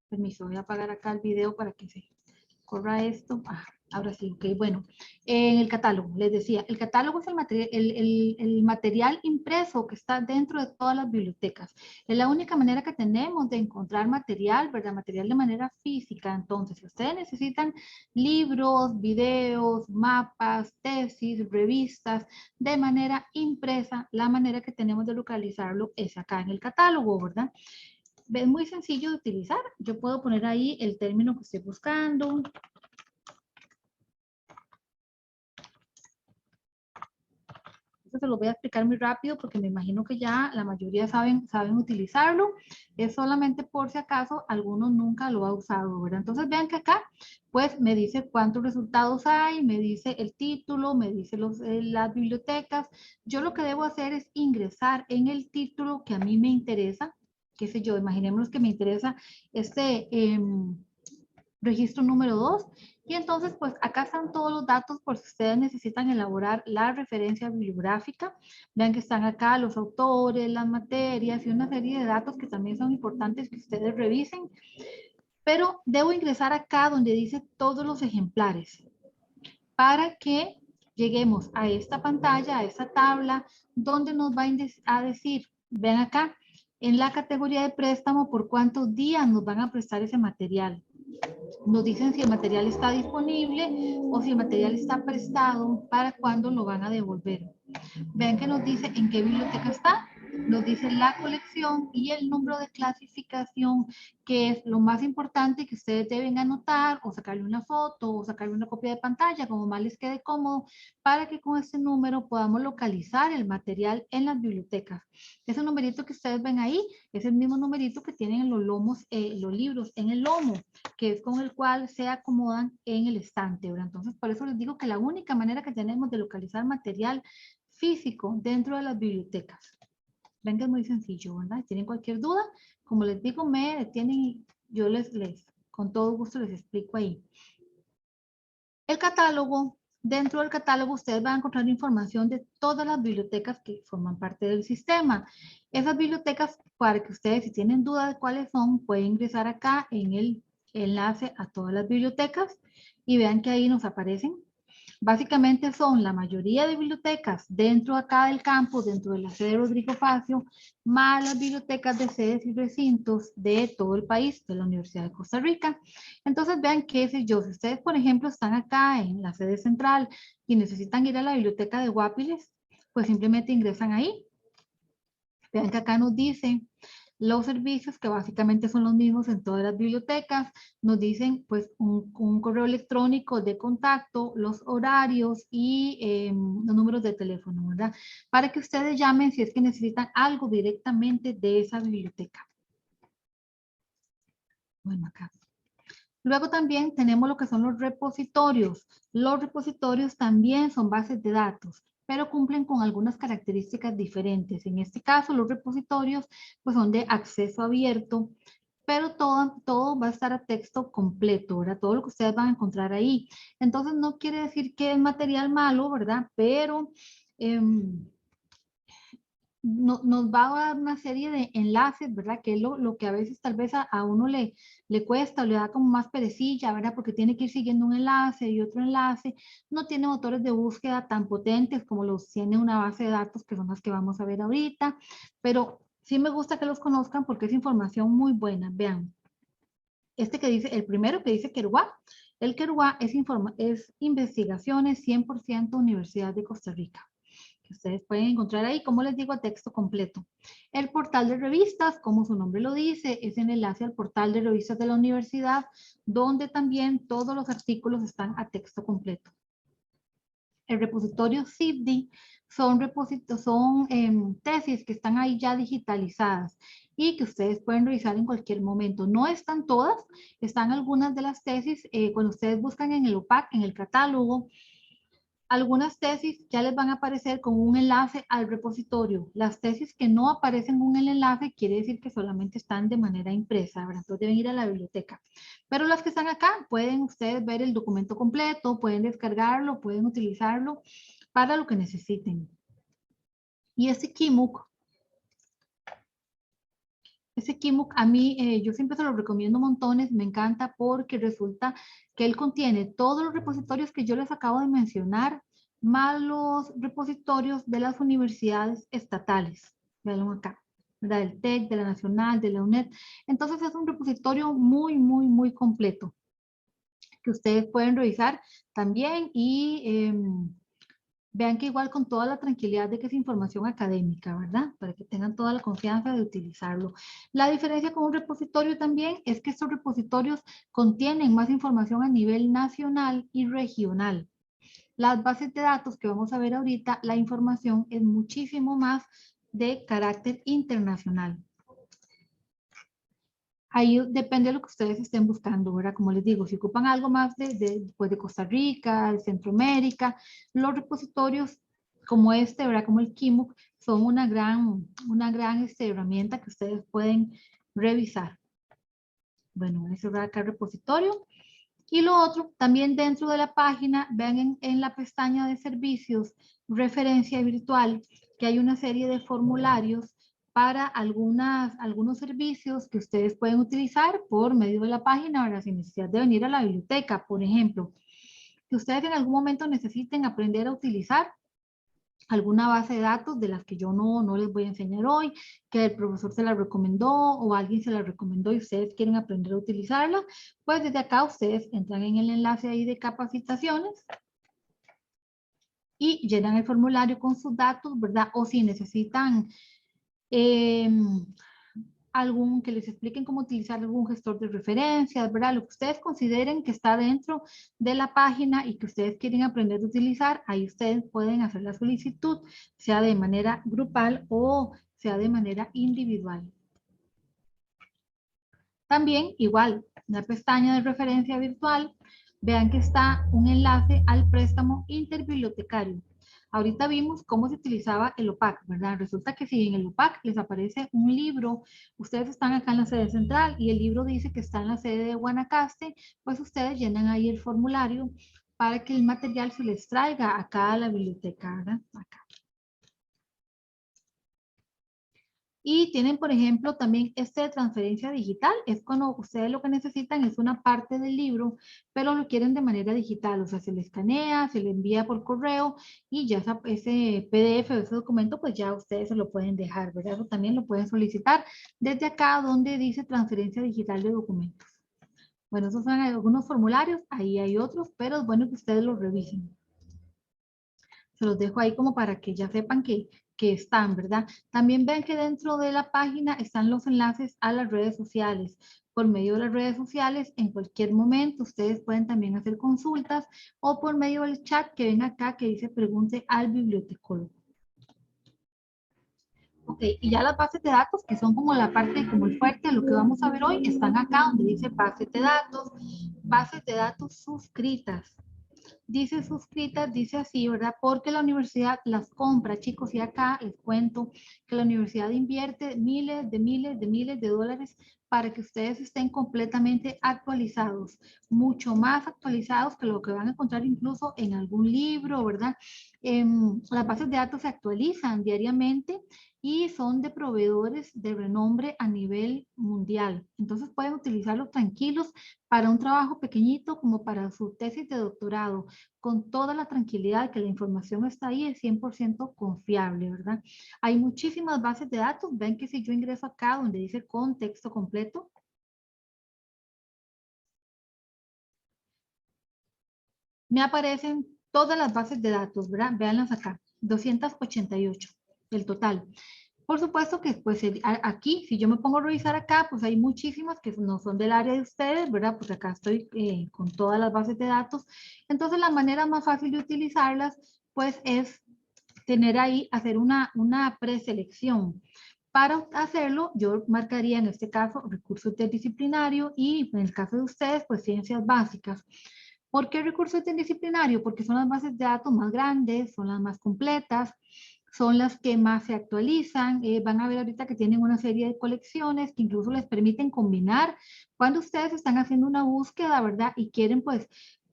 Permiso, voy a apagar acá el video para que se corra esto. Ahora sí, ok, bueno. En el catálogo, les decía, el catálogo es el material impreso que está dentro de todas las bibliotecas. Es la única manera que tenemos de encontrar material, ¿verdad? Material de manera física. Entonces, si ustedes necesitan libros, videos, mapas, tesis, revistas, de manera impresa, la manera que tenemos de localizarlo es acá en el catálogo, ¿verdad? Es muy sencillo de utilizar. Yo puedo poner ahí el término que estoy buscando. Esto se lo voy a explicar muy rápido porque me imagino que ya la mayoría saben utilizarlo. Es solamente por si acaso alguno nunca lo ha usado, ¿verdad? Entonces vean que acá pues me dice cuántos resultados hay, me dice el título, me dice las bibliotecas. Yo lo que debo hacer es ingresar en el título que a mí me interesa, qué sé yo, imaginémonos que me interesa este registro número 2. Y entonces, pues acá están todos los datos por si ustedes necesitan elaborar la referencia bibliográfica. Vean que están acá los autores, las materias y una serie de datos que también son importantes que ustedes revisen. Pero debo ingresar acá donde dice todos los ejemplares para que lleguemos a esta pantalla, a esta tabla, donde nos va a decir, ven acá, en la categoría de préstamo, por cuántos días nos van a prestar ese material. Nos dicen si el material está disponible o si el material está prestado, para cuándo lo van a devolver. Vean que nos dice en qué biblioteca está, nos dice la colección y el número de clasificación, que es lo más importante que ustedes deben anotar o sacarle una foto o sacarle una copia de pantalla, como más les quede cómodo, para que con este número podamos localizar el material en las bibliotecas. Ese numerito que ustedes ven ahí es el mismo numerito que tienen en los lomos, los libros en el lomo, que es con el cual se acomodan en el estante, ¿verdad? Entonces, por eso les digo que la única manera que tenemos de localizar material físico dentro de las bibliotecas. Ven que es muy sencillo, ¿verdad? Si tienen cualquier duda, como les digo, me detienen y yo con todo gusto les explico ahí. El catálogo, dentro del catálogo ustedes van a encontrar información de todas las bibliotecas que forman parte del sistema. Esas bibliotecas, para que ustedes, si tienen duda de cuáles son, pueden ingresar acá en el enlace a todas las bibliotecas y vean que ahí nos aparecen. Básicamente son la mayoría de bibliotecas dentro acá del campus, dentro de la sede Rodrigo Facio, más las bibliotecas de sedes y recintos de todo el país, de la Universidad de Costa Rica. Entonces vean qué sé yo, si ustedes por ejemplo están acá en la sede central y necesitan ir a la biblioteca de Guapiles, pues simplemente ingresan ahí. Vean que acá nos dice los servicios, que básicamente son los mismos en todas las bibliotecas. Nos dicen pues un correo electrónico de contacto, los horarios y los números de teléfono, ¿verdad? Para que ustedes llamen si es que necesitan algo directamente de esa biblioteca. Bueno, acá. Luego también tenemos lo que son los repositorios. Los repositorios también son bases de datos, pero cumplen con algunas características diferentes. En este caso, los repositorios pues, son de acceso abierto, pero todo va a estar a texto completo, ¿verdad? Todo lo que ustedes van a encontrar ahí. Entonces, no quiere decir que es material malo, ¿verdad? Pero nos va a dar una serie de enlaces, ¿verdad? Que es lo que a veces tal vez a uno le cuesta o le da como más perecilla, ¿verdad? Porque tiene que ir siguiendo un enlace y otro enlace. No tiene motores de búsqueda tan potentes como los tiene una base de datos, que son las que vamos a ver ahorita, pero sí me gusta que los conozcan porque es información muy buena. Vean, este que dice, el primero que dice Keruá, el Keruá es investigaciones 100% Universidad de Costa Rica. Ustedes pueden encontrar ahí, como les digo, a texto completo. El portal de revistas, como su nombre lo dice, es el enlace al portal de revistas de la universidad, donde también todos los artículos están a texto completo. El repositorio CIPDI son tesis que están ahí ya digitalizadas y que ustedes pueden revisar en cualquier momento. No están todas, están algunas de las tesis, cuando ustedes buscan en el UPAC, en el catálogo, algunas tesis ya les van a aparecer con un enlace al repositorio. Las tesis que no aparecen con el enlace quiere decir que solamente están de manera impresa, ¿verdad? Entonces deben ir a la biblioteca. Pero las que están acá, pueden ustedes ver el documento completo, pueden descargarlo, pueden utilizarlo para lo que necesiten. Y este KIMUC Ese Kimuk a mí, yo siempre se lo recomiendo montones, me encanta porque resulta que él contiene todos los repositorios que yo les acabo de mencionar, más los repositorios de las universidades estatales. Veanlo acá, ¿verdad? Del TEC, de la Nacional, de la UNED. Entonces es un repositorio muy, muy, muy completo que ustedes pueden revisar también y vean que igual con toda la tranquilidad de que es información académica, ¿verdad? Para que tengan toda la confianza de utilizarlo. La diferencia con un repositorio también es que estos repositorios contienen más información a nivel nacional y regional. Las bases de datos que vamos a ver ahorita, la información es muchísimo más de carácter internacional. Ahí depende de lo que ustedes estén buscando, ¿verdad? Como les digo, si ocupan algo más pues de Costa Rica, de Centroamérica, los repositorios como este, ¿verdad? Como el Kimuk, son una gran herramienta que ustedes pueden revisar. Bueno, voy a cerrar acá el repositorio. Y lo otro, también dentro de la página, vean en la pestaña de servicios, referencia virtual, que hay una serie de formularios para algunos servicios que ustedes pueden utilizar por medio de la página, ahora sin necesidad de venir a la biblioteca, por ejemplo, que ustedes en algún momento necesiten aprender a utilizar alguna base de datos de las que yo no les voy a enseñar hoy, que el profesor se la recomendó o alguien se la recomendó y ustedes quieren aprender a utilizarla, pues desde acá ustedes entran en el enlace ahí de capacitaciones y llenan el formulario con sus datos, ¿verdad? O si necesitan eh, que les expliquen cómo utilizar algún gestor de referencias, ¿verdad? Lo que ustedes consideren que está dentro de la página y que ustedes quieren aprender a utilizar, ahí ustedes pueden hacer la solicitud, sea de manera grupal o sea de manera individual. También, igual, en la pestaña de referencia virtual, vean que está un enlace al préstamo interbibliotecario. Ahorita vimos cómo se utilizaba el OPAC, ¿verdad? Resulta que si en el OPAC les aparece un libro, ustedes están acá en la sede central y el libro dice que está en la sede de Guanacaste, pues ustedes llenan ahí el formulario para que el material se les traiga acá a la biblioteca, ¿verdad? Acá. Y tienen, por ejemplo, también este de transferencia digital. Es cuando ustedes lo que necesitan es una parte del libro, pero lo quieren de manera digital. O sea, se le escanea, se le envía por correo y ya ese PDF o ese documento, pues ya ustedes se lo pueden dejar, ¿verdad? Eso también lo pueden solicitar desde acá donde dice transferencia digital de documentos. Bueno, esos son algunos formularios. Ahí hay otros, pero es bueno que ustedes los revisen. Se los dejo ahí como para que ya sepan que están, ¿verdad? También ven que dentro de la página están los enlaces a las redes sociales. Por medio de las redes sociales, en cualquier momento, ustedes pueden también hacer consultas o por medio del chat que ven acá que dice pregunte al bibliotecólogo. Ok, y ya las bases de datos, que son como la parte, como el fuerte de lo que vamos a ver hoy, están acá donde dice bases de datos suscritas. Dice suscritas, dice así, ¿verdad? Porque la universidad las compra, chicos, y acá les cuento que la universidad invierte miles de dólares para que ustedes estén completamente actualizados, mucho más actualizados que lo que van a encontrar incluso en algún libro, ¿verdad? Las bases de datos se actualizan diariamente y son de proveedores de renombre a nivel mundial. Entonces pueden utilizarlos tranquilos para un trabajo pequeñito como para su tesis de doctorado, con toda la tranquilidad que la información está ahí, es 100% confiable, ¿verdad? Hay muchísimas bases de datos. Ven que si yo ingreso acá donde dice contexto completo, me aparecen todas las bases de datos, ¿verdad? Véanlas acá, 288 el total. Por supuesto que pues aquí, si yo me pongo a revisar acá, pues hay muchísimas que no son del área de ustedes, ¿verdad? Pues acá estoy con todas las bases de datos. Entonces la manera más fácil de utilizarlas, pues es tener ahí, hacer una preselección. Para hacerlo, yo marcaría en este caso recursos interdisciplinario y en el caso de ustedes, pues ciencias básicas. ¿Por qué recursos interdisciplinario? Porque son las bases de datos más grandes, son las más completas, son las que más se actualizan. Van a ver ahorita que tienen una serie de colecciones que incluso les permiten combinar cuando ustedes están haciendo una búsqueda, ¿verdad? Y quieren pues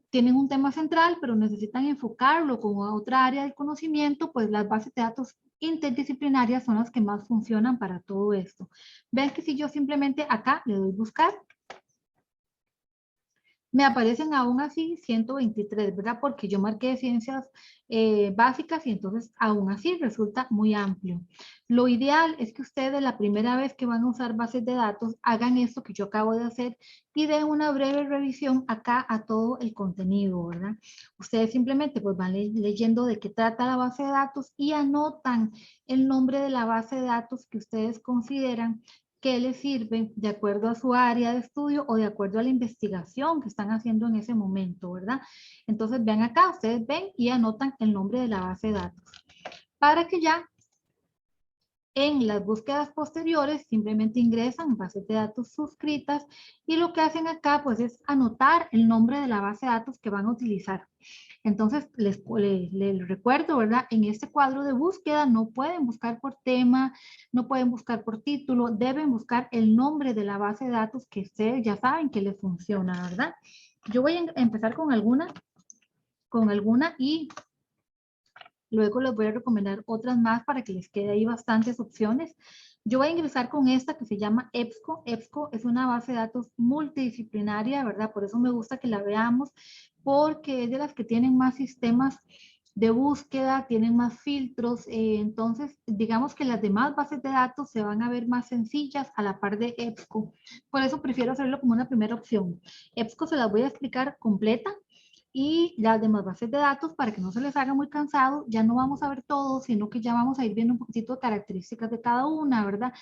tienen un tema central, pero necesitan enfocarlo con otra área del conocimiento, pues las bases de datos interdisciplinarias son las que más funcionan para todo esto. Ven que si yo simplemente acá le doy buscar, me aparecen aún así 123, ¿verdad? Porque yo marqué ciencias básicas y entonces aún así resulta muy amplio. Lo ideal es que ustedes la primera vez que van a usar bases de datos hagan esto que yo acabo de hacer y den una breve revisión acá a todo el contenido, ¿verdad? Ustedes simplemente pues van leyendo de qué trata la base de datos y anotan el nombre de la base de datos que ustedes consideran que les sirve de acuerdo a su área de estudio o de acuerdo a la investigación que están haciendo en ese momento, ¿verdad? Entonces vean acá, ustedes ven y anotan el nombre de la base de datos para que ya en las búsquedas posteriores simplemente ingresan bases de datos suscritas y lo que hacen acá pues es anotar el nombre de la base de datos que van a utilizar. Entonces, les recuerdo, ¿verdad? En este cuadro de búsqueda no pueden buscar por tema, no pueden buscar por título, deben buscar el nombre de la base de datos que ustedes ya saben que les funciona, ¿verdad? Yo voy a empezar con alguna y luego les voy a recomendar otras más para que les quede ahí bastantes opciones. Yo voy a ingresar con esta que se llama EBSCO. EBSCO es una base de datos multidisciplinaria, ¿verdad? Por eso me gusta que la veamos, porque es de las que tienen más sistemas de búsqueda, tienen más filtros. Entonces, digamos que las demás bases de datos se van a ver más sencillas a la par de EBSCO. Por eso prefiero hacerlo como una primera opción. EBSCO se las voy a explicar completa y las demás bases de datos para que no se les haga muy cansado. Ya no vamos a ver todo, sino que ya vamos a ir viendo un poquito de características de cada una, ¿verdad?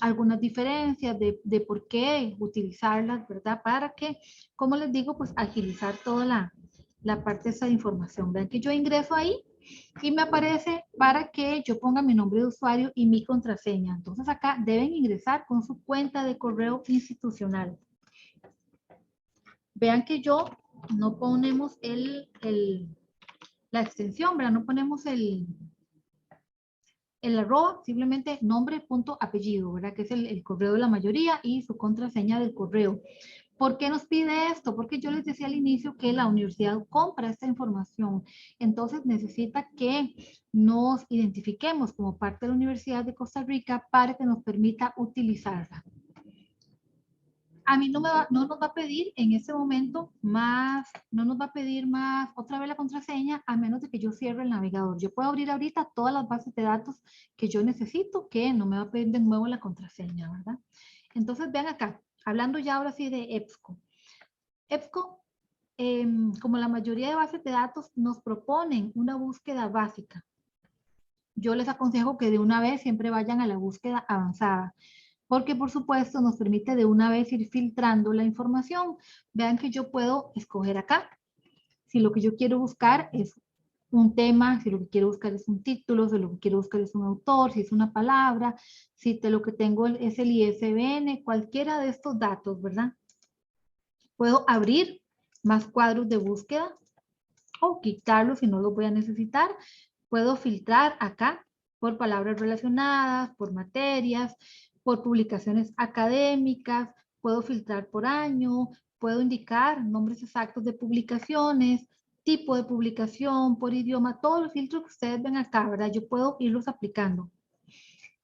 Algunas diferencias por qué utilizarlas, ¿verdad? Para que, como les digo, pues agilizar toda la parte de esa información. Vean que yo ingreso ahí y me aparece para que yo ponga mi nombre de usuario y mi contraseña. Entonces acá deben ingresar con su cuenta de correo institucional. Vean que yo no ponemos la extensión, ¿verdad? No ponemos el arroba, simplemente nombre, punto, apellido, ¿verdad? Que es el correo de la mayoría y su contraseña del correo. ¿Por qué nos pide esto? Porque yo les decía al inicio que la universidad compra esta información. Entonces necesita que nos identifiquemos como parte de la Universidad de Costa Rica para que nos permita utilizarla. A mí no nos va a pedir en este momento más, no nos va a pedir más otra vez la contraseña a menos de que yo cierre el navegador. Yo puedo abrir ahorita todas las bases de datos que yo necesito, que no me va a pedir de nuevo la contraseña, ¿verdad? Entonces vean acá, hablando ya ahora sí de EBSCO. EBSCO, como la mayoría de bases de datos, nos proponen una búsqueda básica. Yo les aconsejo que de una vez siempre vayan a la búsqueda avanzada, porque por supuesto nos permite de una vez ir filtrando la información. Vean que yo puedo escoger acá, si lo que yo quiero buscar es un tema, si lo que quiero buscar es un título, si lo que quiero buscar es un autor, si es una palabra, si lo que tengo es el ISBN, cualquiera de estos datos, ¿verdad? Puedo abrir más cuadros de búsqueda o quitarlos si no los voy a necesitar. Puedo filtrar acá por palabras relacionadas, por materias, por publicaciones académicas, puedo filtrar por año, puedo indicar nombres exactos de publicaciones, tipo de publicación, por idioma, todos los filtros que ustedes ven acá, ¿verdad? Yo puedo irlos aplicando.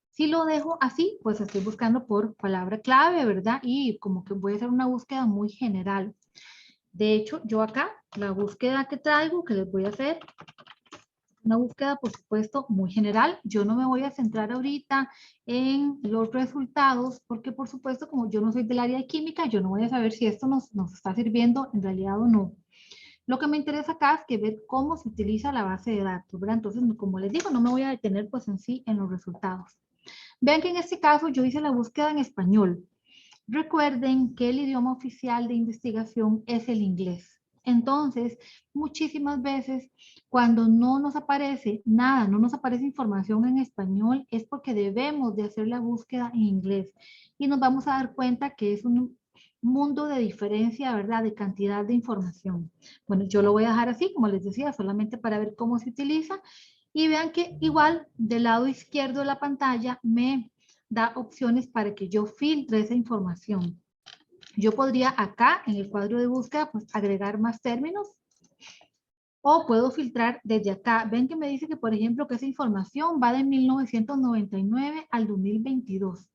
Si lo dejo así, pues estoy buscando por palabra clave, ¿verdad? Y como que voy a hacer una búsqueda muy general. De hecho, yo acá, la búsqueda que traigo, que les voy a hacer, una búsqueda, por supuesto, muy general. Yo no me voy a centrar ahorita en los resultados, porque por supuesto, como yo no soy del área de química, yo no voy a saber si esto nos está sirviendo en realidad o no. Lo que me interesa acá es que ver cómo se utiliza la base de datos, ¿verdad? Entonces, como les digo, no me voy a detener pues en sí en los resultados. Vean que en este caso yo hice la búsqueda en español. Recuerden que el idioma oficial de investigación es el inglés. Entonces, muchísimas veces cuando no nos aparece nada, no nos aparece información en español, es porque debemos de hacer la búsqueda en inglés. Y nos vamos a dar cuenta que es un mundo de diferencia, ¿verdad? De cantidad de información. Bueno, yo lo voy a dejar así, como les decía, solamente para ver cómo se utiliza. Y vean que igual del lado izquierdo de la pantalla me da opciones para que yo filtre esa información. Yo podría acá en el cuadro de búsqueda pues agregar más términos O puedo filtrar desde acá. Ven que me dice que, por ejemplo, que esa información va de 1999 al 2022.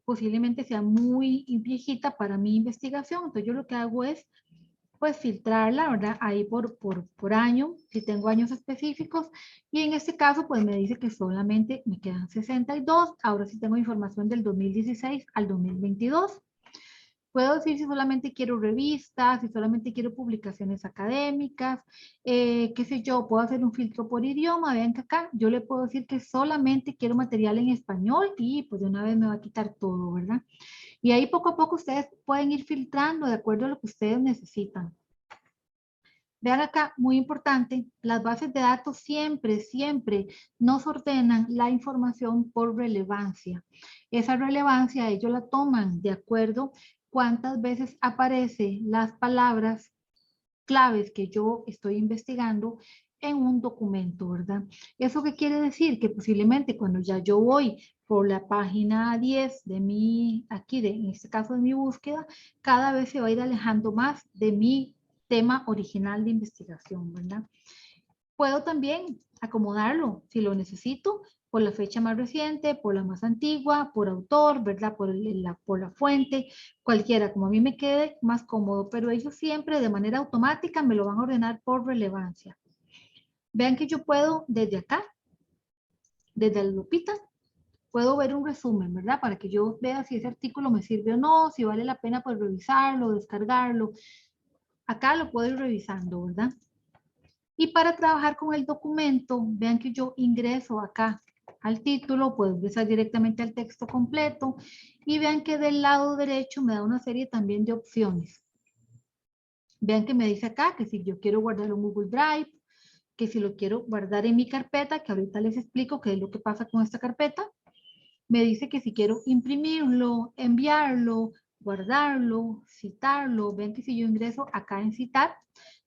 Posiblemente sea muy viejita para mi investigación. Entonces yo lo que hago es, pues, filtrarla, ¿verdad? Ahí por año, si tengo años específicos. Y en este caso, pues me dice que solamente me quedan 62. Ahora sí tengo información del 2016 al 2022. Puedo decir si solamente quiero revistas, si solamente quiero publicaciones académicas, qué sé yo, puedo hacer un filtro por idioma. Vean que acá yo le puedo decir que solamente quiero material en español y pues de una vez me va a quitar todo, ¿verdad? Y ahí poco a poco ustedes pueden ir filtrando de acuerdo a lo que ustedes necesitan. Vean acá, muy importante, las bases de datos siempre nos ordenan la información por relevancia. Esa relevancia ellos la toman de acuerdo cuántas veces aparecen las palabras claves que yo estoy investigando en un documento, ¿verdad? ¿Eso qué quiere decir? Que posiblemente cuando ya yo voy por la página 10 de mi, en este caso de mi búsqueda, cada vez se va a ir alejando más de mi tema original de investigación, ¿verdad? Puedo también acomodarlo, si lo necesito, por la fecha más reciente, por la más antigua, por autor, ¿verdad? Por la fuente, cualquiera, como a mí me quede más cómodo, pero ellos siempre de manera automática me lo van a ordenar por relevancia. Vean que yo puedo desde acá, desde la lupita, puedo ver un resumen, ¿verdad? Para que yo vea si ese artículo me sirve o no, si vale la pena pues revisarlo, descargarlo. Acá lo puedo ir revisando, ¿verdad? Y para trabajar con el documento, vean que yo ingreso acá al título, puedo ingresar directamente al texto completo y vean que del lado derecho me da una serie también de opciones. Vean que me dice acá que si yo quiero guardarlo en Google Drive, que si lo quiero guardar en mi carpeta, que ahorita les explico qué es lo que pasa con esta carpeta. Me dice que si quiero imprimirlo, enviarlo, guardarlo, citarlo. Ven que si yo ingreso acá en citar,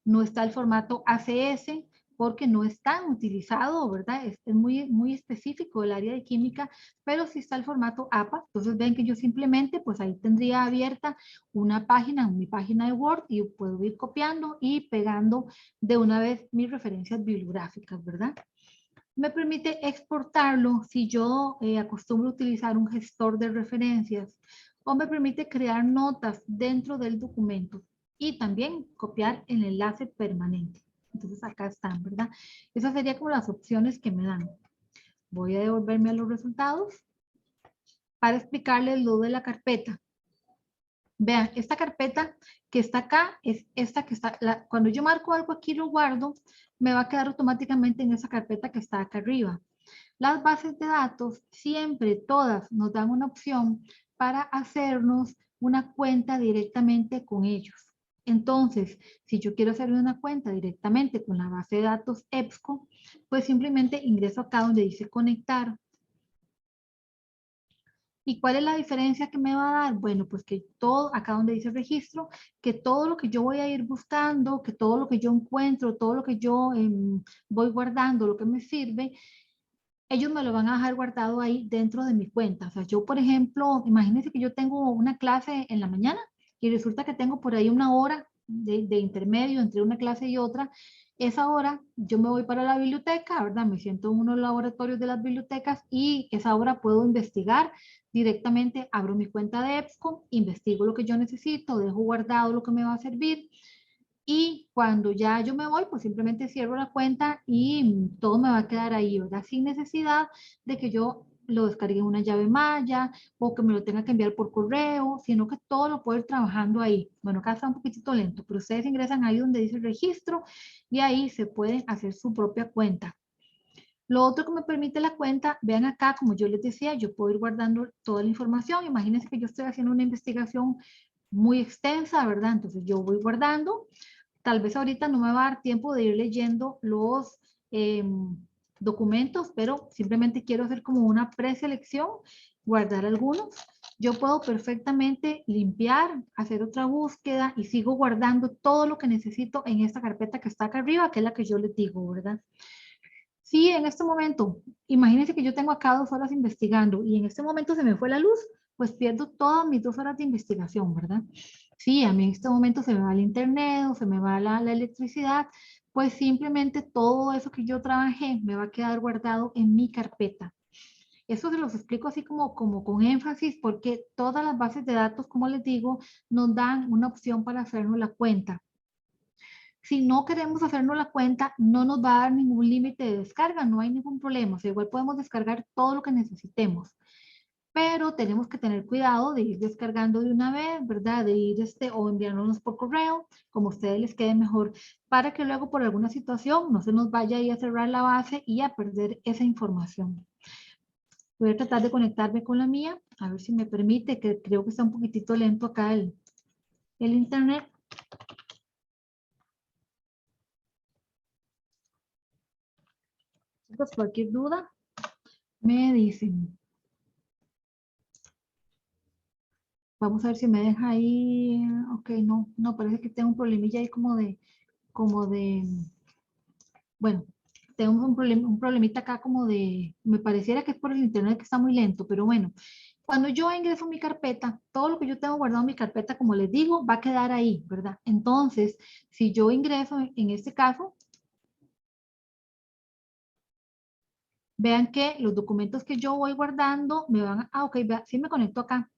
no está el formato ACS porque no es tan utilizado, ¿verdad? Es muy específico el área de química, pero sí está el formato APA. Entonces ven que yo simplemente, pues ahí tendría abierta una página, mi página de Word, y puedo ir copiando y pegando de una vez mis referencias bibliográficas, ¿verdad? Me permite exportarlo si yo acostumbro utilizar un gestor de referencias, o me permite crear notas dentro del documento y también copiar el enlace permanente. Entonces acá están, ¿verdad? Esas serían como las opciones que me dan. Voy a devolverme a los resultados para explicarles lo de la carpeta. Vean, esta carpeta que está acá es esta que está, cuando yo marco algo aquí lo guardo, me va a quedar automáticamente en esa carpeta que está acá arriba. Las bases de datos siempre todas nos dan una opción para hacernos una cuenta directamente con ellos. Entonces, si yo quiero hacer una cuenta directamente con la base de datos EBSCO, pues simplemente ingreso acá donde dice conectar. ¿Y cuál es la diferencia que me va a dar? Bueno, pues que todo, acá donde dice registro, que todo lo que yo voy a ir buscando, que todo lo que yo encuentro, todo lo que yo voy guardando, lo que me sirve, ellos me lo van a dejar guardado ahí dentro de mi cuenta. O sea, yo, por ejemplo, imagínense que yo tengo una clase en la mañana y resulta que tengo por ahí una hora de intermedio entre una clase y otra. Esa hora yo me voy para la biblioteca, ¿verdad? Me siento en uno de los laboratorios de las bibliotecas y esa hora puedo investigar directamente, abro mi cuenta de EBSCO, investigo lo que yo necesito, dejo guardado lo que me va a servir y cuando ya yo me voy, pues simplemente cierro la cuenta y todo me va a quedar ahí, ¿verdad? Sin necesidad de que yo lo descargue en una llave Maya o que me lo tenga que enviar por correo, sino que todo lo puedo ir trabajando ahí. Bueno, acá está un poquitito lento, pero ustedes ingresan ahí donde dice registro y ahí se pueden hacer su propia cuenta. Lo otro que me permite la cuenta, vean acá, como yo les decía, yo puedo ir guardando toda la información. Imagínense que yo estoy haciendo una investigación muy extensa, ¿verdad? Entonces yo voy guardando. Tal vez ahorita no me va a dar tiempo de ir leyendo los documentos, pero simplemente quiero hacer como una preselección, guardar algunos. Yo puedo perfectamente limpiar, hacer otra búsqueda y sigo guardando todo lo que necesito en esta carpeta que está acá arriba, que es la que yo les digo, ¿verdad? Sí, en este momento, imagínense que yo tengo acá 2 horas investigando y en este momento se me fue la luz, pues pierdo todas mis 2 horas de investigación, ¿verdad? Sí, a mí en este momento se me va el internet o se me va la electricidad, pues simplemente todo eso que yo trabajé me va a quedar guardado en mi carpeta. Eso se los explico así como con énfasis porque todas las bases de datos, como les digo, nos dan una opción para hacernos la cuenta. Si no queremos hacernos la cuenta, no nos va a dar ningún límite de descarga, no hay ningún problema. O sea, igual podemos descargar todo lo que necesitemos, pero tenemos que tener cuidado de ir descargando de una vez, ¿verdad? De ir o enviándonos por correo, como a ustedes les quede mejor, para que luego por alguna situación no se nos vaya ahí a cerrar la base y a perder esa información. Voy a tratar de conectarme con la mía, a ver si me permite, que creo que está un poquitito lento acá el internet. Chicos, cualquier duda, me dicen. Vamos a ver si me deja ahí. Ok, no, parece que tengo un problemilla ahí como de, bueno, tengo un problemita acá como de, me pareciera que es por el internet que está muy lento, pero bueno, cuando yo ingreso a mi carpeta, todo lo que yo tengo guardado en mi carpeta, como les digo, va a quedar ahí, ¿verdad? Entonces, si yo ingreso en este caso, vean que los documentos que yo voy guardando me van a, ok, vea, sí me conecto acá,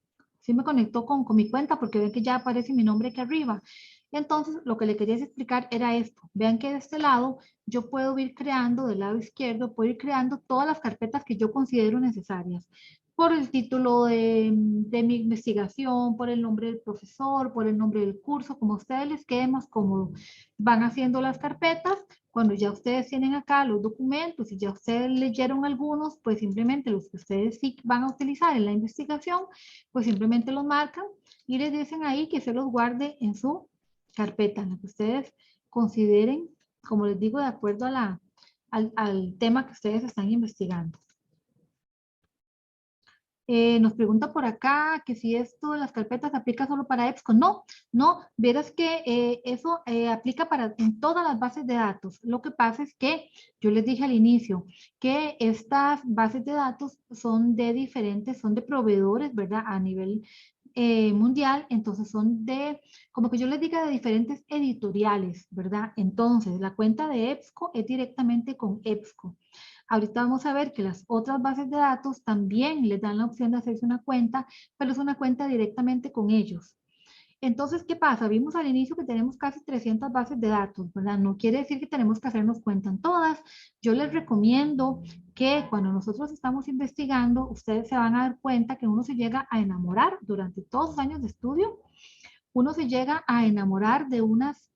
sí me conectó con mi cuenta porque ven que ya aparece mi nombre aquí arriba. Entonces, lo que le quería explicar era esto. Vean que de este lado yo puedo ir creando, del lado izquierdo, puedo ir creando todas las carpetas que yo considero necesarias. Por el título de mi investigación, por el nombre del profesor, por el nombre del curso, como a ustedes les quede más cómodo. Van haciendo las carpetas. Cuando ya ustedes tienen acá los documentos y ya ustedes leyeron algunos, pues simplemente los que ustedes sí van a utilizar en la investigación, pues simplemente los marcan y les dicen ahí que se los guarde en su carpeta, en la que ustedes consideren, como les digo, de acuerdo a al tema que ustedes están investigando. Nos pregunta por acá que si esto de las carpetas aplica solo para EBSCO. No, verás que eso aplica para en todas las bases de datos. Lo que pasa es que yo les dije al inicio que estas bases de datos son de diferentes, son de proveedores, ¿verdad? A nivel mundial, entonces son de, como que yo les diga, de diferentes editoriales, ¿verdad? Entonces, la cuenta de EBSCO es directamente con EBSCO. Ahorita vamos a ver que las otras bases de datos también les dan la opción de hacerse una cuenta, pero es una cuenta directamente con ellos. Entonces, ¿qué pasa? Vimos al inicio que tenemos casi 300 bases de datos, ¿verdad? No quiere decir que tenemos que hacernos cuenta en todas. Yo les recomiendo que cuando nosotros estamos investigando, ustedes se van a dar cuenta que uno se llega a enamorar durante todos los años de estudio. Uno se llega a enamorar de unas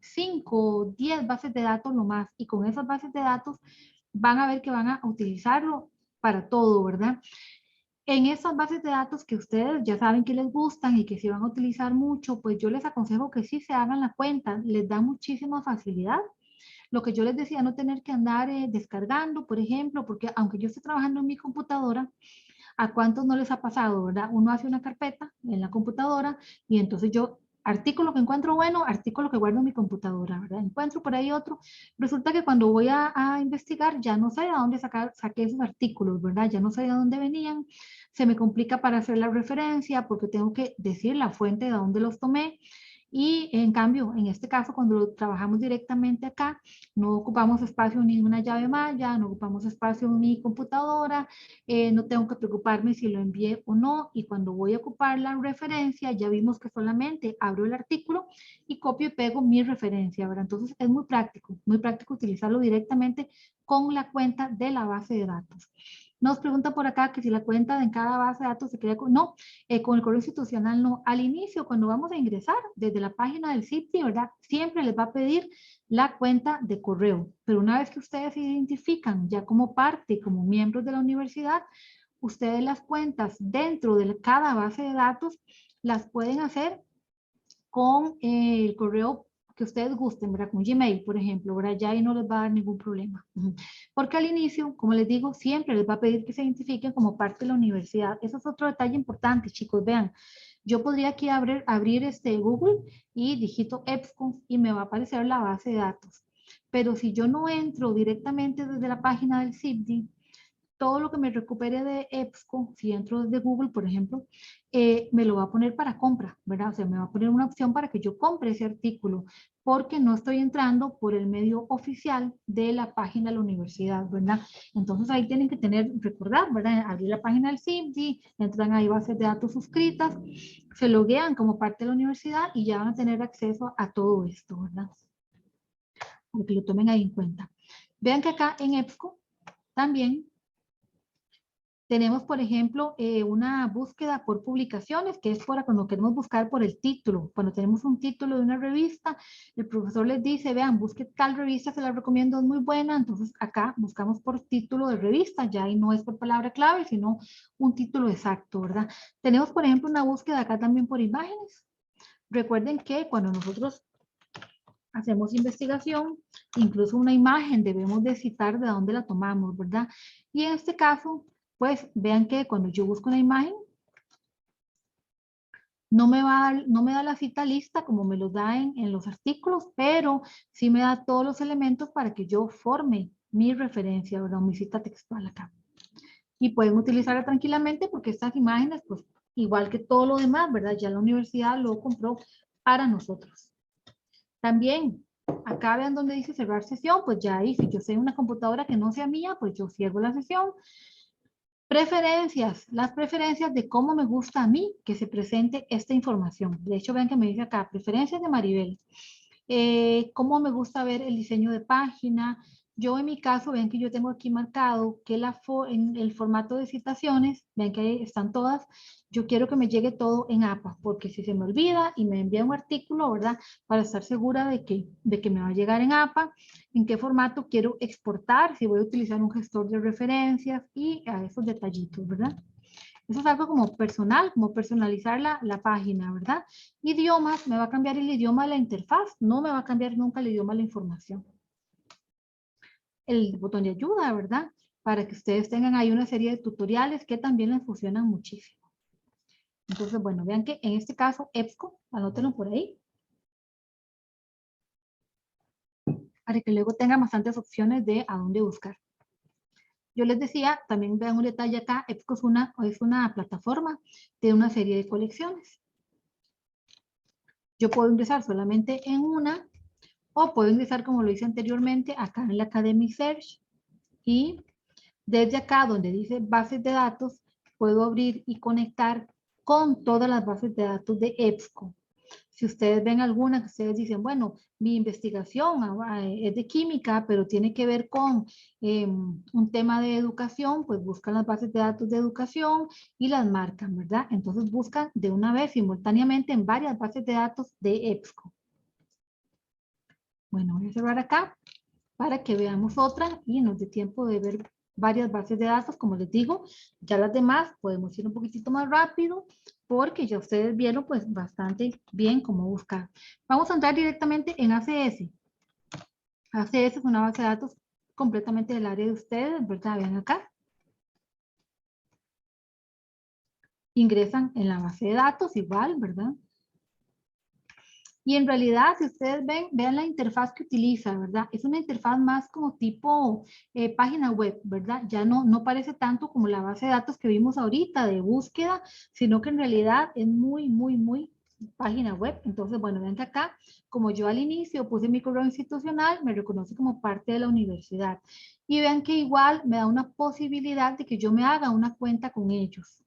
5 o 10 bases de datos lo más, y con esas bases de datos van a ver que van a utilizarlo para todo, ¿verdad? En esas bases de datos que ustedes ya saben que les gustan y que se van a utilizar mucho, pues yo les aconsejo que sí se hagan la cuenta, les da muchísima facilidad. Lo que yo les decía, no tener que andar descargando, por ejemplo, porque aunque yo esté trabajando en mi computadora, ¿a cuántos no les ha pasado, verdad? Uno hace una carpeta en la computadora y entonces yo, artículo que encuentro bueno, artículo que guardo en mi computadora, ¿verdad? Encuentro por ahí otro. Resulta que cuando voy a investigar ya no sé de dónde saqué esos artículos, ¿verdad? Ya no sé de dónde venían. Se me complica para hacer la referencia porque tengo que decir la fuente de dónde los tomé. Y en cambio, en este caso, cuando lo trabajamos directamente acá, no ocupamos espacio ni en una llave Maya, no ocupamos espacio en mi computadora, no tengo que preocuparme si lo envié o no, y cuando voy a ocupar la referencia, ya vimos que solamente abro el artículo y copio y pego mi referencia, ¿verdad? Entonces es muy práctico utilizarlo directamente con la cuenta de la base de datos. Nos pregunta por acá que si la cuenta de cada base de datos se crea con, no, con el correo institucional no. Al inicio, cuando vamos a ingresar desde la página del sitio, ¿verdad? Siempre les va a pedir la cuenta de correo. Pero una vez que ustedes se identifican ya como parte, como miembros de la universidad, ustedes las cuentas dentro de cada base de datos las pueden hacer con el correo que ustedes gusten, ¿verdad? Con Gmail, por ejemplo, ¿verdad? Ya ahí no les va a dar ningún problema. Porque al inicio, como les digo, siempre les va a pedir que se identifiquen como parte de la universidad. Eso es otro detalle importante, chicos. Vean, yo podría aquí abrir este Google y digito EBSCO y me va a aparecer la base de datos. Pero si yo no entro directamente desde la página del CIPDI, todo lo que me recupere de EBSCO, si entro desde Google, por ejemplo, me lo va a poner para compra, ¿verdad? O sea, me va a poner una opción para que yo compre ese artículo. porque no estoy entrando por el medio oficial de la página de la universidad, ¿verdad? Entonces ahí tienen que recordar, ¿verdad? Abrir la página del CIMSI, entran ahí bases de datos suscritas, se loguean como parte de la universidad y ya van a tener acceso a todo esto, ¿verdad? Para que lo tomen ahí en cuenta. Vean que acá en EBSCO también tenemos, por ejemplo, una búsqueda por publicaciones, que es para cuando queremos buscar por el título. Cuando tenemos un título de una revista, el profesor les dice, vean, busque tal revista, se la recomiendo, es muy buena. Entonces acá buscamos por título de revista, ya ahí no es por palabra clave, sino un título exacto, ¿verdad? Tenemos, por ejemplo, una búsqueda acá también por imágenes. Recuerden que cuando nosotros hacemos investigación, incluso una imagen debemos de citar de dónde la tomamos, ¿verdad? Y en este caso, pues vean que cuando yo busco una imagen, no me da la cita lista como me lo da en los artículos, pero sí me da todos los elementos para que yo forme mi referencia, ¿verdad? Mi cita textual acá. Y pueden utilizarla tranquilamente porque estas imágenes, pues igual que todo lo demás, ¿verdad? Ya la universidad lo compró para nosotros. También, acá vean donde dice cerrar sesión, pues ya ahí, si yo sé una computadora que no sea mía, pues yo cierro la sesión. Preferencias, las preferencias de cómo me gusta a mí que se presente esta información. De hecho, vean que me dice acá, preferencias de Maribel. Cómo me gusta ver el diseño de página. Yo en mi caso, ven que yo tengo aquí marcado que en el formato de citaciones, ven que ahí están todas, yo quiero que me llegue todo en APA, porque si se me olvida y me envía un artículo, ¿verdad? Para estar segura de que me va a llegar en APA, en qué formato quiero exportar, si voy a utilizar un gestor de referencias y a esos detallitos, ¿verdad? Eso es algo como personal, como personalizar la página, ¿verdad? Idiomas, me va a cambiar el idioma de la interfaz, no me va a cambiar nunca el idioma de la información. El botón de ayuda, ¿verdad? Para que ustedes tengan ahí una serie de tutoriales que también les funcionan muchísimo. Entonces, bueno, vean que en este caso, EBSCO, anótenlo por ahí, para que luego tengan bastantes opciones de a dónde buscar. Yo les decía, también vean un detalle acá, EBSCO es una plataforma de una serie de colecciones. Yo puedo ingresar solamente en una, o puedo ingresar como lo hice anteriormente acá en la Academy Search y desde acá donde dice bases de datos puedo abrir y conectar con todas las bases de datos de EBSCO. Si ustedes ven alguna que ustedes dicen, bueno, mi investigación es de química, pero tiene que ver con un tema de educación, pues buscan las bases de datos de educación y las marcan, ¿verdad? Entonces buscan de una vez simultáneamente en varias bases de datos de EBSCO. Bueno, voy a cerrar acá para que veamos otra y nos dé tiempo de ver varias bases de datos. Como les digo, ya las demás podemos ir un poquitito más rápido porque ya ustedes vieron pues bastante bien cómo buscar. Vamos a entrar directamente en ACS. ACS es una base de datos completamente del área de ustedes, ¿verdad? Ven acá. Ingresan en la base de datos igual, ¿verdad? Y en realidad, si ustedes ven, vean la interfaz que utiliza, ¿verdad? Es una interfaz más como tipo página web, ¿verdad? Ya no parece tanto como la base de datos que vimos ahorita de búsqueda, sino que en realidad es muy página web. Entonces, bueno, ven que acá, como yo al inicio puse mi correo institucional, me reconoce como parte de la universidad. Y vean que igual me da una posibilidad de que yo me haga una cuenta con ellos,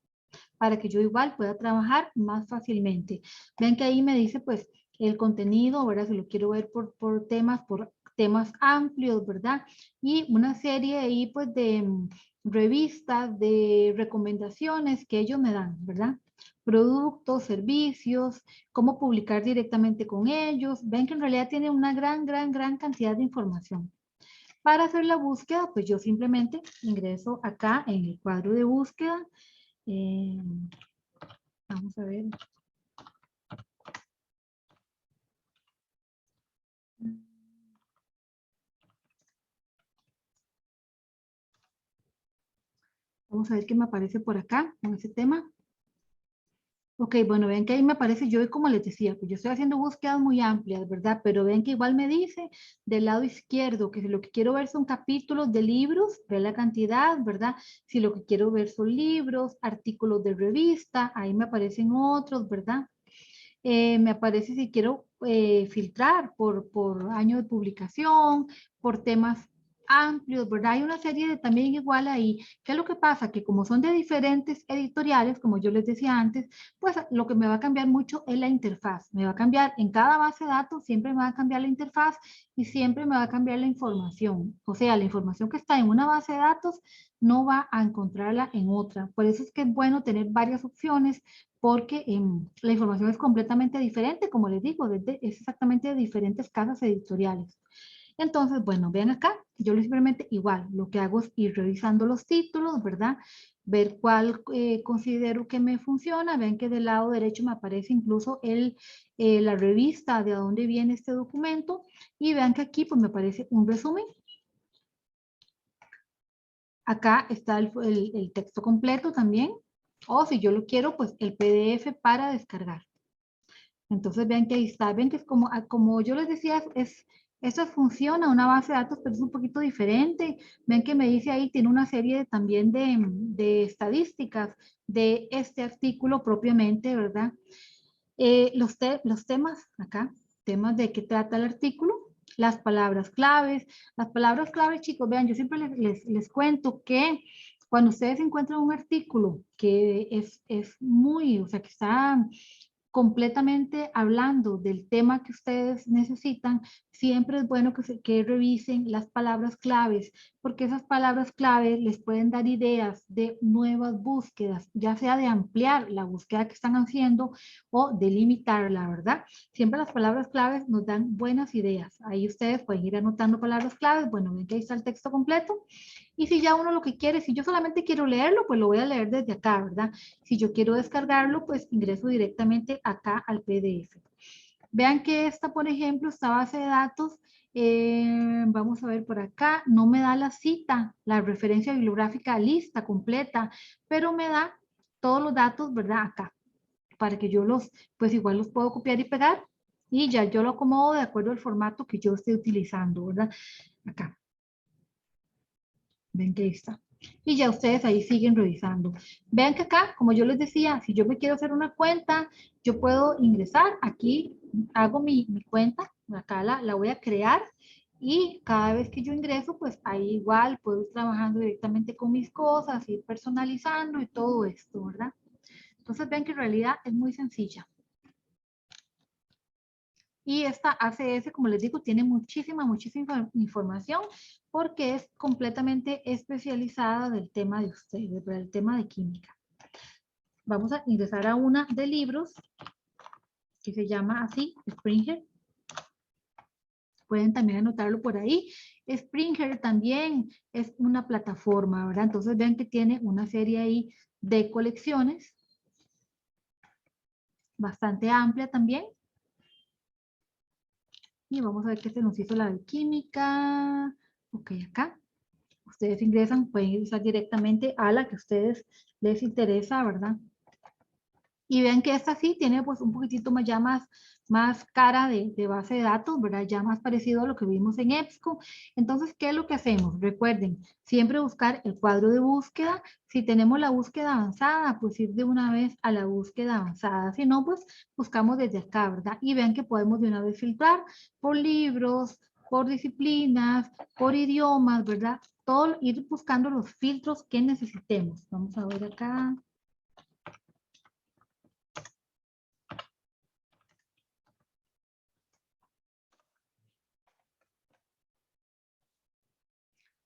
para que yo igual pueda trabajar más fácilmente. Ven que ahí me dice pues el contenido, ¿verdad? Si lo quiero ver por temas amplios, ¿verdad? Y una serie ahí pues de revistas, de recomendaciones que ellos me dan, ¿verdad? Productos, servicios, cómo publicar directamente con ellos. Ven que en realidad tiene una gran cantidad de información. Para hacer la búsqueda, pues yo simplemente ingreso acá en el cuadro de búsqueda. Vamos a ver. Vamos a ver qué me aparece por acá con ese tema. Ok, bueno, ven que ahí me aparece, yo como les decía, pues yo estoy haciendo búsquedas muy amplias, ¿verdad? Pero ven que igual me dice del lado izquierdo que si lo que quiero ver son capítulos de libros, ve la cantidad, ¿verdad? Si lo que quiero ver son libros, artículos de revista, ahí me aparecen otros, ¿verdad? Me aparece si quiero filtrar por año de publicación, por temas amplios, ¿verdad? Hay una serie de también igual ahí. ¿Qué es lo que pasa? Que como son de diferentes editoriales, como yo les decía antes, pues lo que me va a cambiar mucho es la interfaz. Me va a cambiar en cada base de datos, siempre me va a cambiar la interfaz y siempre me va a cambiar la información. O sea, la información que está en una base de datos no va a encontrarla en otra. Por eso es que es bueno tener varias opciones porque la información es completamente diferente, como les digo, es exactamente de diferentes casas editoriales. Entonces, bueno, vean acá, yo simplemente igual, lo que hago es ir revisando los títulos, ¿verdad? Ver cuál considero que me funciona. Ven que del lado derecho me aparece incluso la revista de a dónde viene este documento y vean que aquí pues me aparece un resumen. Acá está el texto completo también, o si yo lo quiero, pues el PDF para descargar. Entonces vean que ahí está, ven que es como yo les decía, esto funciona, una base de datos, pero es un poquito diferente. Ven que me dice ahí, tiene una serie también de estadísticas de este artículo propiamente, ¿verdad? Los temas acá, temas de qué trata el artículo, las palabras claves, chicos, vean, yo siempre les cuento que cuando ustedes encuentran un artículo que es muy, o sea, que está completamente hablando del tema que ustedes necesitan, siempre es bueno que revisen las palabras claves, porque esas palabras claves les pueden dar ideas de nuevas búsquedas, ya sea de ampliar la búsqueda que están haciendo o de limitarla, ¿verdad? Siempre las palabras claves nos dan buenas ideas. Ahí ustedes pueden ir anotando palabras claves. Bueno, ven que ahí está el texto completo. Y si ya uno lo que quiere, si yo solamente quiero leerlo, pues lo voy a leer desde acá, ¿verdad? Si yo quiero descargarlo, pues ingreso directamente acá al PDF. Vean que esta, por ejemplo, esta base de datos, vamos a ver por acá, no me da la cita, la referencia bibliográfica lista, completa, pero me da todos los datos, ¿verdad? Acá, para que yo pues igual los puedo copiar y pegar y ya yo lo acomodo de acuerdo al formato que yo esté utilizando, ¿verdad? Acá. Ven que ahí está. Y ya ustedes ahí siguen revisando. Vean que acá, como yo les decía, si yo me quiero hacer una cuenta, yo puedo ingresar aquí, hago mi cuenta, acá la voy a crear y cada vez que yo ingreso, pues ahí igual puedo ir trabajando directamente con mis cosas, ir personalizando y todo esto, ¿verdad? Entonces ven que en realidad es muy sencilla. Y esta ACS, como les digo, tiene muchísima información porque es completamente especializada del tema de ustedes, del tema de química. Vamos a ingresar a una de libros que se llama así, Springer. Pueden también anotarlo por ahí. Springer también es una plataforma, ¿verdad? Entonces ven que tiene una serie ahí de colecciones bastante amplia también. Y vamos a ver qué se nos hizo la de química. Ok, acá. Ustedes ingresan, pueden ingresar directamente a la que a ustedes les interesa, ¿verdad? Y vean que esta sí tiene pues un poquitito más ya más cara de base de datos, ¿verdad? Ya más parecido a lo que vimos en EBSCO. Entonces, ¿qué es lo que hacemos? Recuerden, siempre buscar el cuadro de búsqueda. Si tenemos la búsqueda avanzada, pues ir de una vez a la búsqueda avanzada. Si no, pues buscamos desde acá, ¿verdad? Y vean que podemos de una vez filtrar por libros, por disciplinas, por idiomas, ¿verdad? Todo, ir buscando los filtros que necesitemos. Vamos a ver acá.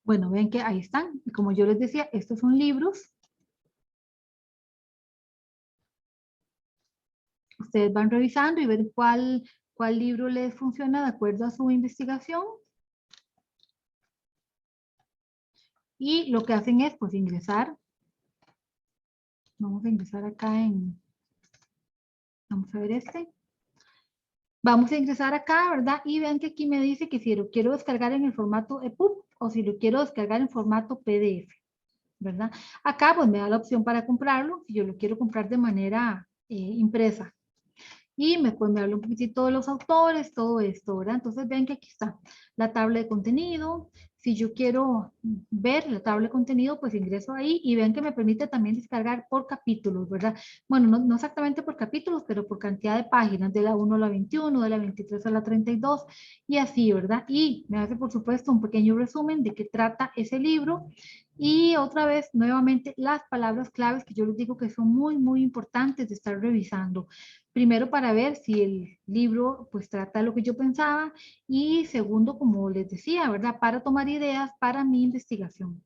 Bueno, ven que ahí están. Y como yo les decía, estos son libros. Ustedes van revisando y ver cuál libro les funciona de acuerdo a su investigación. Y lo que hacen es, pues, ingresar. Vamos a ingresar acá vamos a ver este. Vamos a ingresar acá, ¿verdad? Y ven que aquí me dice que si lo quiero descargar en el formato EPUB o si lo quiero descargar en formato PDF, ¿verdad? Acá, pues, me da la opción para comprarlo, si yo lo quiero comprar de manera impresa. y me habla un poquitito de los autores, todo esto, ¿verdad? Entonces vean que aquí está la tabla de contenido. Si yo quiero ver la tabla de contenido, pues ingreso ahí y vean que me permite también descargar por capítulos, ¿verdad? Bueno, no exactamente por capítulos, pero por cantidad de páginas, de la 1 a la 21, de la 23 a la 32 y así, ¿verdad? Y me hace, por supuesto, un pequeño resumen de qué trata ese libro. Y otra vez, nuevamente, las palabras claves que yo les digo que son muy, muy importantes de estar revisando. Primero, para ver si el libro pues trata de lo que yo pensaba y segundo, como les decía, ¿verdad? Para tomar ideas para mi investigación.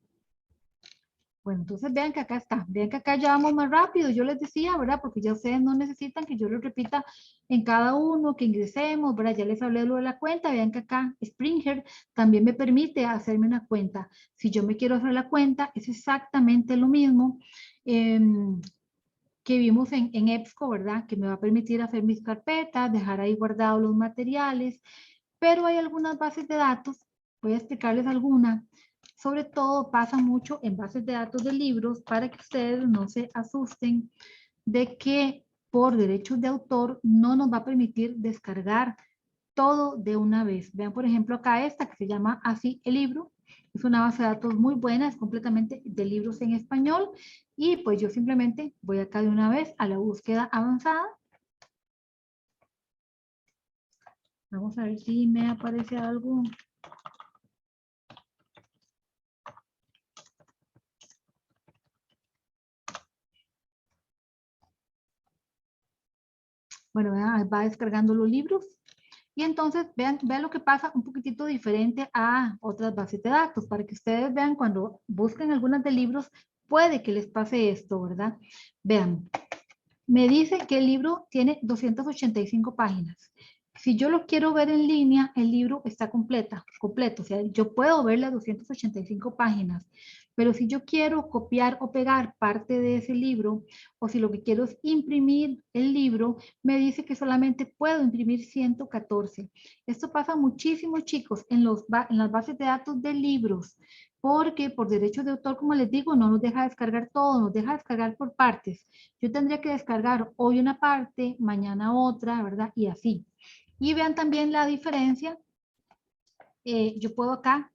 Bueno, entonces vean que acá está, vean que acá ya vamos más rápido, yo les decía, ¿verdad? Porque ya ustedes no necesitan que yo les repita en cada uno, que ingresemos, ¿verdad? Ya les hablé de lo de la cuenta, vean que acá Springer también me permite hacerme una cuenta. Si yo me quiero hacer la cuenta, es exactamente lo mismo que vimos en EBSCO, ¿verdad? Que me va a permitir hacer mis carpetas, dejar ahí guardados los materiales, pero hay algunas bases de datos, voy a explicarles alguna. Sobre todo pasa mucho en bases de datos de libros para que ustedes no se asusten de que por derechos de autor no nos va a permitir descargar todo de una vez. Vean, por ejemplo, acá esta que se llama Así el libro. Es una base de datos muy buena, es completamente de libros en español. Y pues yo simplemente voy acá de una vez a la búsqueda avanzada. Vamos a ver si me aparece algo. Bueno, vean, va descargando los libros. Y entonces vean lo que pasa un poquitito diferente a otras bases de datos, para que ustedes vean cuando busquen algunas de libros, puede que les pase esto, ¿verdad? Vean, me dice que el libro tiene 285 páginas. Si yo lo quiero ver en línea, el libro está completo. O sea, yo puedo ver las 285 páginas. Pero si yo quiero copiar o pegar parte de ese libro, o si lo que quiero es imprimir el libro, me dice que solamente puedo imprimir 114. Esto pasa muchísimo, chicos, en las bases de datos de libros, porque por derechos de autor, como les digo, no nos deja descargar todo, nos deja descargar por partes. Yo tendría que descargar hoy una parte, mañana otra, ¿verdad? Y así. Y vean también la diferencia. Yo puedo acá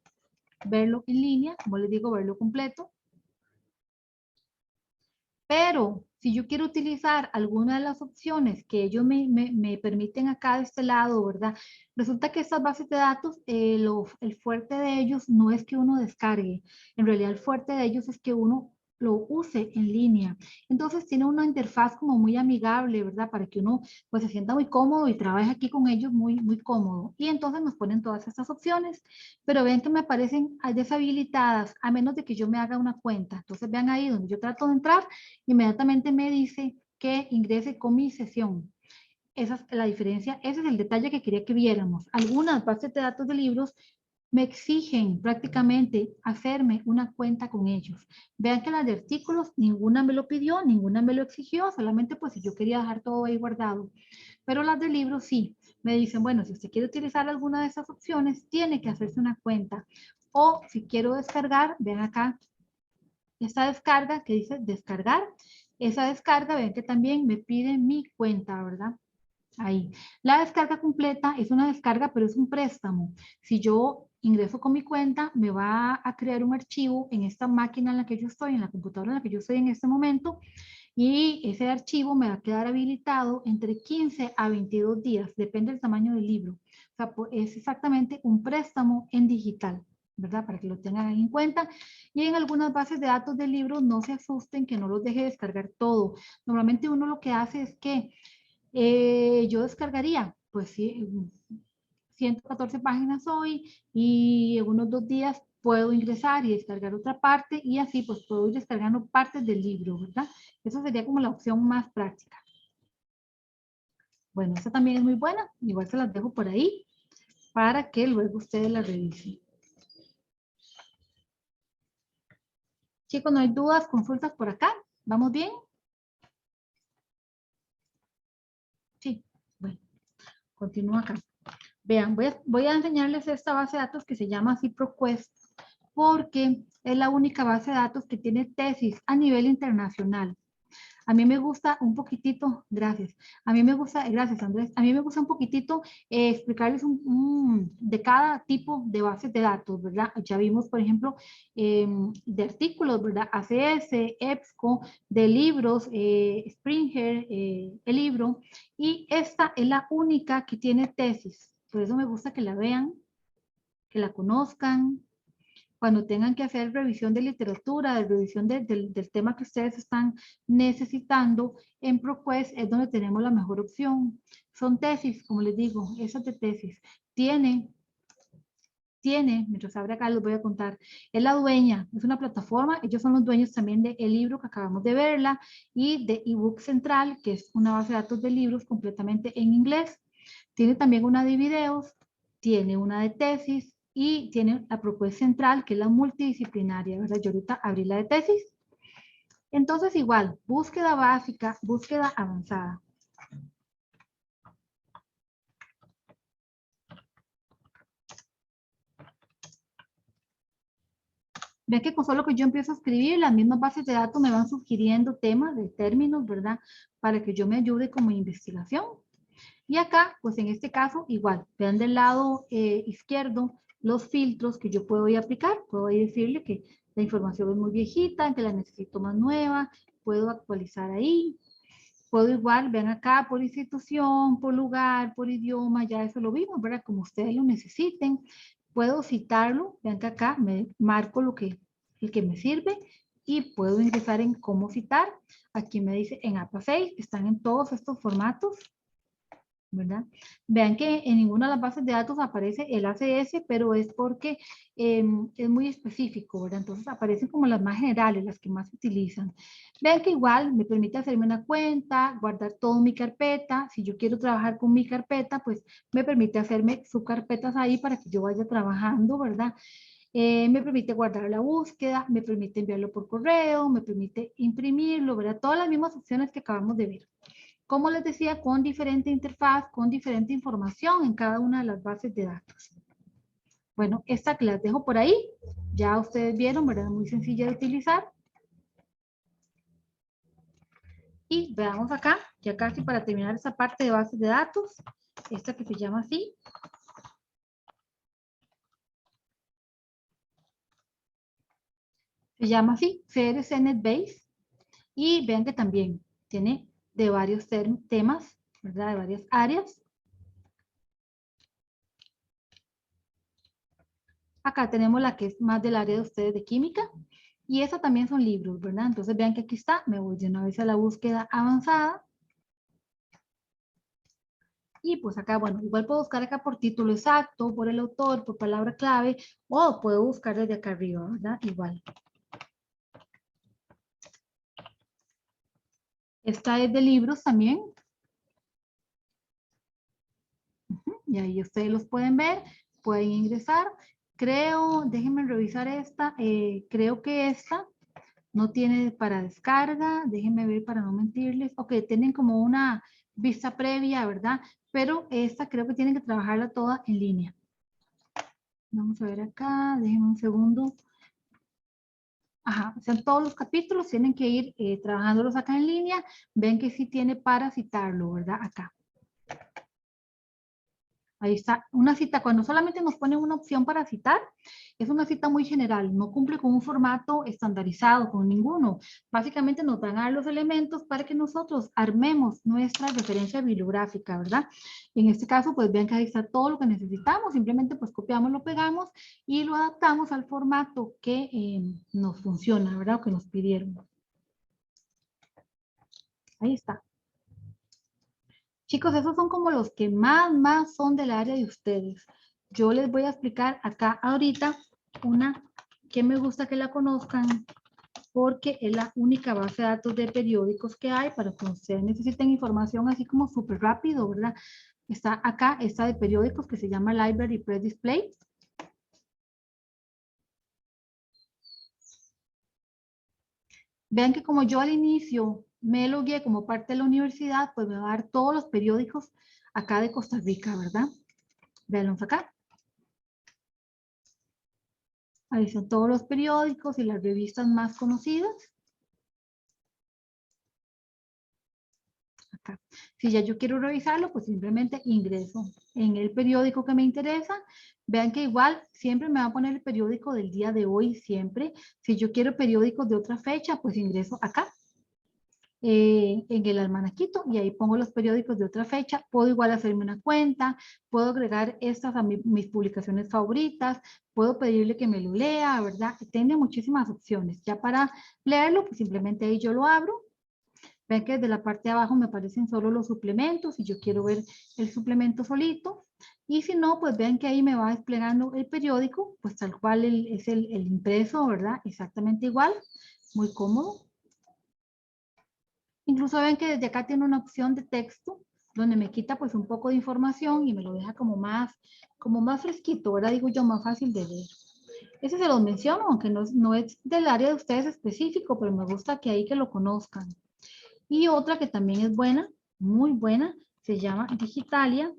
verlo en línea, como les digo, verlo completo. Pero si yo quiero utilizar alguna de las opciones que ellos me permiten acá de este lado, ¿verdad? Resulta que estas bases de datos, el fuerte de ellos no es que uno descargue. En realidad el fuerte de ellos es que uno lo use en línea. Entonces tiene una interfaz como muy amigable, ¿verdad? Para que uno pues se sienta muy cómodo y trabaje aquí con ellos muy, muy cómodo. Y entonces nos ponen todas estas opciones, pero ven que me aparecen deshabilitadas a menos de que yo me haga una cuenta. Entonces vean ahí donde yo trato de entrar, inmediatamente me dice que ingrese con mi sesión. Esa es la diferencia, ese es el detalle que quería que viéramos. Algunas bases de datos de libros me exigen prácticamente hacerme una cuenta con ellos. Vean que las de artículos, ninguna me lo pidió, ninguna me lo exigió, solamente pues si yo quería dejar todo ahí guardado. Pero las de libros sí, me dicen, bueno, si usted quiere utilizar alguna de esas opciones, tiene que hacerse una cuenta. O si quiero descargar, vean acá, esta descarga que dice descargar, esa descarga, ven que también me pide mi cuenta, ¿verdad? Ahí. La descarga completa es una descarga, pero es un préstamo. Si yo ingreso con mi cuenta, me va a crear un archivo en esta máquina en la que yo estoy, en la computadora en la que yo estoy en este momento, y ese archivo me va a quedar habilitado entre 15 a 22 días, depende del tamaño del libro. O sea, es exactamente un préstamo en digital, ¿verdad? Para que lo tengan ahí en cuenta. Y en algunas bases de datos del libro, no se asusten que no los deje descargar todo. Normalmente uno lo que hace es que yo descargaría, pues sí, 114 páginas hoy y en unos 2 días puedo ingresar y descargar otra parte y así pues puedo ir descargando partes del libro, ¿verdad? Eso sería como la opción más práctica. Bueno, esta también es muy buena, igual se las dejo por ahí para que luego ustedes la revisen. Chicos, ¿no hay dudas, consultas por acá? ¿Vamos bien? Sí, bueno, continúo acá. Vean, voy a enseñarles esta base de datos que se llama así ProQuest, porque es la única base de datos que tiene tesis a nivel internacional. A mí me gusta un poquitito, gracias. A mí me gusta, gracias Andrés, a mí me gusta un poquitito explicarles de cada tipo de bases de datos, ¿verdad? Ya vimos, por ejemplo, de artículos, ¿verdad? ACS, EBSCO, de libros, Springer, el libro, y esta es la única que tiene tesis. Por eso me gusta que la vean, que la conozcan, cuando tengan que hacer revisión de literatura, de revisión del tema que ustedes están necesitando, en ProQuest es donde tenemos la mejor opción. Son tesis, como les digo, esas de tesis. Mientras abre acá les voy a contar, es la dueña, es una plataforma, ellos son los dueños también del libro que acabamos de verla y de ebook central, que es una base de datos de libros completamente en inglés. Tiene también una de videos, tiene una de tesis y tiene la propuesta central, que es la multidisciplinaria, ¿verdad? Yo ahorita abrí la de tesis. Entonces igual, búsqueda básica, búsqueda avanzada. Ven que con solo que yo empiezo a escribir, las mismas bases de datos me van sugiriendo temas de términos, ¿verdad? Para que yo me ayude como investigación. Y acá, pues en este caso, igual, vean del lado izquierdo los filtros que yo puedo ir a aplicar. Puedo ir a decirle que la información es muy viejita, que la necesito más nueva, puedo actualizar ahí. Puedo igual, vean acá, por institución, por lugar, por idioma, ya eso lo vimos, ¿verdad? Como ustedes lo necesiten. Puedo citarlo, vean que acá me marco el que me sirve y puedo ingresar en cómo citar. Aquí me dice en APA6, están en todos estos formatos, ¿verdad? Vean que en ninguna de las bases de datos aparece el ACS, pero es porque es muy específico, ¿verdad? Entonces aparecen como las más generales, las que más se utilizan. Vean que igual me permite hacerme una cuenta, guardar todo en mi carpeta. Si yo quiero trabajar con mi carpeta, pues me permite hacerme subcarpetas ahí para que yo vaya trabajando, ¿verdad? Me permite guardar la búsqueda, me permite enviarlo por correo, me permite imprimirlo, ¿verdad? Todas las mismas opciones que acabamos de ver. Como les decía, con diferente interfaz, con diferente información en cada una de las bases de datos. Bueno, esta que las dejo por ahí, ya ustedes vieron, ¿verdad? Muy sencilla de utilizar. Y veamos acá, ya casi para terminar esta parte de bases de datos, esta que se llama así. Se llama así, CRC NetBase. Y vean que también tiene de varios temas, ¿verdad? De varias áreas. Acá tenemos la que es más del área de ustedes de química. Y eso también son libros, ¿verdad? Entonces vean que aquí está, me voy de una vez a la búsqueda avanzada. Y pues acá, bueno, igual puedo buscar acá por título exacto, por el autor, por palabra clave, o puedo buscar desde acá arriba, ¿verdad? Igual. Esta es de libros también. Y ahí ustedes los pueden ver, pueden ingresar. Creo, déjenme revisar esta, creo que esta no tiene para descarga, déjenme ver para no mentirles. Ok, tienen como una vista previa, ¿verdad? Pero esta creo que tienen que trabajarla toda en línea. Vamos a ver acá, déjenme un segundo. Ajá, o sea, todos los capítulos tienen que ir trabajándolos acá en línea. Ven que sí tiene para citarlo, ¿verdad? Acá. Ahí está, una cita, cuando solamente nos ponen una opción para citar, es una cita muy general, no cumple con un formato estandarizado, con ninguno. Básicamente nos van a dar los elementos para que nosotros armemos nuestra referencia bibliográfica, ¿verdad? En este caso, pues vean que ahí está todo lo que necesitamos, simplemente pues copiamos, lo pegamos y lo adaptamos al formato que nos funciona, ¿verdad? O que nos pidieron. Ahí está. Chicos, esos son como los que más son del área de ustedes. Yo les voy a explicar acá ahorita una que me gusta que la conozcan porque es la única base de datos de periódicos que hay para que ustedes necesiten información así como súper rápido, ¿verdad? Está acá, esta de periódicos que se llama Library Press Display. Vean que como yo al inicio me logué como parte de la universidad, pues me va a dar todos los periódicos acá de Costa Rica, ¿verdad? Véanlos acá. Ahí están todos los periódicos y las revistas más conocidas. acá. Si ya yo quiero revisarlo, pues simplemente ingreso en el periódico que me interesa. Vean que igual siempre me va a poner el periódico del día de hoy, siempre. Si yo quiero periódicos de otra fecha, pues ingreso acá. En el almanaquito y ahí pongo los periódicos de otra fecha. Puedo igual hacerme una cuenta, puedo agregar estas a mis publicaciones favoritas, puedo pedirle que me lo lea, ¿verdad? Tiene muchísimas opciones. Ya para leerlo, pues simplemente ahí yo lo abro. Ven que desde la parte de abajo me aparecen solo los suplementos y yo quiero ver el suplemento solito. Y si no, pues vean que ahí me va desplegando el periódico, pues tal cual es el impreso, ¿verdad? Exactamente igual, muy cómodo. Incluso ven que desde acá tiene una opción de texto donde me quita pues un poco de información y me lo deja como más fresquito, ahora digo yo, más fácil de leer. Ese se los menciono, aunque no es del área de ustedes específico, pero me gusta que ahí que lo conozcan. Y otra que también es buena, muy buena, se llama Digitalia.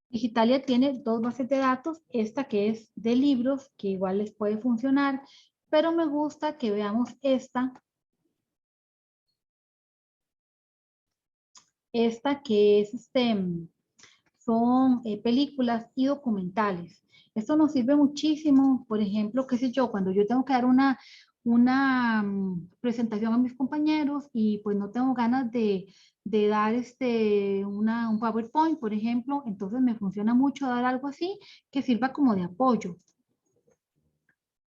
Digitalia tiene dos bases de datos, esta que es de libros, que igual les puede funcionar, pero me gusta que veamos esta que es son películas y documentales. Esto nos sirve muchísimo, por ejemplo, qué sé yo, cuando yo tengo que dar una presentación a mis compañeros y pues no tengo ganas de dar un PowerPoint, por ejemplo, entonces me funciona mucho dar algo así que sirva como de apoyo.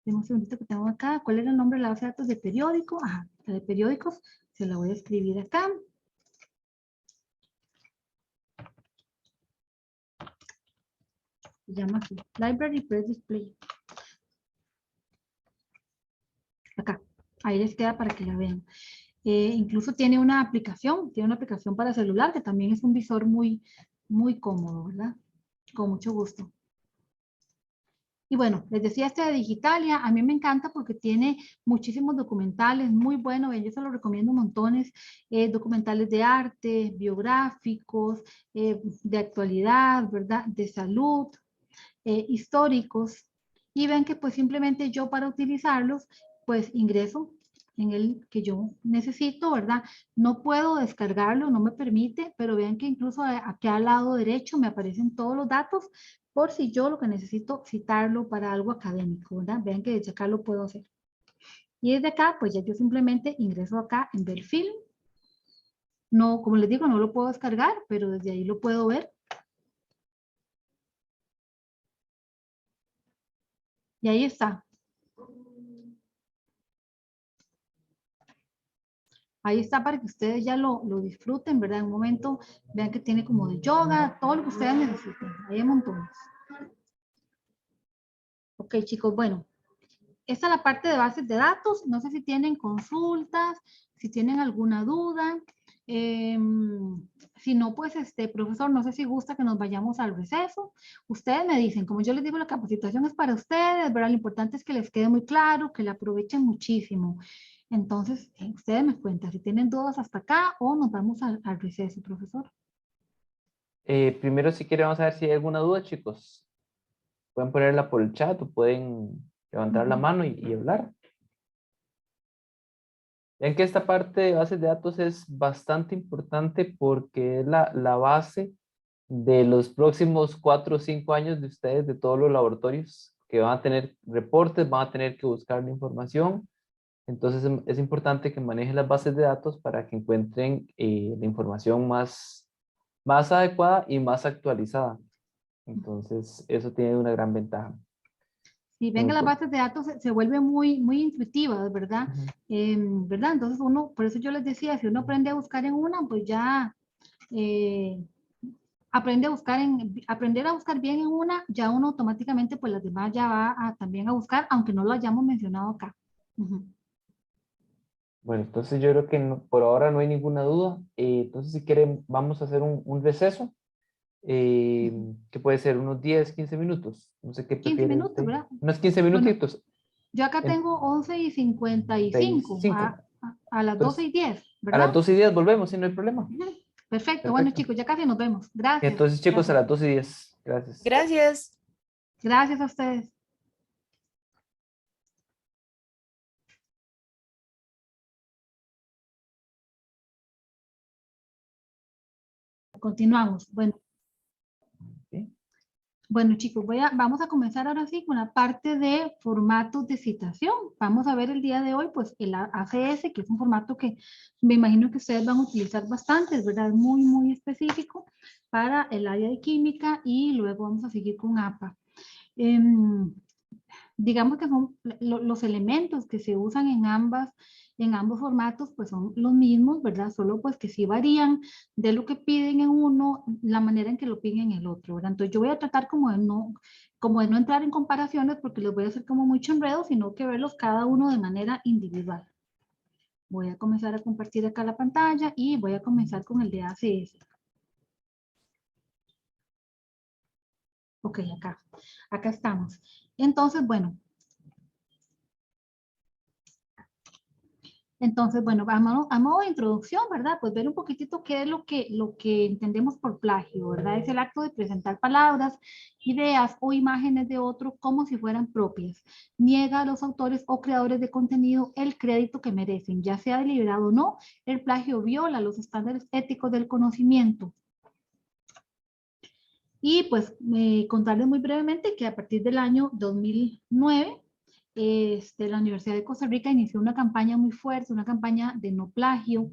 Un segundito que tengo acá. ¿Cuál era el nombre de la base de datos de periódico? Ajá, la de periódicos. Se la voy a escribir acá. Se llama así, Library Press Display. Acá, ahí les queda para que la vean. Incluso tiene una aplicación para celular que también es un visor muy cómodo, ¿verdad? Con mucho gusto. Y bueno, les decía de Digitalia, a mí me encanta porque tiene muchísimos documentales, muy bueno, yo se los recomiendo montones, documentales de arte, biográficos, de actualidad, ¿verdad? De salud, históricos, y ven que pues simplemente yo para utilizarlos, pues ingreso en el que yo necesito, ¿verdad? No puedo descargarlo, no me permite, pero vean que incluso aquí al lado derecho me aparecen todos los datos por si yo lo que necesito citarlo para algo académico, ¿verdad? Vean que desde acá lo puedo hacer. Y desde acá, pues ya yo simplemente ingreso acá en ver film. No, como les digo, no lo puedo descargar, pero desde ahí lo puedo ver. Y ahí está. Ahí está para que ustedes ya lo disfruten, ¿verdad? En un momento vean que tiene como de yoga, todo lo que ustedes necesiten. Ahí hay montones. Ok, chicos, bueno. Esta es la parte de bases de datos. No sé si tienen consultas, si tienen alguna duda. Si no, pues, profesor, no sé si gusta que nos vayamos al receso. Ustedes me dicen, como yo les digo, la capacitación es para ustedes, ¿verdad? Lo importante es que les quede muy claro, que la aprovechen muchísimo. Entonces, ustedes me cuentan si tienen dudas hasta acá o nos vamos al receso, profesor. Primero, si quieren, vamos a ver si hay alguna duda, chicos. Pueden ponerla por el chat o pueden levantar la mano y hablar. Ven que esta parte de bases de datos es bastante importante porque es la base de los próximos 4 o 5 años de ustedes, de todos los laboratorios que van a tener reportes, van a tener que buscar la información. Entonces es importante que manejen las bases de datos para que encuentren la información más adecuada y más actualizada. Entonces eso tiene una gran ventaja. Si ven que las bases de datos se vuelven muy intuitivas, ¿verdad? ¿Verdad? Entonces uno, por eso yo les decía, si uno aprende a buscar en una, pues ya aprender a buscar bien en una, ya uno automáticamente, pues las demás ya va también a buscar, aunque no lo hayamos mencionado acá. Bueno, entonces yo creo que por ahora no hay ninguna duda. Entonces si quieren vamos a hacer un receso, que puede ser unos 10, 15 minutos. No sé qué 15 prefiere minutos, usted. ¿verdad? Unos 15 Bueno, minutitos. yo acá En tengo 11:55 5. a las Entonces 12:10, a ¿verdad? las 12:10 volvemos, si no hay problema. Ujú. Perfecto, bueno Perfecto. chicos, ya casi nos vemos. Gracias, Entonces chicos, a gracias. las 12:10. Gracias. Gracias. Gracias a ustedes. continuamos. Bueno. ¿Sí? Bueno, chicos, vamos a comenzar ahora sí con la parte de formatos de citación. Vamos a ver el día de hoy, pues, el ACS, que es un formato que me imagino que ustedes van a utilizar bastante, es verdad, muy, muy específico para el área de química, y luego vamos a seguir con APA. Digamos que son los elementos que se usan en ambos formatos, pues son los mismos, ¿verdad? Solo pues que sí varían de lo que piden en uno, la manera en que lo piden en el otro, ¿verdad? Entonces yo voy a tratar como de no entrar en comparaciones, porque los voy a hacer como muy enredo, sino que verlos cada uno de manera individual. Voy a comenzar a compartir acá la pantalla y voy a comenzar con el de ACS. Ok, acá estamos. Entonces, bueno, a modo de introducción, ¿verdad? Pues ver un poquitito qué es lo que entendemos por plagio, ¿verdad? Es el acto de presentar palabras, ideas o imágenes de otro como si fueran propias. Niega a los autores o creadores de contenido el crédito que merecen, ya sea deliberado o no. El plagio viola los estándares éticos del conocimiento. Y pues contarles muy brevemente que a partir del año 2009, la Universidad de Costa Rica inició una campaña muy fuerte, una campaña de no plagio.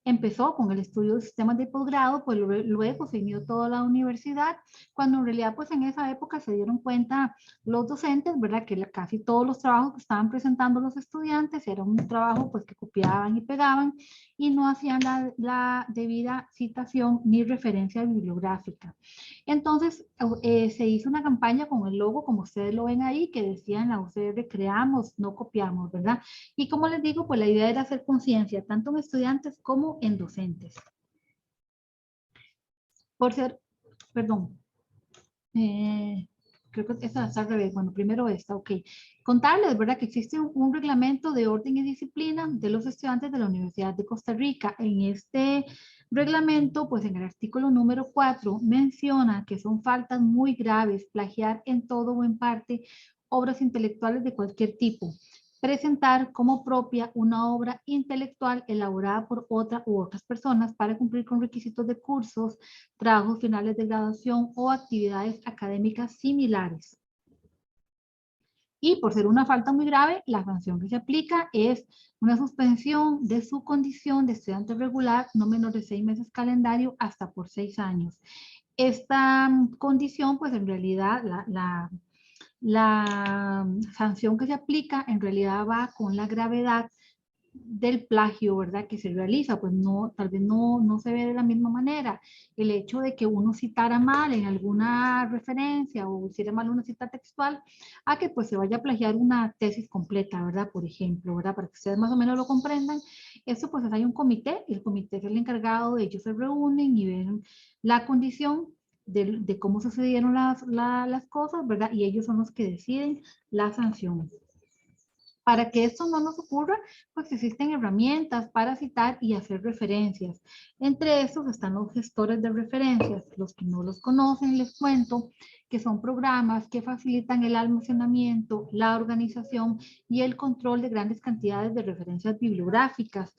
Empezó con el estudio de sistemas de posgrado, pues luego se unió toda la universidad, cuando en realidad pues en esa época se dieron cuenta los docentes, ¿verdad? Que casi todos los trabajos que estaban presentando los estudiantes era un trabajo pues que copiaban y pegaban y no hacían la debida citación ni referencia bibliográfica. Entonces se hizo una campaña con el logo, como ustedes lo ven ahí, que decía en la UCR: creamos, no copiamos, ¿verdad? Y como les digo, pues la idea era hacer conciencia, tanto en estudiantes como en docentes. Por ser, perdón, creo que esta está al revés. Bueno, primero esta, ok. Contarles, ¿verdad? Que existe un reglamento de orden y disciplina de los estudiantes de la Universidad de Costa Rica. En este reglamento, pues en el artículo número 4, menciona que son faltas muy graves plagiar en todo o en parte obras intelectuales de cualquier tipo. Presentar como propia una obra intelectual elaborada por otra u otras personas para cumplir con requisitos de cursos, trabajos finales de graduación o actividades académicas similares. Y por ser una falta muy grave, la sanción que se aplica es una suspensión de su condición de estudiante regular no menor de 6 meses calendario hasta por 6 años. Esta condición, pues en realidad la sanción que se aplica en realidad va con la gravedad del plagio, ¿verdad? Que se realiza, pues no, tal vez no se ve de la misma manera. El hecho de que uno citara mal en alguna referencia o hiciera mal una cita textual, a que pues se vaya a plagiar una tesis completa, ¿verdad? Por ejemplo, ¿verdad? Para que ustedes más o menos lo comprendan. Eso pues hay un comité, y el comité es el encargado de ellos, se reúnen y ven la condición de cómo sucedieron las cosas, ¿verdad? Y ellos son los que deciden la sanción. Para que esto no nos ocurra, pues existen herramientas para citar y hacer referencias. Entre estos están los gestores de referencias. Los que no los conocen, les cuento que son programas que facilitan el almacenamiento, la organización y el control de grandes cantidades de referencias bibliográficas.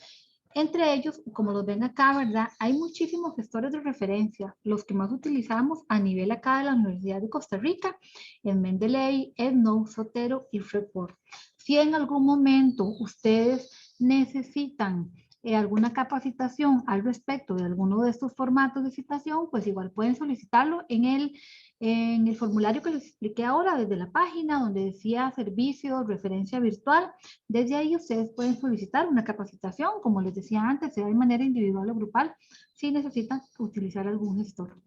Entre ellos, como los ven acá, ¿verdad? Hay muchísimos gestores de referencia. Los que más utilizamos a nivel acá de la Universidad de Costa Rica es Mendeley, EndNote, Zotero y Report. Si en algún momento ustedes necesitan alguna capacitación al respecto de alguno de estos formatos de citación, pues igual pueden solicitarlo en el formulario que les expliqué ahora, desde la página donde decía servicio, referencia virtual. Desde ahí ustedes pueden solicitar una capacitación, como les decía antes, sea de manera individual o grupal, si necesitan utilizar algún gestor.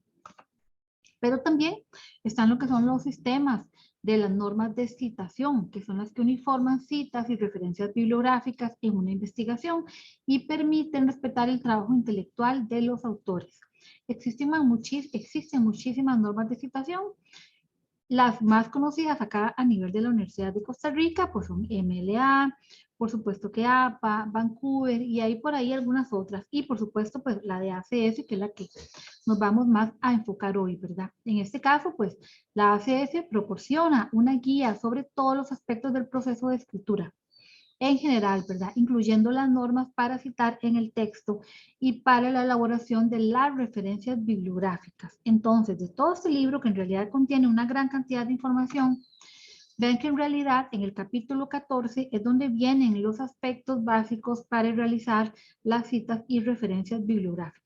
Pero también están lo que son los sistemas de las normas de citación, que son las que uniforman citas y referencias bibliográficas en una investigación y permiten respetar el trabajo intelectual de los autores. Existen muchísimas normas de citación. Las más conocidas acá a nivel de la Universidad de Costa Rica, pues son MLA, por supuesto que APA, Vancouver, y hay por ahí algunas otras. Y por supuesto, pues la de ACS, que es la que nos vamos más a enfocar hoy, ¿verdad? En este caso, pues la ACS proporciona una guía sobre todos los aspectos del proceso de escritura. en general, ¿verdad? Incluyendo las normas para citar en el texto y para la elaboración de las referencias bibliográficas. Entonces, de todo este libro, que en realidad contiene una gran cantidad de información, ven que en realidad en el capítulo 14 es donde vienen los aspectos básicos para realizar las citas y referencias bibliográficas.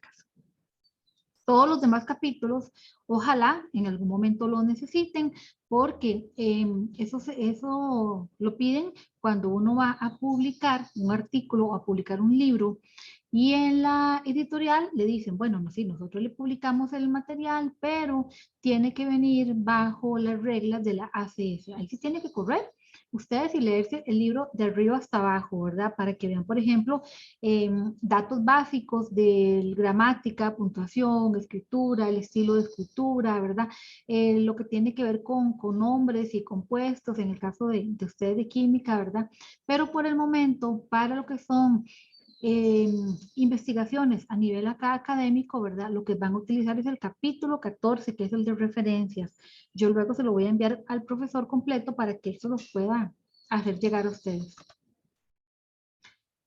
Todos los demás capítulos, ojalá en algún momento lo necesiten, porque eso lo piden cuando uno va a publicar un artículo o a publicar un libro, y en la editorial le dicen, bueno, no, sí, nosotros le publicamos el material, pero tiene que venir bajo las reglas de la ACS. Ahí sí tiene que correr ustedes y leerse el libro de arriba hasta abajo, ¿verdad? Para que vean, por ejemplo, datos básicos de gramática, puntuación, escritura, el estilo de escritura, ¿verdad? Lo que tiene que ver con nombres y compuestos, en el caso de ustedes de química, ¿verdad? Pero por el momento, para lo que son investigaciones a nivel acá académico, ¿verdad? Lo que van a utilizar es el capítulo 14, que es el de referencias. Yo luego se lo voy a enviar al profesor completo para que él se los pueda hacer llegar a ustedes.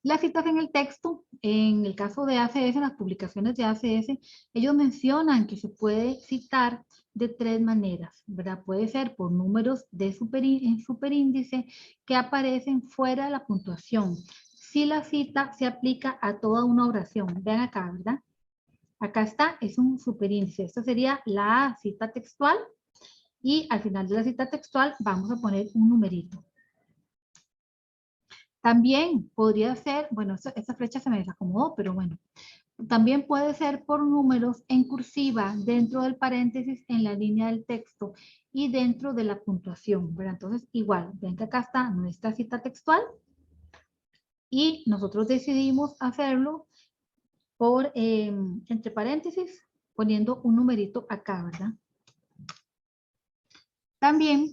Las citas en el texto, en el caso de ACS, en las publicaciones de ACS, ellos mencionan que se puede citar de 3 maneras, ¿verdad? Puede ser por números de superíndice que aparecen fuera de la puntuación. Si la cita se aplica a toda una oración. Vean acá, ¿verdad? Acá está, es un superíndice. Esta sería la cita textual y al final de la cita textual vamos a poner un numerito. También podría ser, bueno, esta flecha se me desacomodó, pero bueno. También puede ser por números en cursiva dentro del paréntesis en la línea del texto y dentro de la puntuación, ¿verdad? Entonces, igual, ven que acá está nuestra cita textual y nosotros decidimos hacerlo por entre paréntesis poniendo un numerito acá, ¿verdad? También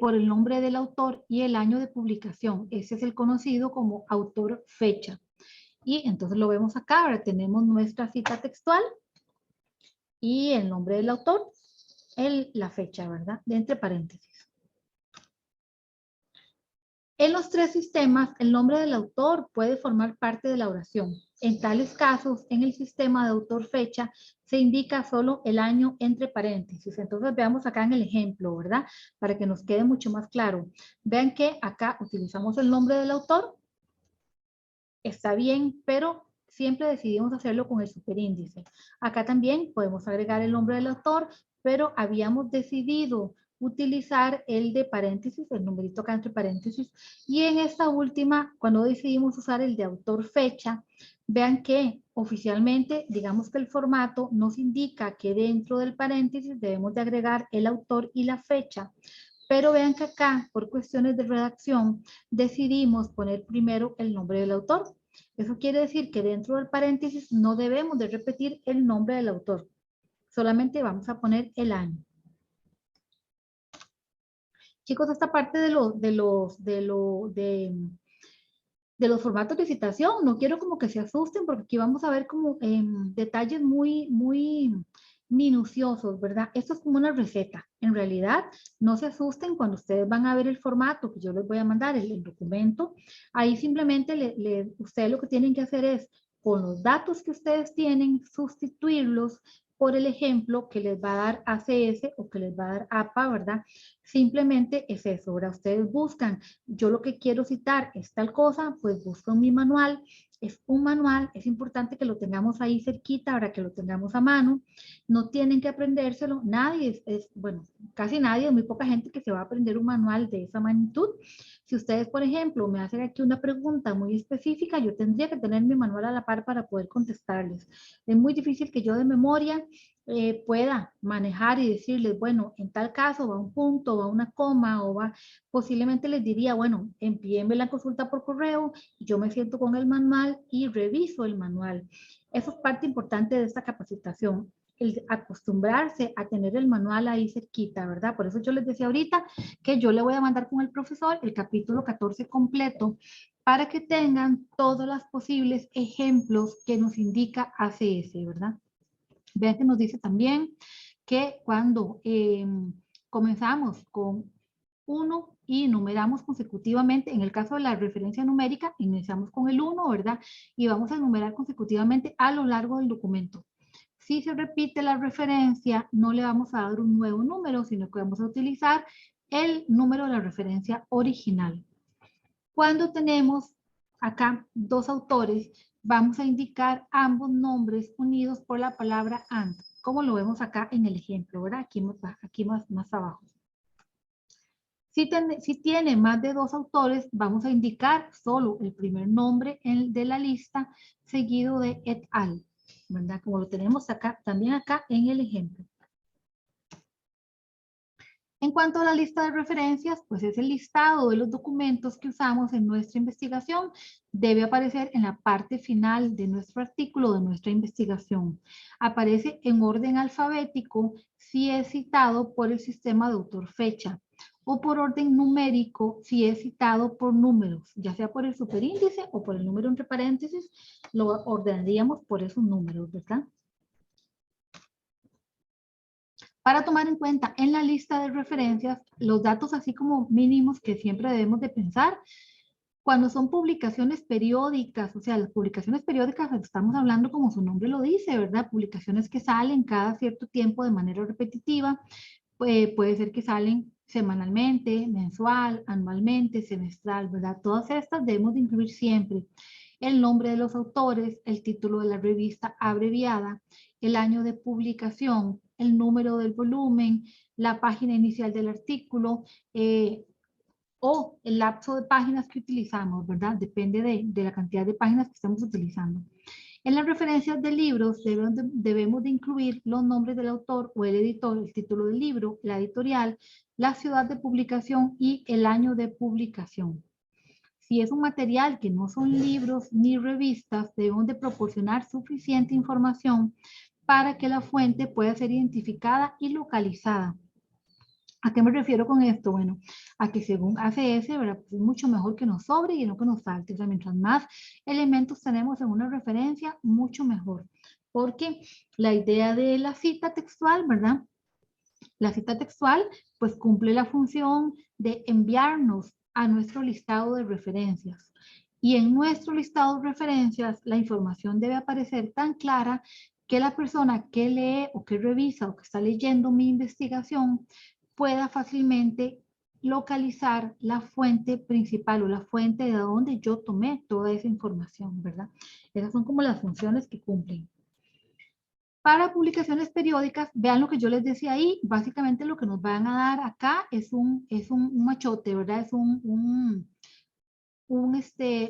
por el nombre del autor y el año de publicación. Ese es el conocido como autor fecha. Y entonces lo vemos acá, ahora tenemos nuestra cita textual y el nombre del autor, la fecha, ¿verdad? De entre paréntesis. En los 3 sistemas, el nombre del autor puede formar parte de la oración. En tales casos, en el sistema de autor-fecha, se indica solo el año entre paréntesis. Entonces, veamos acá en el ejemplo, ¿verdad? Para que nos quede mucho más claro. Vean que acá utilizamos el nombre del autor. Está bien, pero siempre decidimos hacerlo con el superíndice. Acá también podemos agregar el nombre del autor, pero habíamos decidido utilizar el de paréntesis, el numerito acá entre paréntesis, y en esta última, cuando decidimos usar el de autor fecha, vean que oficialmente, digamos que el formato nos indica que dentro del paréntesis debemos de agregar el autor y la fecha, pero vean que acá, por cuestiones de redacción, decidimos poner primero el nombre del autor. Eso quiere decir que dentro del paréntesis no debemos de repetir el nombre del autor. Solamente vamos a poner el año. Chicos, esta parte de los formatos de citación, no quiero como que se asusten porque aquí vamos a ver como detalles muy minuciosos, ¿verdad? Esto es como una receta. En realidad, no se asusten cuando ustedes van a ver el formato que yo les voy a mandar, el documento. Ahí simplemente ustedes lo que tienen que hacer es, con los datos que ustedes tienen, sustituirlos por el ejemplo que les va a dar ACS o que les va a dar APA, ¿verdad? Simplemente es eso, ahora ustedes buscan, yo lo que quiero citar es tal cosa, pues busco mi manual, es un manual, es importante que lo tengamos ahí cerquita, ahora que lo tengamos a mano, no tienen que aprendérselo, nadie, bueno, casi nadie, muy poca gente que se va a aprender un manual de esa magnitud. Si ustedes, por ejemplo, me hacen aquí una pregunta muy específica, yo tendría que tener mi manual a la par para poder contestarles. Es muy difícil que yo de memoria pueda manejar y decirles, bueno, en tal caso va un punto, va una coma, o va, posiblemente les diría, bueno, envíenme la consulta por correo, yo me siento con el manual y reviso el manual. Eso es parte importante de esta capacitación, el acostumbrarse a tener el manual ahí cerquita, ¿verdad? Por eso yo les decía ahorita que yo le voy a mandar con el profesor el capítulo 14 completo para que tengan todos los posibles ejemplos que nos indica ACS, ¿verdad? Vean que nos dice también que cuando comenzamos con 1 y numeramos consecutivamente. En el caso de la referencia numérica, iniciamos con el 1, ¿verdad? Y vamos a numerar consecutivamente a lo largo del documento. Si se repite la referencia, no le vamos a dar un nuevo número, sino que vamos a utilizar el número de la referencia original. Cuando tenemos acá dos autores, vamos a indicar ambos nombres unidos por la palabra and, como lo vemos acá en el ejemplo, ¿verdad? Aquí más abajo. Si tiene más de dos autores, vamos a indicar solo el primer nombre de la lista, seguido de et al, ¿verdad? Como lo tenemos acá, también acá en el ejemplo. En cuanto a la lista de referencias, pues es el listado de los documentos que usamos en nuestra investigación. Debe aparecer en la parte final de nuestro artículo, de nuestra investigación. Aparece en orden alfabético si es citado por el sistema de autor-fecha o por orden numérico si es citado por números, ya sea por el superíndice o por el número entre paréntesis, lo ordenaríamos por esos números, ¿verdad? Para tomar en cuenta en la lista de referencias los datos así como mínimos que siempre debemos de pensar. Cuando son publicaciones periódicas, o sea, las publicaciones periódicas estamos hablando como su nombre lo dice, ¿verdad? Publicaciones que salen cada cierto tiempo de manera repetitiva. Puede ser que salen semanalmente, mensual, anualmente, semestral, ¿verdad? Todas estas debemos de incluir siempre el nombre de los autores, el título de la revista abreviada, el año de publicación, el número del volumen, la página inicial del artículo o el lapso de páginas que utilizamos, ¿verdad? Depende de la cantidad de páginas que estamos utilizando. En las referencias de libros debemos de incluir los nombres del autor o el editor, el título del libro, la editorial, la ciudad de publicación y el año de publicación. Si es un material que no son libros ni revistas, debemos de proporcionar suficiente información para que la fuente pueda ser identificada y localizada. ¿A qué me refiero con esto? Bueno, a que según ACS, ¿verdad? Pues es mucho mejor que nos sobre y no que nos falte. O sea, mientras más elementos tenemos en una referencia, mucho mejor. Porque la idea de la cita textual, ¿verdad? La cita textual, pues cumple la función de enviarnos a nuestro listado de referencias. Y en nuestro listado de referencias, la información debe aparecer tan clara que la persona que lee o que revisa o que está leyendo mi investigación pueda fácilmente localizar la fuente principal o la fuente de donde yo tomé toda esa información, ¿verdad? Esas son como las funciones que cumplen. Para publicaciones periódicas, vean lo que yo les decía ahí, básicamente lo que nos van a dar acá es un machote, ¿verdad? Es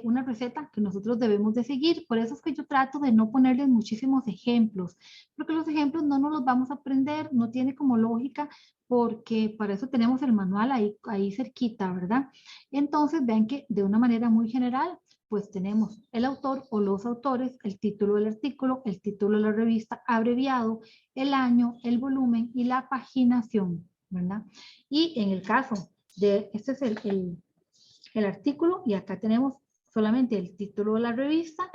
una receta que nosotros debemos de seguir. Por eso es que yo trato de no ponerles muchísimos ejemplos, porque los ejemplos no nos los vamos a aprender, no tiene como lógica, porque para eso tenemos el manual ahí cerquita, ¿verdad? Entonces, vean que de una manera muy general, pues tenemos el autor o los autores, el título del artículo, el título de la revista abreviado, el año, el volumen y la paginación, ¿verdad? Y en el caso de, este es el artículo y acá tenemos solamente el título de la revista,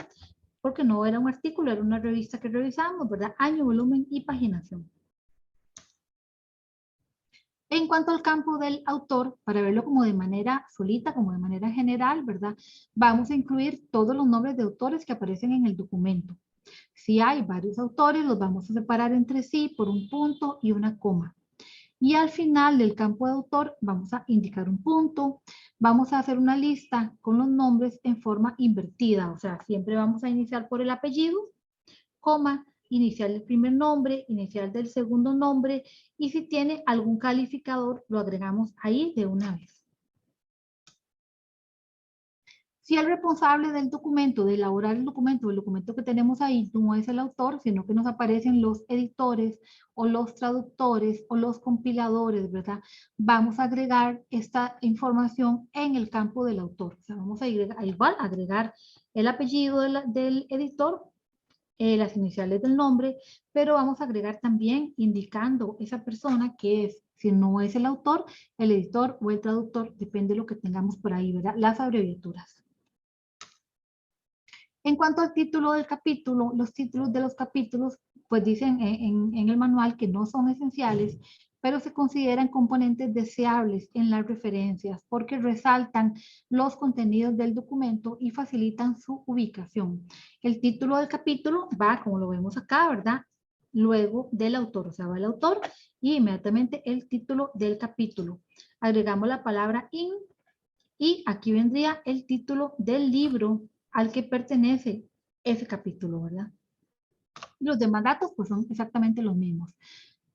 porque no era un artículo, era una revista que revisamos, ¿verdad? Año, volumen y paginación. En cuanto al campo del autor, para verlo como de manera solita, como de manera general, ¿verdad? Vamos a incluir todos los nombres de autores que aparecen en el documento. Si hay varios autores, los vamos a separar entre sí por un punto y una coma. Y al final del campo de autor vamos a indicar un punto, vamos a hacer una lista con los nombres en forma invertida, o sea, siempre vamos a iniciar por el apellido, coma, inicial del primer nombre, inicial del segundo nombre, y si tiene algún calificador, lo agregamos ahí de una vez. Si el responsable del documento, de elaborar el documento que tenemos ahí, no es el autor, sino que nos aparecen los editores o los traductores o los compiladores, ¿verdad? Vamos a agregar esta información en el campo del autor. O sea, vamos a agregar el apellido del editor, las iniciales del nombre, pero vamos a agregar también indicando esa persona que es, si no es el autor, el editor o el traductor, depende de lo que tengamos por ahí, ¿verdad? Las abreviaturas. En cuanto al título del capítulo, los títulos de los capítulos, pues dicen en el manual que no son esenciales, pero se consideran componentes deseables en las referencias porque resaltan los contenidos del documento y facilitan su ubicación. El título del capítulo va, como lo vemos acá, ¿verdad? Luego del autor, o sea, va el autor y inmediatamente el título del capítulo. Agregamos la palabra in y aquí vendría el título del libro al que pertenece ese capítulo, ¿verdad? Los demás datos pues son exactamente los mismos.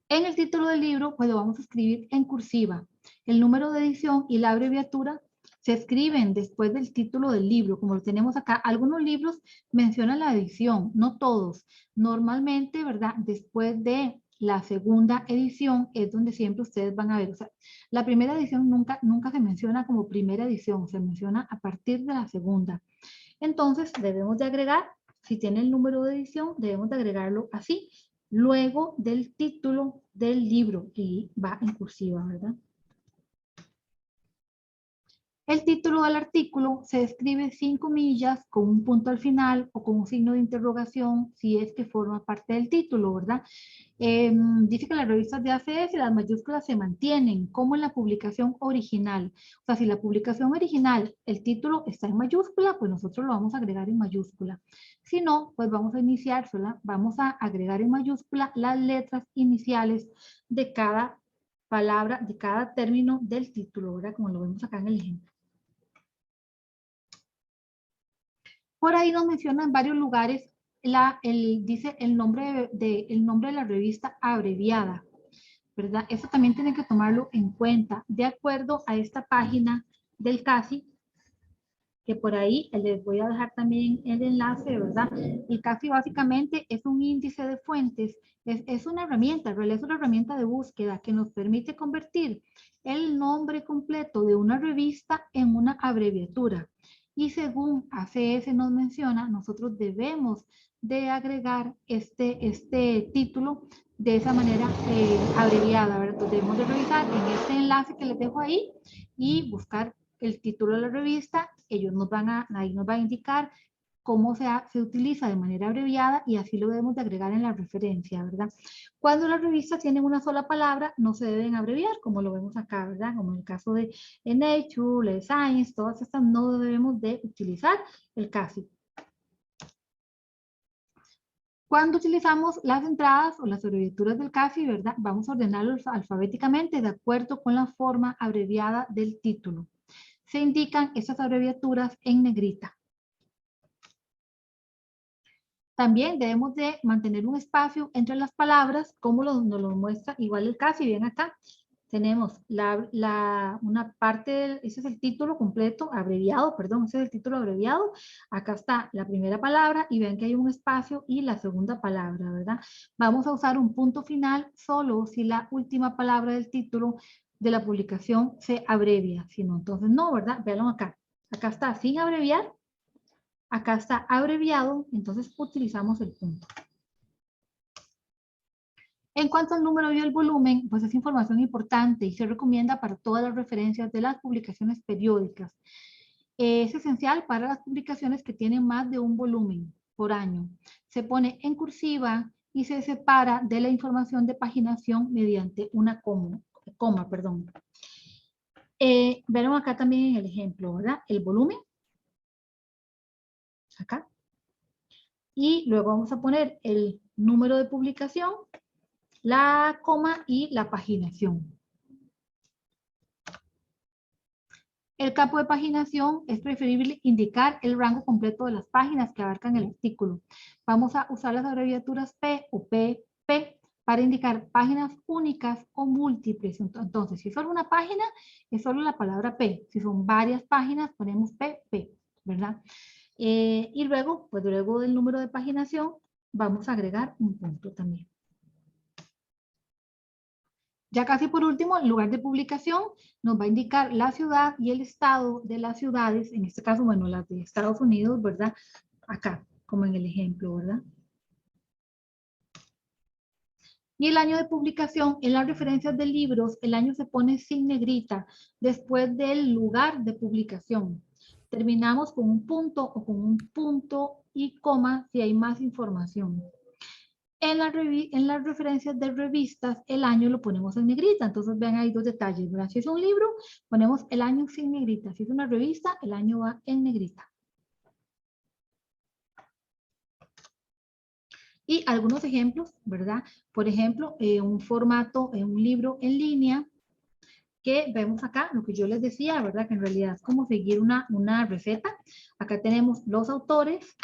En el título del libro pues lo vamos a escribir en cursiva. El número de edición y la abreviatura se escriben después del título del libro, como lo tenemos acá. Algunos libros mencionan la edición, no todos. Normalmente, ¿verdad? Después de la segunda edición es donde siempre ustedes van a ver. O sea, la primera edición nunca se menciona como primera edición, se menciona a partir de la segunda. Entonces debemos de agregar, si tiene el número de edición, debemos de agregarlo así, luego del título del libro y va en cursiva, ¿verdad? El título del artículo se escribe sin comillas, con un punto al final o con un signo de interrogación si es que forma parte del título, ¿verdad? Dice que las revistas de ACS las mayúsculas se mantienen como en la publicación original. O sea, si la publicación original, el título está en mayúscula, pues nosotros lo vamos a agregar en mayúscula. Si no, pues vamos a iniciar, vamos a agregar en mayúscula las letras iniciales de cada palabra, de cada término del título, ¿verdad? Como lo vemos acá en el ejemplo. Por ahí nos menciona en varios lugares, dice el nombre de la revista abreviada, ¿verdad? Eso también tienen que tomarlo en cuenta, de acuerdo a esta página del CASI, que por ahí les voy a dejar también el enlace, ¿verdad? El CASI básicamente es un índice de fuentes, es una herramienta, en realidad es una herramienta de búsqueda que nos permite convertir el nombre completo de una revista en una abreviatura. Y según ACS nos menciona, nosotros debemos de agregar este título de esa manera abreviada, ¿verdad? Entonces debemos de revisar en este enlace que les dejo ahí y buscar el título de la revista. Ellos ahí nos va a indicar cómo se utiliza de manera abreviada y así lo debemos de agregar en la referencia, ¿verdad? Cuando las revistas tienen una sola palabra, no se deben abreviar, como lo vemos acá, ¿verdad? Como en el caso de Nature, Science, todas estas no debemos de utilizar el CASI. Cuando utilizamos las entradas o las abreviaturas del CASI, ¿verdad? Vamos a ordenarlos alfabéticamente de acuerdo con la forma abreviada del título. Se indican estas abreviaturas en negrita. También debemos de mantener un espacio entre las palabras, como nos lo muestra igual el CASI. Bien acá tenemos una parte, ese es el título completo, abreviado, perdón, ese es el título abreviado. Acá está la primera palabra y ven que hay un espacio y la segunda palabra, ¿verdad? Vamos a usar un punto final solo si la última palabra del título de la publicación se abrevia, si no, entonces no, ¿verdad? Véanlo acá. Acá está sin abreviar. Acá está abreviado, entonces utilizamos el punto. En cuanto al número y el volumen, pues es información importante y se recomienda para todas las referencias de las publicaciones periódicas. Es esencial para las publicaciones que tienen más de un volumen por año. Se pone en cursiva y se separa de la información de paginación mediante una coma. Vieron acá también en el ejemplo, ¿verdad? El volumen. Acá. Y luego vamos a poner el número de publicación, la coma y la paginación. El campo de paginación es preferible indicar el rango completo de las páginas que abarcan el artículo. Vamos a usar las abreviaturas P o PP para indicar páginas únicas o múltiples. Entonces, si es solo una página, es solo la palabra P. Si son varias páginas, ponemos PP, ¿verdad? Y luego, pues luego del número de paginación, vamos a agregar un punto también. Ya casi por último, el lugar de publicación nos va a indicar la ciudad y el estado de las ciudades, en este caso, bueno, las de Estados Unidos, ¿verdad? Acá, como en el ejemplo, ¿verdad? Y el año de publicación, en las referencias de libros, el año se pone sin negrita, después del lugar de publicación. Terminamos con un punto o con un punto y coma si hay más información. En las referencias de revistas, el año lo ponemos en negrita. Entonces, vean ahí dos detalles, ¿verdad? Si es un libro, ponemos el año sin negrita. Si es una revista, el año va en negrita. Y algunos ejemplos, ¿verdad? Por ejemplo, un formato, un libro en línea, que vemos acá, lo que yo les decía, ¿verdad? Que en realidad es como seguir una receta. Acá tenemos los autores,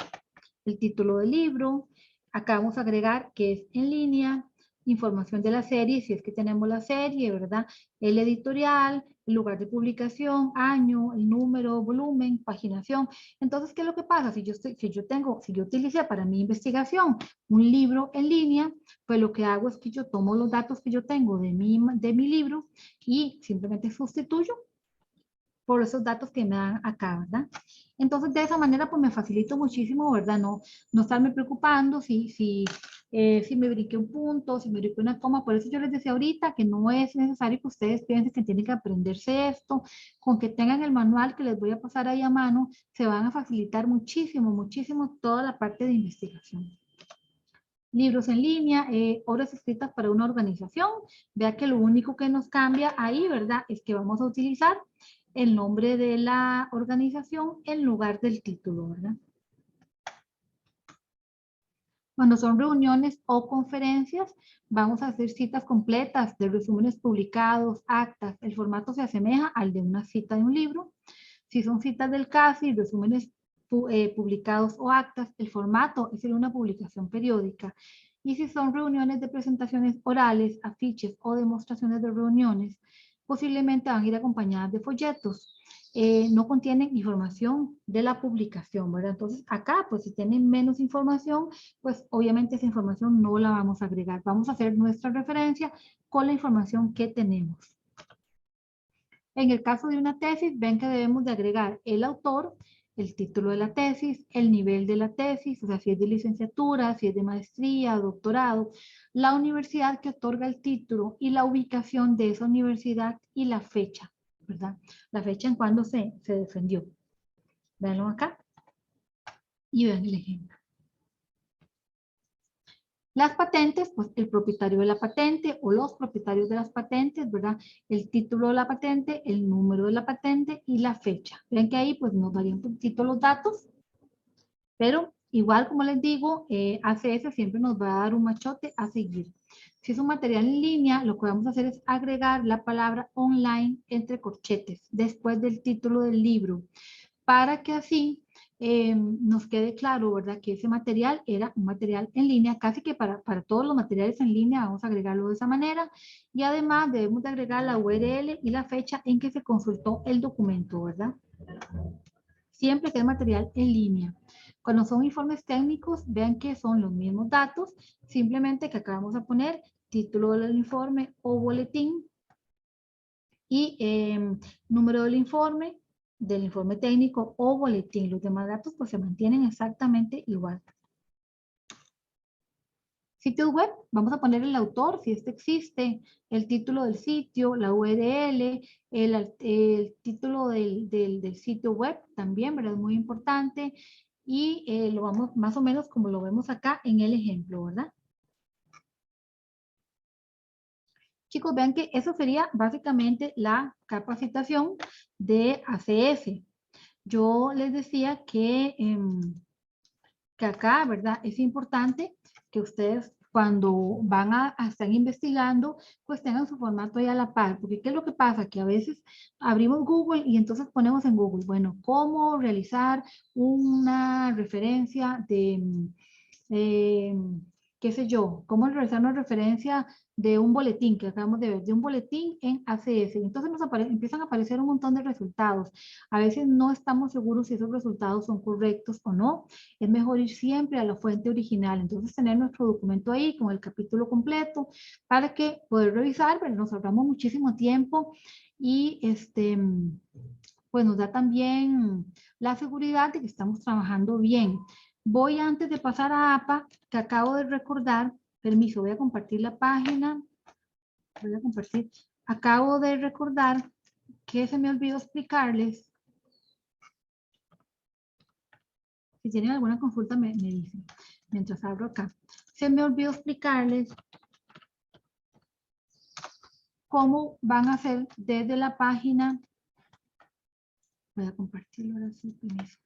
el título del libro. Acá vamos a agregar que es en línea, información de la serie, si es que tenemos la serie, ¿verdad? El editorial, el lugar de publicación, año, el número, volumen, paginación. Entonces, ¿qué es lo que pasa? Si yo utilicé para mi investigación un libro en línea, pues lo que hago es que yo tomo los datos que yo tengo de mi libro y simplemente sustituyo por esos datos que me dan acá, ¿verdad? Entonces, de esa manera, pues me facilito muchísimo, ¿verdad? No estarme preocupando si me brinqué un punto, si me brinqué una coma. Por eso yo les decía ahorita que no es necesario que ustedes piensen que tienen que aprenderse esto. Con que tengan el manual que les voy a pasar ahí a mano, se van a facilitar muchísimo, muchísimo toda la parte de investigación. Libros en línea, obras escritas para una organización. Vea que lo único que nos cambia ahí, ¿verdad? Es que vamos a utilizar el nombre de la organización en lugar del título, ¿verdad? Cuando son reuniones o conferencias, vamos a hacer citas completas de resúmenes publicados, actas. El formato se asemeja al de una cita de un libro. Si son citas del CASI, resúmenes publicados o actas, el formato es el de una publicación periódica. Y si son reuniones de presentaciones orales, afiches o demostraciones de reuniones, posiblemente van a ir acompañadas de folletos. No contienen información de la publicación, ¿verdad? Entonces, acá, pues si tienen menos información, pues obviamente esa información no la vamos a agregar. Vamos a hacer nuestra referencia con la información que tenemos. En el caso de una tesis, ven que debemos de agregar el autor, el título de la tesis, el nivel de la tesis, o sea, si es de licenciatura, si es de maestría, doctorado, la universidad que otorga el título y la ubicación de esa universidad y la fecha, ¿verdad? La fecha en cuando se defendió. Véanlo acá y vean el ejemplo. Las patentes, pues el propietario de la patente o los propietarios de las patentes, ¿verdad? El título de la patente, el número de la patente y la fecha. Ven que ahí pues nos varían un poquito los datos, pero igual como les digo, ACS siempre nos va a dar un machote a seguir. Si es un material en línea, lo que vamos a hacer es agregar la palabra online entre corchetes después del título del libro, para que así nos quede claro, ¿verdad? Que ese material era un material en línea, casi que para todos los materiales en línea vamos a agregarlo de esa manera. Y además debemos de agregar la URL y la fecha en que se consultó el documento, ¿verdad? Siempre que es material en línea. Cuando son informes técnicos, vean que son los mismos datos, simplemente que acá vamos a poner título del informe o boletín y número del informe técnico o boletín. Los demás datos pues se mantienen exactamente igual. Sitio web, vamos a poner el autor, si este existe, el título del sitio, la URL, el título del sitio web también, ¿verdad? Es muy importante. Y lo vamos más o menos como lo vemos acá en el ejemplo, ¿verdad? Chicos, vean que eso sería básicamente la capacitación de ACS. Yo les decía que acá, ¿verdad? Es importante que ustedes cuando van a estar investigando, pues tengan su formato ahí a la par, porque ¿qué es lo que pasa? Que a veces abrimos Google y entonces ponemos en Google, bueno, ¿cómo realizar una referencia de, qué sé yo, cómo realizar una referencia de un boletín que acabamos de ver, de un boletín en ACS? Entonces empiezan a aparecer un montón de resultados. A veces no estamos seguros si esos resultados son correctos o no. Es mejor ir siempre a la fuente original. Entonces tener nuestro documento ahí con el capítulo completo para que poder revisar, pero nos ahorramos muchísimo tiempo y pues nos da también la seguridad de que estamos trabajando bien. Voy antes de pasar a APA, que acabo de recordar, permiso, voy a compartir la página, voy a compartir, acabo de recordar que se me olvidó explicarles. Si tienen alguna consulta me dicen. mientras abro acá. Se me olvidó explicarles cómo van a hacer desde la página. Voy a compartirlo ahora sí, permiso.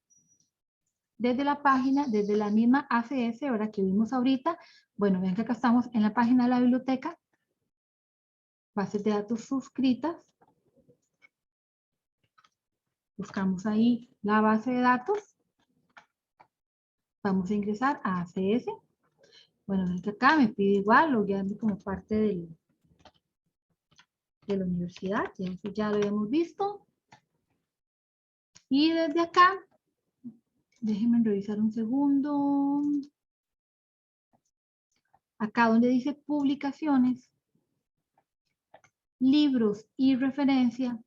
Desde la página, desde la misma ACS, ahora que vimos ahorita. Bueno, ven que acá estamos en la página de la biblioteca. Bases de datos suscritas. Buscamos ahí la base de datos. Vamos a ingresar a ACS. Bueno, ven que acá me pide igual, loguearme como parte de la universidad. Y eso ya lo habíamos visto. Y desde acá, déjenme revisar un segundo. Acá donde dice publicaciones, libros y referencia,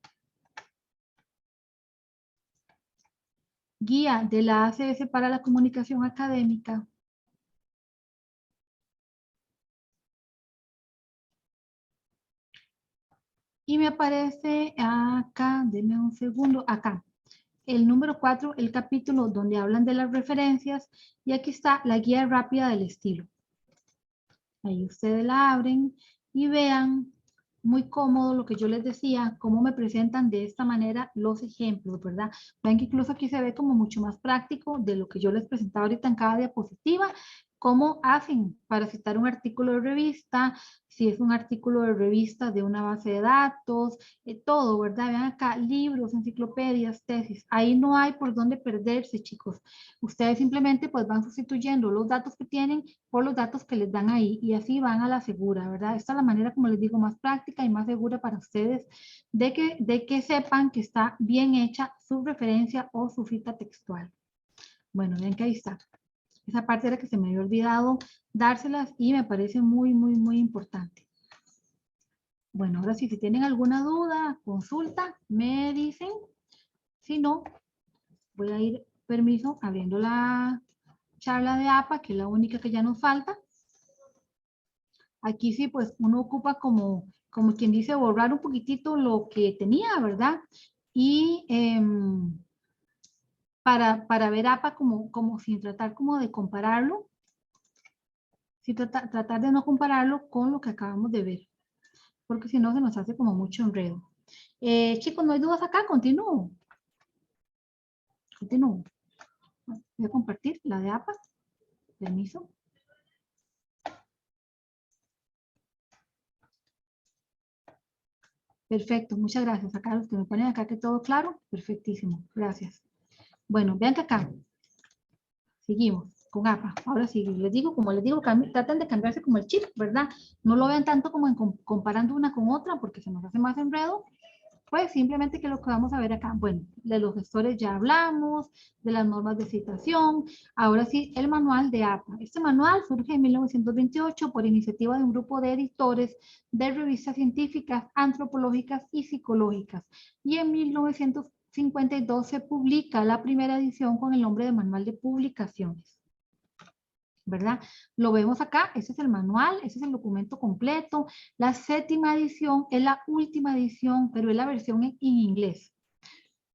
guía de la ACS para la comunicación académica. Y me aparece acá, denme un segundo, acá. El número 4, el capítulo donde hablan de las referencias. Y aquí está la guía rápida del estilo. Ahí ustedes la abren y vean, muy cómodo lo que yo les decía, cómo me presentan de esta manera los ejemplos, ¿verdad? Ven que incluso aquí se ve como mucho más práctico de lo que yo les presentaba ahorita en cada diapositiva. ¿Cómo hacen para citar un artículo de revista? Si es un artículo de revista de una base de datos, todo, ¿verdad? Vean acá, libros, enciclopedias, tesis. Ahí no hay por dónde perderse, chicos. Ustedes simplemente pues van sustituyendo los datos que tienen por los datos que les dan ahí y así van a la segura, ¿verdad? Esta es la manera, como les digo, más práctica y más segura para ustedes de que sepan que está bien hecha su referencia o su cita textual. Bueno, ven que ahí está. Esa parte era que se me había olvidado dárselas y me parece muy importante. Bueno, ahora sí, si tienen alguna duda, consulta, me dicen. Si no, voy a ir, permiso, abriendo la charla de APA, que es la única que ya nos falta. Aquí sí, pues uno ocupa como quien dice, borrar un poquitito lo que tenía, ¿verdad? Y para ver APA como sin tratar como de compararlo, sin tratar de no compararlo con lo que acabamos de ver, porque si no se nos hace como mucho enredo. Chicos, ¿no hay dudas acá? Continúo. Continúo. Voy a compartir la de APA. Permiso. Perfecto, muchas gracias. Acá los que me ponen acá que todo claro, perfectísimo. Gracias. Bueno, vean que acá seguimos con APA. Ahora sí, les digo, como les digo, traten de cambiarse como el chip, ¿verdad? No lo vean tanto como comparando una con otra porque se nos hace más enredo. Pues simplemente que lo que vamos a ver acá, bueno, de los gestores ya hablamos, de las normas de citación. Ahora sí, el manual de APA. Este manual surge en 1928 por iniciativa de un grupo de editores de revistas científicas, antropológicas y psicológicas. Y en 1952 se publica la primera edición con el nombre de Manual de Publicaciones, ¿verdad? Lo vemos acá, ese es el manual, ese es el documento completo. La 7ª edición es la última edición, pero es la versión en inglés.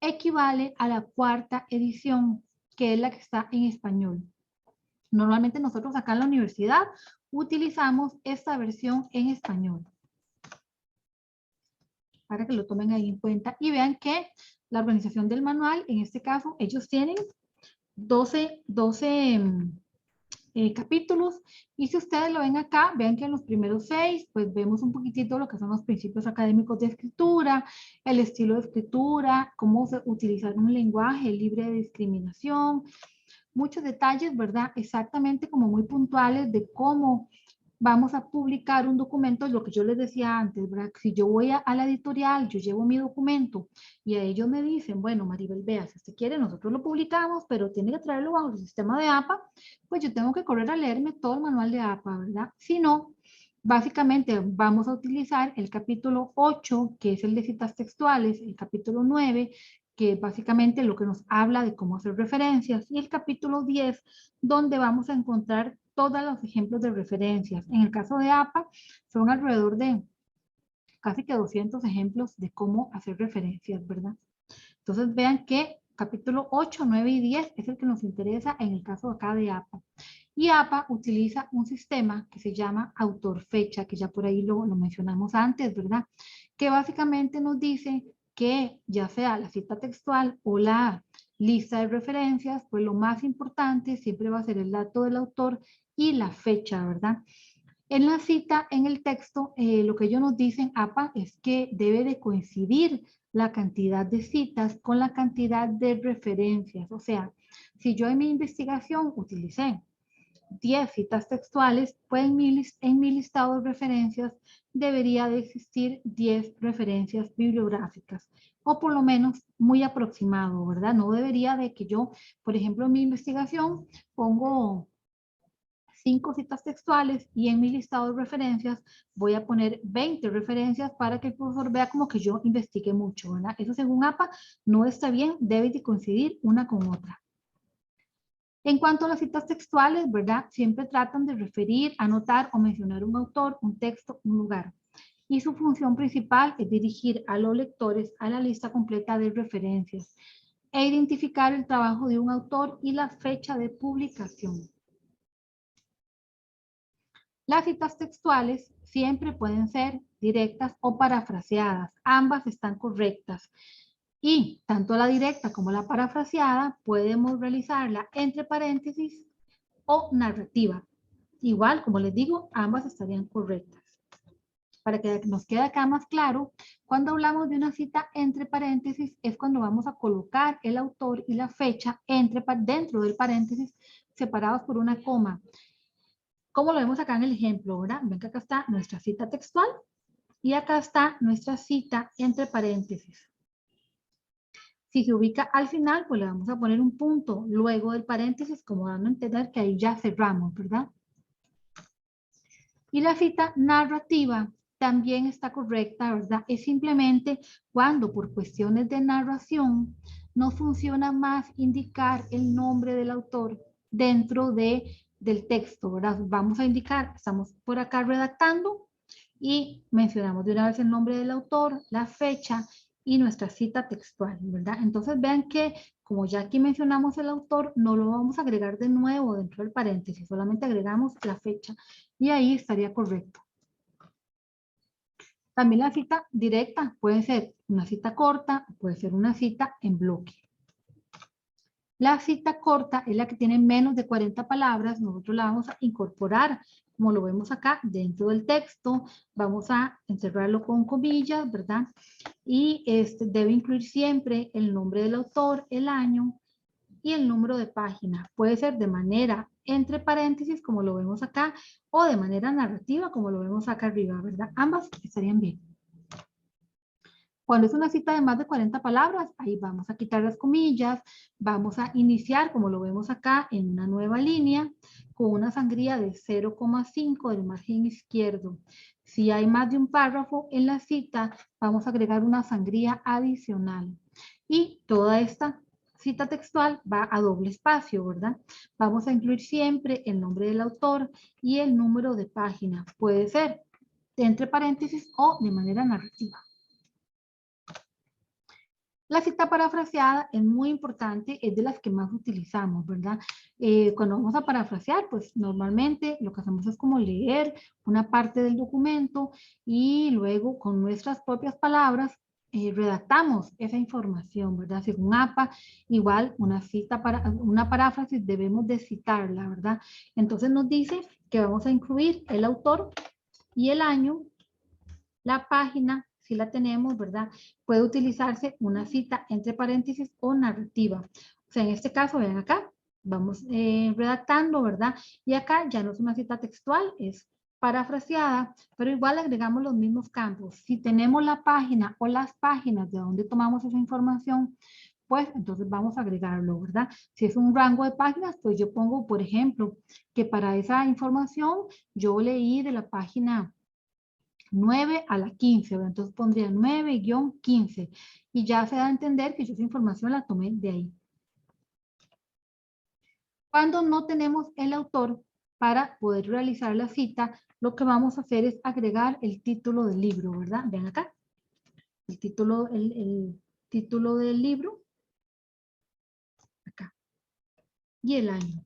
Equivale a la 4ª edición, que es la que está en español. Normalmente nosotros acá en la universidad utilizamos esta versión en español. Para que lo tomen ahí en cuenta y vean que la organización del manual, en este caso, ellos tienen 12 capítulos, y si ustedes lo ven acá, vean que en los primeros 6, pues vemos un poquitito lo que son los principios académicos de escritura, el estilo de escritura, cómo utilizar un lenguaje libre de discriminación, muchos detalles, ¿verdad? Exactamente como muy puntuales de cómo vamos a publicar un documento, lo que yo les decía antes, ¿verdad? Si yo voy a la editorial, yo llevo mi documento y a ellos me dicen, bueno, Maribel, vea, si usted quiere, nosotros lo publicamos, pero tiene que traerlo bajo el sistema de APA, pues yo tengo que correr a leerme todo el manual de APA, ¿verdad? Si no, básicamente vamos a utilizar el capítulo 8, que es el de citas textuales, el capítulo 9, que básicamente lo que nos habla de cómo hacer referencias, y el capítulo 10, donde vamos a encontrar todos los ejemplos de referencias. En el caso de APA, son alrededor de casi que 200 ejemplos de cómo hacer referencias, ¿verdad? Entonces vean que capítulo 8, 9 y 10 es el que nos interesa en el caso acá de APA. Y APA utiliza un sistema que se llama autor-fecha, que ya por ahí lo mencionamos antes, ¿verdad? Que básicamente nos dice que ya sea la cita textual o la lista de referencias, pues lo más importante siempre va a ser el dato del autor y la fecha, ¿verdad? En la cita, en el texto, lo que ellos nos dicen, APA, es que debe de coincidir la cantidad de citas con la cantidad de referencias. O sea, si yo en mi investigación utilicé 10 citas textuales, pues en mi listado de referencias debería de existir 10 referencias bibliográficas, o por lo menos muy aproximado, ¿verdad? No debería de que yo, por ejemplo, en mi investigación pongo 5 citas textuales y en mi listado de referencias voy a poner 20 referencias para que el profesor vea como que yo investigué mucho, ¿verdad? Eso según APA no está bien, debe de coincidir una con otra. En cuanto a las citas textuales, ¿verdad? Siempre tratan de referir, anotar o mencionar un autor, un texto, un lugar. Y su función principal es dirigir a los lectores a la lista completa de referencias e identificar el trabajo de un autor y la fecha de publicación. Las citas textuales siempre pueden ser directas o parafraseadas. Ambas están correctas. Y tanto la directa como la parafraseada podemos realizarla entre paréntesis o narrativa. Igual, como les digo, ambas estarían correctas. Para que nos quede acá más claro, cuando hablamos de una cita entre paréntesis es cuando vamos a colocar el autor y la fecha dentro del paréntesis separados por una coma. Como lo vemos acá en el ejemplo, ¿verdad? Ven que acá está nuestra cita textual y acá está nuestra cita entre paréntesis. Si se ubica al final, pues le vamos a poner un punto luego del paréntesis, como dando a entender que ahí ya cerramos, ¿verdad? Y la cita narrativa también está correcta, ¿verdad? Es simplemente cuando por cuestiones de narración no funciona más indicar el nombre del autor dentro del texto, ¿verdad? Vamos a indicar, estamos por acá redactando y mencionamos de una vez el nombre del autor, la fecha y nuestra cita textual, ¿verdad? Entonces vean que como ya aquí mencionamos el autor, no lo vamos a agregar de nuevo dentro del paréntesis, solamente agregamos la fecha y ahí estaría correcto. También la cita directa puede ser una cita corta, puede ser una cita en bloque. La cita corta es la que tiene menos de 40 palabras, nosotros la vamos a incorporar, como lo vemos acá, dentro del texto, vamos a encerrarlo con comillas, ¿verdad? Y debe incluir siempre el nombre del autor, el año y el número de página. Puede ser de manera entre paréntesis, como lo vemos acá, o de manera narrativa, como lo vemos acá arriba, ¿verdad? Ambas estarían bien. Cuando es una cita de más de 40 palabras, ahí vamos a quitar las comillas, vamos a iniciar, como lo vemos acá, en una nueva línea, con una sangría de 0,5 del margen izquierdo. Si hay más de un párrafo en la cita, vamos a agregar una sangría adicional. Y toda esta cita textual va a doble espacio, ¿verdad? Vamos a incluir siempre el nombre del autor y el número de página. Puede ser entre paréntesis o de manera narrativa. La cita parafraseada es muy importante, es de las que más utilizamos, ¿verdad? Cuando vamos a parafrasear, pues normalmente lo que hacemos es como leer una parte del documento y luego con nuestras propias palabras redactamos esa información, ¿verdad? Según APA, igual una paráfrasis debemos de citarla, ¿verdad? Entonces nos dice que vamos a incluir el autor y el año, la página, si la tenemos, ¿verdad? Puede utilizarse una cita entre paréntesis o narrativa. O sea, en este caso, vean acá, vamos redactando, ¿verdad? Y acá ya no es una cita textual, es parafraseada, pero igual agregamos los mismos campos. Si tenemos la página o las páginas de donde tomamos esa información, pues entonces vamos a agregarlo, ¿verdad? Si es un rango de páginas, pues yo pongo, por ejemplo, que para esa información yo leí de la página 9 a la 15, ¿verdad? Entonces pondría 9-15 y ya se da a entender que yo esa información la tomé de ahí. Cuando no tenemos el autor para poder realizar la cita, lo que vamos a hacer es agregar el título del libro, ¿verdad? Vean acá, el título del libro. y el año.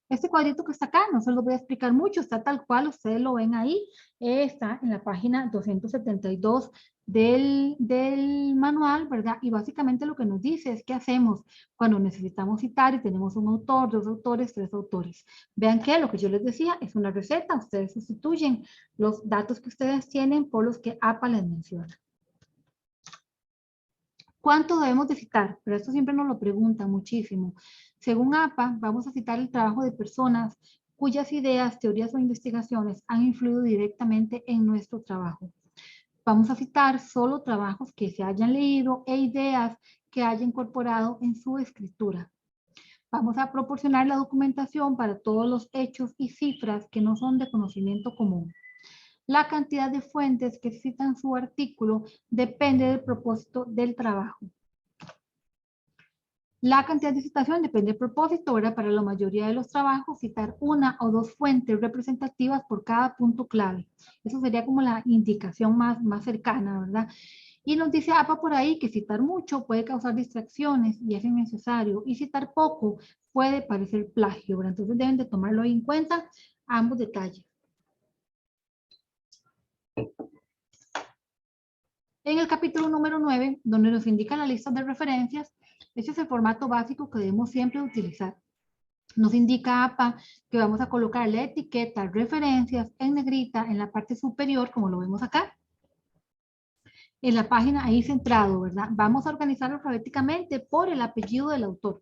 Este cuadrito que está acá, no se lo voy a explicar mucho, está tal cual, ustedes lo ven ahí, está en la página 272 del manual, ¿verdad? Y básicamente lo que nos dice es qué hacemos cuando necesitamos citar y tenemos un autor, dos autores, tres autores. Vean que lo que yo les decía es una receta, ustedes sustituyen los datos que ustedes tienen por los que APA les menciona. ¿Cuánto debemos de citar? Pero esto siempre nos lo preguntan muchísimo. Según APA, vamos a citar el trabajo de personas cuyas ideas, teorías o investigaciones han influido directamente en nuestro trabajo. Vamos a citar solo trabajos que se hayan leído e ideas que haya incorporado en su escritura. Vamos a proporcionar la documentación para todos los hechos y cifras que no son de conocimiento común. La cantidad de fuentes que citan su artículo depende del propósito del trabajo. La cantidad de citación depende del propósito, ¿verdad? Para la mayoría de los trabajos, citar una o dos fuentes representativas por cada punto clave. Eso sería como la indicación más cercana, ¿verdad? Y nos dice APA por ahí que citar mucho puede causar distracciones y es innecesario. Y citar poco puede parecer plagio, ¿verdad? Entonces deben de tomarlo en cuenta ambos detalles. En el capítulo número 9, donde nos indica la lista de referencias, ese es el formato básico que debemos siempre utilizar. Nos indica APA que vamos a colocar la etiqueta referencias en negrita en la parte superior, como lo vemos acá. En la página ahí centrado, ¿verdad? Vamos a organizarlo alfabéticamente por el apellido del autor.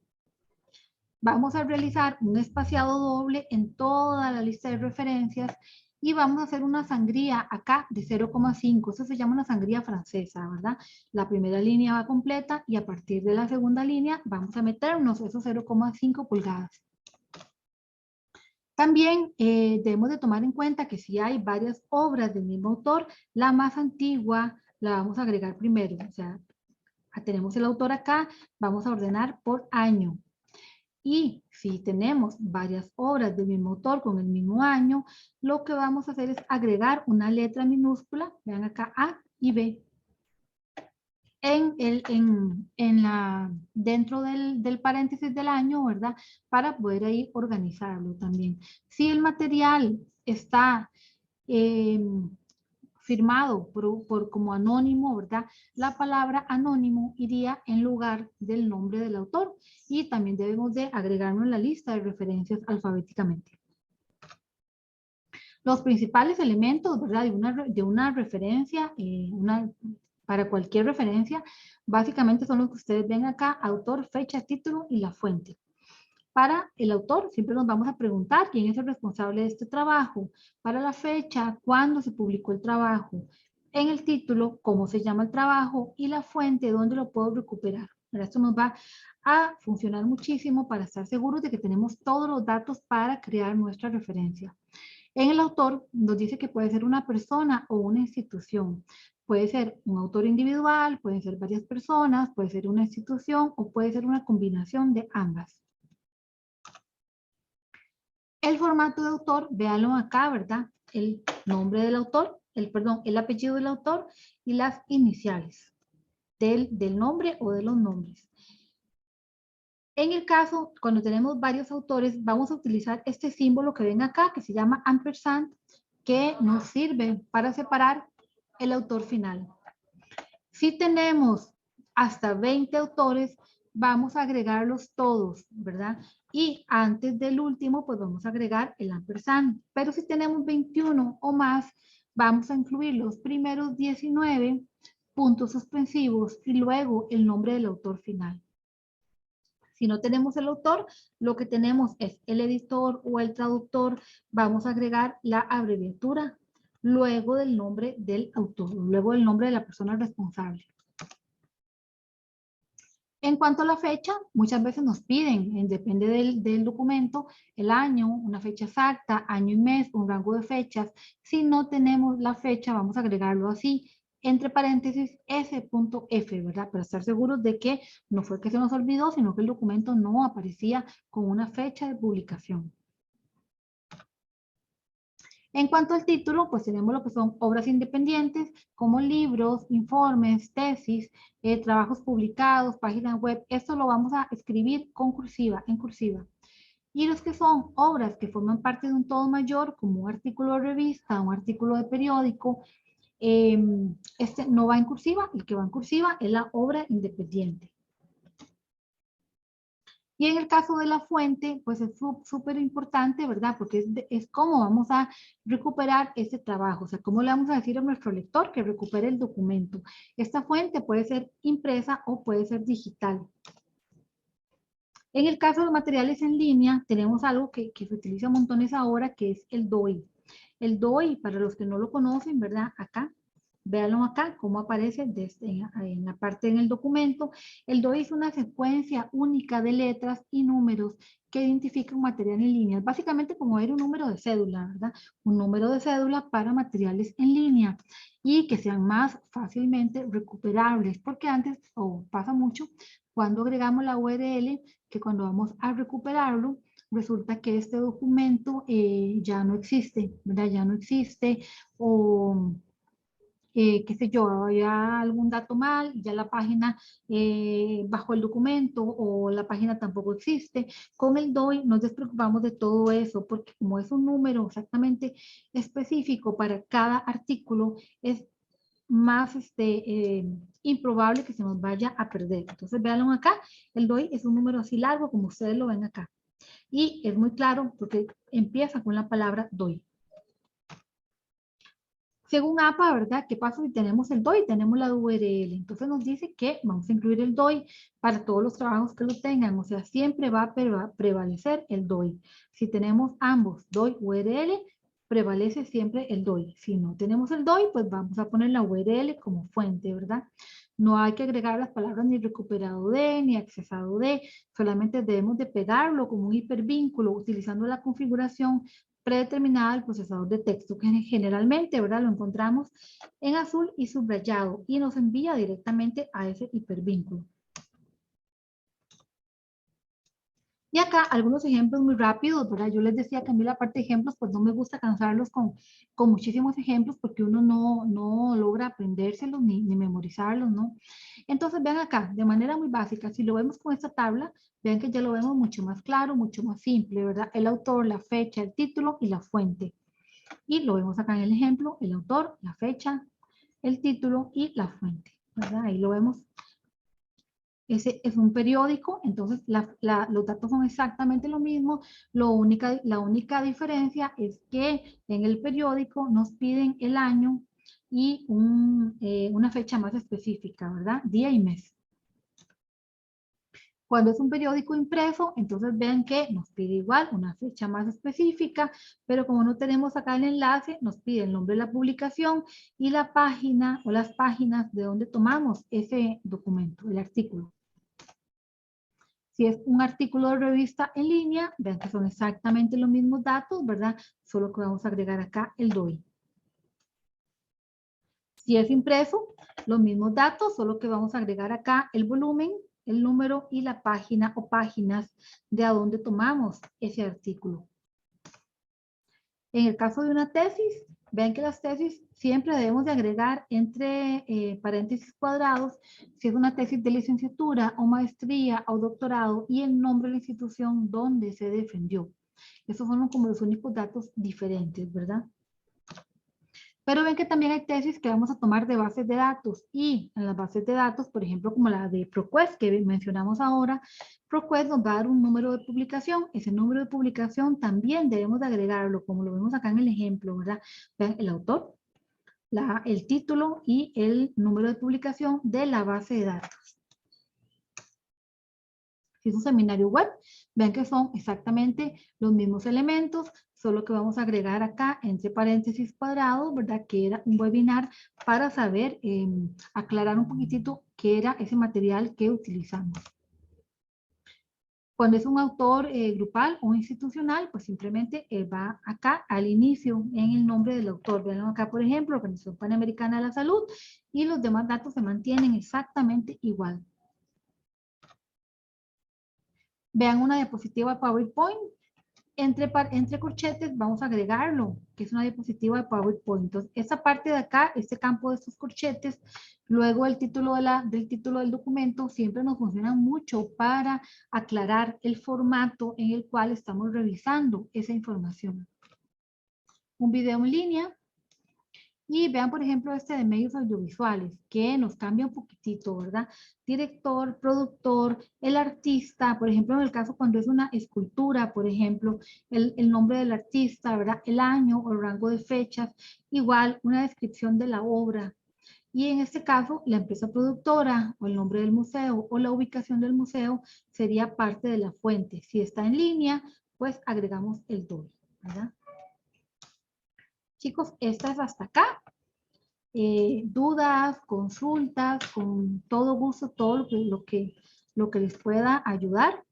Vamos a realizar un espaciado doble en toda la lista de referencias y vamos a hacer una sangría acá de 0,5. Eso se llama una sangría francesa, ¿verdad? La primera línea va completa y a partir de la segunda línea vamos a meternos esos 0,5 pulgadas. También debemos de tomar en cuenta que si hay varias obras del mismo autor, la más antigua la vamos a agregar primero. O sea, tenemos el autor acá, vamos a ordenar por año. Y si tenemos varias obras del mismo autor con el mismo año, lo que vamos a hacer es agregar una letra minúscula, vean acá A y B, dentro del paréntesis del año, ¿verdad? Para poder ahí organizarlo también. Si el material está firmado como anónimo, ¿verdad? La palabra anónimo iría en lugar del nombre del autor y también debemos de agregarlo en la lista de referencias alfabéticamente. Los principales elementos, ¿verdad? De una referencia, para cualquier referencia, básicamente son los que ustedes ven acá, autor, fecha, título y la fuente. Para el autor, siempre nos vamos a preguntar quién es el responsable de este trabajo. Para la fecha, cuándo se publicó el trabajo. En el título, cómo se llama el trabajo y la fuente, dónde lo puedo recuperar. Pero esto nos va a funcionar muchísimo para estar seguros de que tenemos todos los datos para crear nuestra referencia. En el autor nos dice que puede ser una persona o una institución. Puede ser un autor individual, pueden ser varias personas, puede ser una institución o puede ser una combinación de ambas. El formato de autor, véanlo acá, ¿verdad? El nombre del autor, el apellido del autor y las iniciales del nombre o de los nombres. En el caso, cuando tenemos varios autores, vamos a utilizar este símbolo que ven acá, que se llama ampersand, que nos sirve para separar el autor final. Si tenemos hasta 20 autores, vamos a agregarlos todos, ¿verdad? Y antes del último, pues vamos a agregar el ampersand. Pero si tenemos 21 o más, vamos a incluir los primeros 19 puntos suspensivos y luego el nombre del autor final. Si no tenemos el autor, lo que tenemos es el editor o el traductor. Vamos a agregar la abreviatura luego del nombre del autor, luego del nombre de la persona responsable. En cuanto a la fecha, muchas veces nos piden, depende del documento, el año, una fecha exacta, año y mes, un rango de fechas. Si no tenemos la fecha, vamos a agregarlo así, entre paréntesis, S.F, ¿verdad? Para estar seguros de que no fue que se nos olvidó, sino que el documento no aparecía con una fecha de publicación. En cuanto al título, pues tenemos lo que son obras independientes, como libros, informes, tesis, trabajos publicados, páginas web. Esto lo vamos a escribir con cursiva, en cursiva. Y los que son obras que forman parte de un todo mayor, como un artículo de revista, un artículo de periódico, este no va en cursiva, el que va en cursiva es la obra independiente. Y en el caso de la fuente, pues es súper importante, ¿verdad? Porque es cómo vamos a recuperar ese trabajo, o sea, cómo le vamos a decir a nuestro lector que recupere el documento. Esta fuente puede ser impresa o puede ser digital. En el caso de los materiales en línea, tenemos algo que se utiliza montones ahora, que es el DOI. El DOI, para los que no lo conocen, ¿verdad? Acá, véanlo acá, cómo aparece en la parte en el documento. El DOI es una secuencia única de letras y números que identifica un material en línea. Es básicamente como ver un número de cédula, ¿verdad? Un número de cédula para materiales en línea y que sean más fácilmente recuperables, porque antes, o pasa mucho, cuando agregamos la URL, que cuando vamos a recuperarlo, resulta que este documento ya no existe, ¿verdad? Ya no existe, o qué sé yo, había algún dato mal, ya la página bajó el documento o la página tampoco existe. Con el DOI nos despreocupamos de todo eso, porque como es un número exactamente específico para cada artículo, es más improbable que se nos vaya a perder. Entonces, véanlo acá, el DOI es un número así largo como ustedes lo ven acá. Y es muy claro porque empieza con la palabra DOI. Según APA, ¿verdad? ¿Qué pasa si tenemos el DOI? Tenemos la URL. Entonces nos dice que vamos a incluir el DOI para todos los trabajos que lo tengan. O sea, siempre va a prevalecer el DOI. Si tenemos ambos, DOI, URL, prevalece siempre el DOI. Si no tenemos el DOI, pues vamos a poner la URL como fuente, ¿verdad? No hay que agregar las palabras ni recuperado de, ni accesado de, solamente debemos de pegarlo como un hipervínculo utilizando la configuración predeterminada del procesador de texto, que generalmente, ¿verdad? Lo encontramos en azul y subrayado y nos envía directamente a ese hipervínculo. Y acá algunos ejemplos muy rápidos, ¿verdad? Yo les decía que a mí la parte de ejemplos, pues no me gusta cansarlos con muchísimos ejemplos porque uno no logra aprendérselos ni memorizarlos, ¿no? Entonces vean acá, de manera muy básica, si lo vemos con esta tabla, vean que ya lo vemos mucho más claro, mucho más simple, ¿verdad? El autor, la fecha, el título y la fuente. Y lo vemos acá en el ejemplo, el autor, la fecha, el título y la fuente, ¿verdad? Ahí lo vemos. Ese es un periódico, entonces los datos son exactamente lo mismo. La única diferencia es que en el periódico nos piden el año y una fecha más específica, ¿verdad? Día y mes. Cuando es un periódico impreso, entonces vean que nos pide igual una fecha más específica, pero como no tenemos acá el enlace, nos pide el nombre de la publicación y la página o las páginas de donde tomamos ese documento, el artículo. Si es un artículo de revista en línea, vean que son exactamente los mismos datos, ¿verdad? Solo que vamos a agregar acá el DOI. Si es impreso, los mismos datos, solo que vamos a agregar acá el volumen, el número y la página o páginas de a dónde tomamos ese artículo. En el caso de una tesis, vean que las tesis siempre debemos de agregar entre paréntesis cuadrados si es una tesis de licenciatura o maestría o doctorado y el nombre de la institución donde se defendió. Esos son como los únicos datos diferentes, ¿verdad? Pero ven que también hay tesis que vamos a tomar de bases de datos y en las bases de datos, por ejemplo, como la de ProQuest que mencionamos ahora, ProQuest nos va a dar un número de publicación. Ese número de publicación también debemos de agregarlo, como lo vemos acá en el ejemplo, ¿verdad? Vean el autor, el título y el número de publicación de la base de datos. Si es un seminario web, vean que son exactamente los mismos elementos, solo que vamos a agregar acá entre paréntesis cuadrados, ¿verdad? Que era un webinar para saber, aclarar un poquitito qué era ese material que utilizamos. Cuando es un autor grupal o institucional, pues simplemente va acá al inicio en el nombre del autor. Vean acá, por ejemplo, Organización Panamericana de la Salud y los demás datos se mantienen exactamente igual. Vean una diapositiva PowerPoint entre corchetes vamos a agregarlo, que es una diapositiva de PowerPoint. Entonces, esta parte de acá, este campo de estos corchetes, luego el título del título del documento, siempre nos funciona mucho para aclarar el formato en el cual estamos revisando esa información. Un video en línea. Y vean, por ejemplo, este de medios audiovisuales, que nos cambia un poquitito, ¿verdad? Director, productor, el artista, por ejemplo, en el caso cuando es una escultura, por ejemplo, el nombre del artista, ¿verdad? El año o el rango de fechas, igual una descripción de la obra. Y en este caso, la empresa productora o el nombre del museo o la ubicación del museo sería parte de la fuente. Si está en línea, pues agregamos el DOI, ¿verdad? Chicos, esta es hasta acá. Dudas, consultas, con todo gusto, todo lo que les pueda ayudar.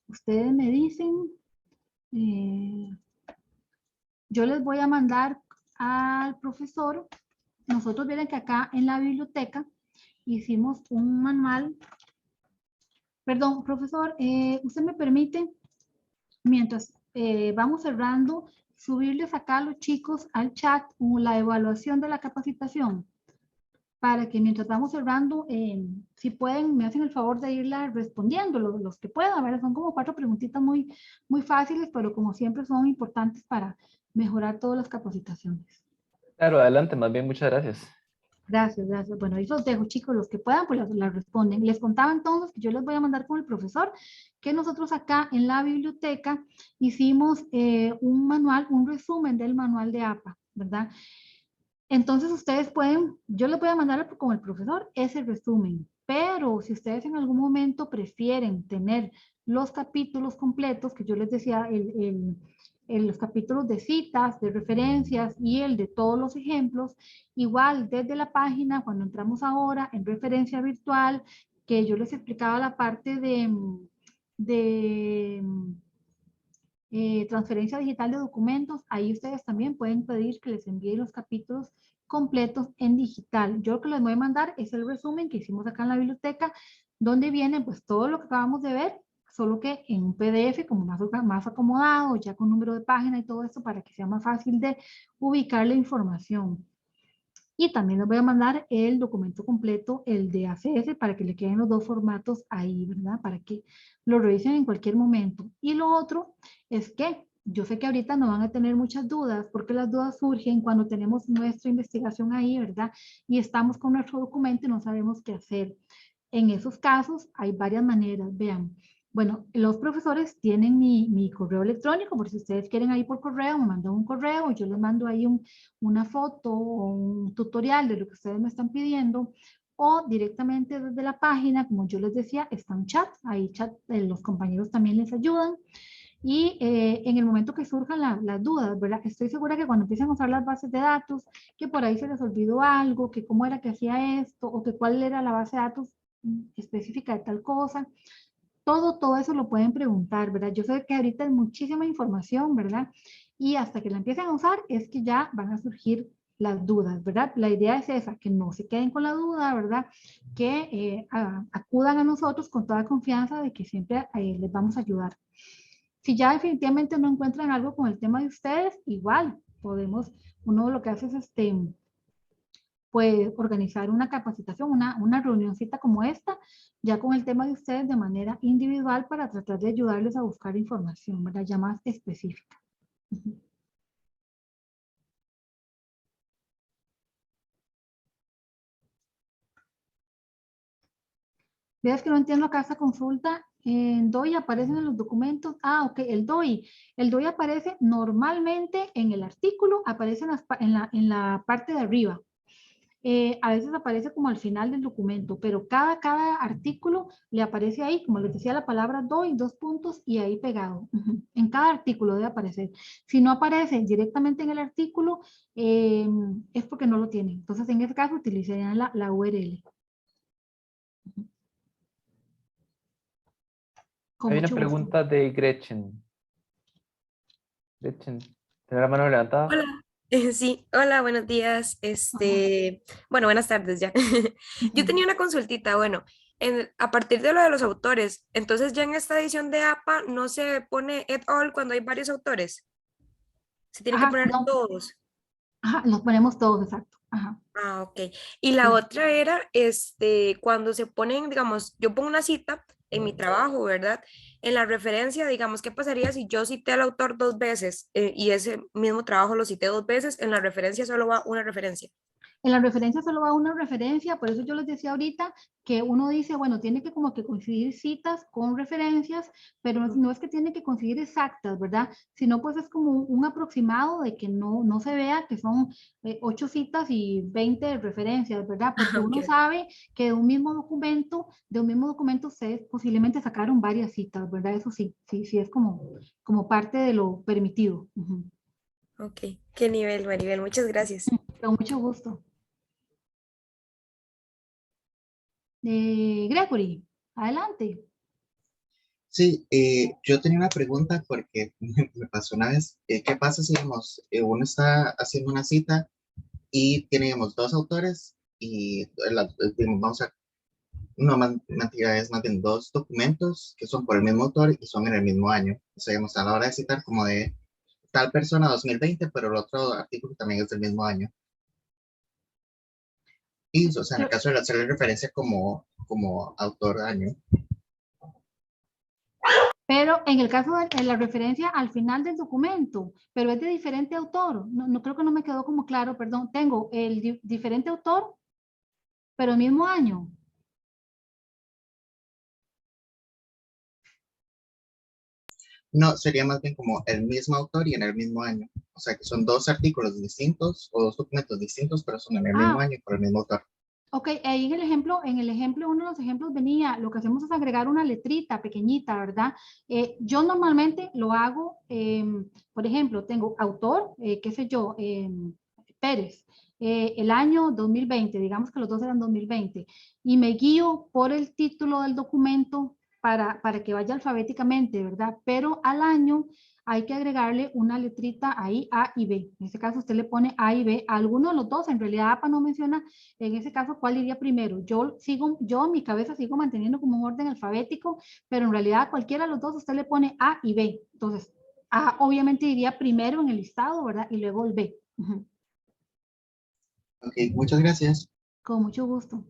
Ustedes me dicen, yo les voy a mandar al profesor. Nosotros miren que acá en la biblioteca hicimos un manual. Perdón, profesor, ¿usted me permite, mientras vamos cerrando, subirles acá a los chicos al chat la evaluación de la capacitación? Para que mientras vamos cerrando, si pueden, me hacen el favor de irla respondiendo, los que puedan, ¿verdad? Son como 4 preguntitas muy fáciles, pero como siempre son importantes para mejorar todas las capacitaciones. Claro, adelante, más bien, muchas gracias. Gracias, gracias. Bueno, ahí los dejo, chicos, los que puedan, pues las responden. Les contaba entonces que yo les voy a mandar con el profesor que nosotros acá en la biblioteca hicimos un manual, un resumen del manual de APA, ¿verdad? Entonces ustedes pueden, yo les voy a mandar con el profesor ese resumen, pero si ustedes en algún momento prefieren tener los capítulos completos, que yo les decía, los capítulos de citas, de referencias y el de todos los ejemplos, igual desde la página, cuando entramos ahora en referencia virtual, que yo les explicaba la parte de transferencia digital de documentos, ahí ustedes también pueden pedir que les envíe los capítulos completos en digital. Yo lo que les voy a mandar es el resumen que hicimos acá en la biblioteca, donde viene pues todo lo que acabamos de ver, solo que en un PDF como más acomodado, ya con número de página y todo eso para que sea más fácil de ubicar la información. Y también les voy a mandar el documento completo, el de ACS, para que le queden los dos formatos ahí, ¿verdad? Para que lo revisen en cualquier momento. Y lo otro es que yo sé que ahorita no van a tener muchas dudas, porque las dudas surgen cuando tenemos nuestra investigación ahí, ¿verdad? Y estamos con nuestro documento y no sabemos qué hacer. En esos casos hay varias maneras, vean. Bueno, los profesores tienen mi correo electrónico, por si ustedes quieren ahí por correo, me mandan un correo, yo les mando ahí una foto o un tutorial de lo que ustedes me están pidiendo, o directamente desde la página, como yo les decía, está un chat, ahí chat, los compañeros también les ayudan. Y en el momento que surjan las dudas, ¿verdad? Estoy segura que cuando empiecen a usar las bases de datos, que por ahí se les olvidó algo, que cómo era que hacía esto, o que cuál era la base de datos específica de tal cosa, todo eso lo pueden preguntar, ¿verdad? Yo sé que ahorita hay muchísima información, ¿verdad? Y hasta que la empiecen a usar es que ya van a surgir las dudas, ¿verdad? La idea es esa, que no se queden con la duda, ¿verdad? Que acudan a nosotros con toda confianza de que siempre les vamos a ayudar. Si ya definitivamente no encuentran algo con el tema de ustedes, igual podemos, uno lo que hace es pues organizar una capacitación, una reunioncita como esta, ya con el tema de ustedes de manera individual para tratar de ayudarles a buscar información, ¿verdad? Ya más específica. Veas que no entiendo acá esta consulta. En DOI aparecen en los documentos. Ah, ok, el DOI. El DOI aparece normalmente en el artículo, aparece en la parte de arriba. A veces aparece como al final del documento, pero cada artículo le aparece ahí, como les decía, la palabra DOI, 2 puntos y ahí pegado. En cada artículo debe aparecer. Si no aparece directamente en el artículo, es porque no lo tienen. Entonces, en ese caso, utilizarían la URL. Con Hay una mucho gusto. pregunta de Gretchen. Gretchen, ¿tiene la mano levantada? Hola, sí, hola, buenos días. Bueno, buenas tardes ya. Yo tenía una consultita, bueno, a partir de lo de los autores, entonces ya en esta edición de APA no se pone et al cuando hay varios autores. Se tiene que Ajá, poner no, todos. ajá, los ponemos todos, exacto. Ajá, Ah, ok. Y la sí. otra era, cuando se ponen, digamos, yo pongo una cita en mi trabajo, ¿verdad? En la referencia, digamos, ¿qué pasaría si yo cité al autor dos veces y ese mismo trabajo lo cité dos veces? En la referencia solo va una referencia. En la referencia solo va una referencia, por eso yo les decía ahorita que uno dice, bueno, tiene que como que coincidir citas con referencias, pero no es que tiene que coincidir exactas, ¿verdad? Sino pues es como un aproximado de que no se vea que son 8 citas y 20 referencias, ¿verdad? Porque Ok, uno sabe que de un mismo documento ustedes posiblemente sacaron varias citas, ¿verdad? Eso sí, sí, sí es como parte de lo permitido. Ujú. ok. Qué nivel, Maribel. Muchas gracias. Con mucho gusto. Gregory, adelante. Sí, yo tenía una pregunta porque me pasó una vez. ¿Qué pasa si, digamos, uno está haciendo una cita y tiene, digamos, dos autores y digamos, vamos a, no, mentira, es más bien dos documentos que son por el mismo autor y son en el mismo año? O sea, digamos, a la hora de citar como de tal persona 2020, pero el otro artículo también es del mismo año. Y, o sea, en el caso de hacerle referencia como autor año. Pero en el caso de la referencia al final del documento, pero es de diferente autor. No creo que no me quedó como claro, perdón. Tengo el diferente autor, pero el mismo año. No, sería más bien como el mismo autor y en el mismo año. O sea, que son dos artículos distintos o dos documentos distintos, pero son en el mismo Ah, año y por el mismo autor. ok, ahí en el ejemplo, uno de los ejemplos venía, lo que hacemos es agregar una letrita pequeñita, ¿verdad? Yo normalmente lo hago, por ejemplo, tengo autor, qué sé yo, Pérez, el año 2020, digamos que los dos eran 2020, y me guío por el título del documento para que vaya alfabéticamente, ¿verdad? Pero al año hay que agregarle una letrita ahí, A y B. En este caso usted le pone A y B a alguno de los dos, en realidad APA no menciona en ese caso, ¿cuál iría primero? Yo en mi cabeza sigo manteniendo como un orden alfabético, pero en realidad cualquiera de los dos usted le pone A y B. Entonces, A obviamente iría primero en el listado, ¿verdad? Y luego el B. Ujú. Ok, muchas gracias. Con mucho gusto.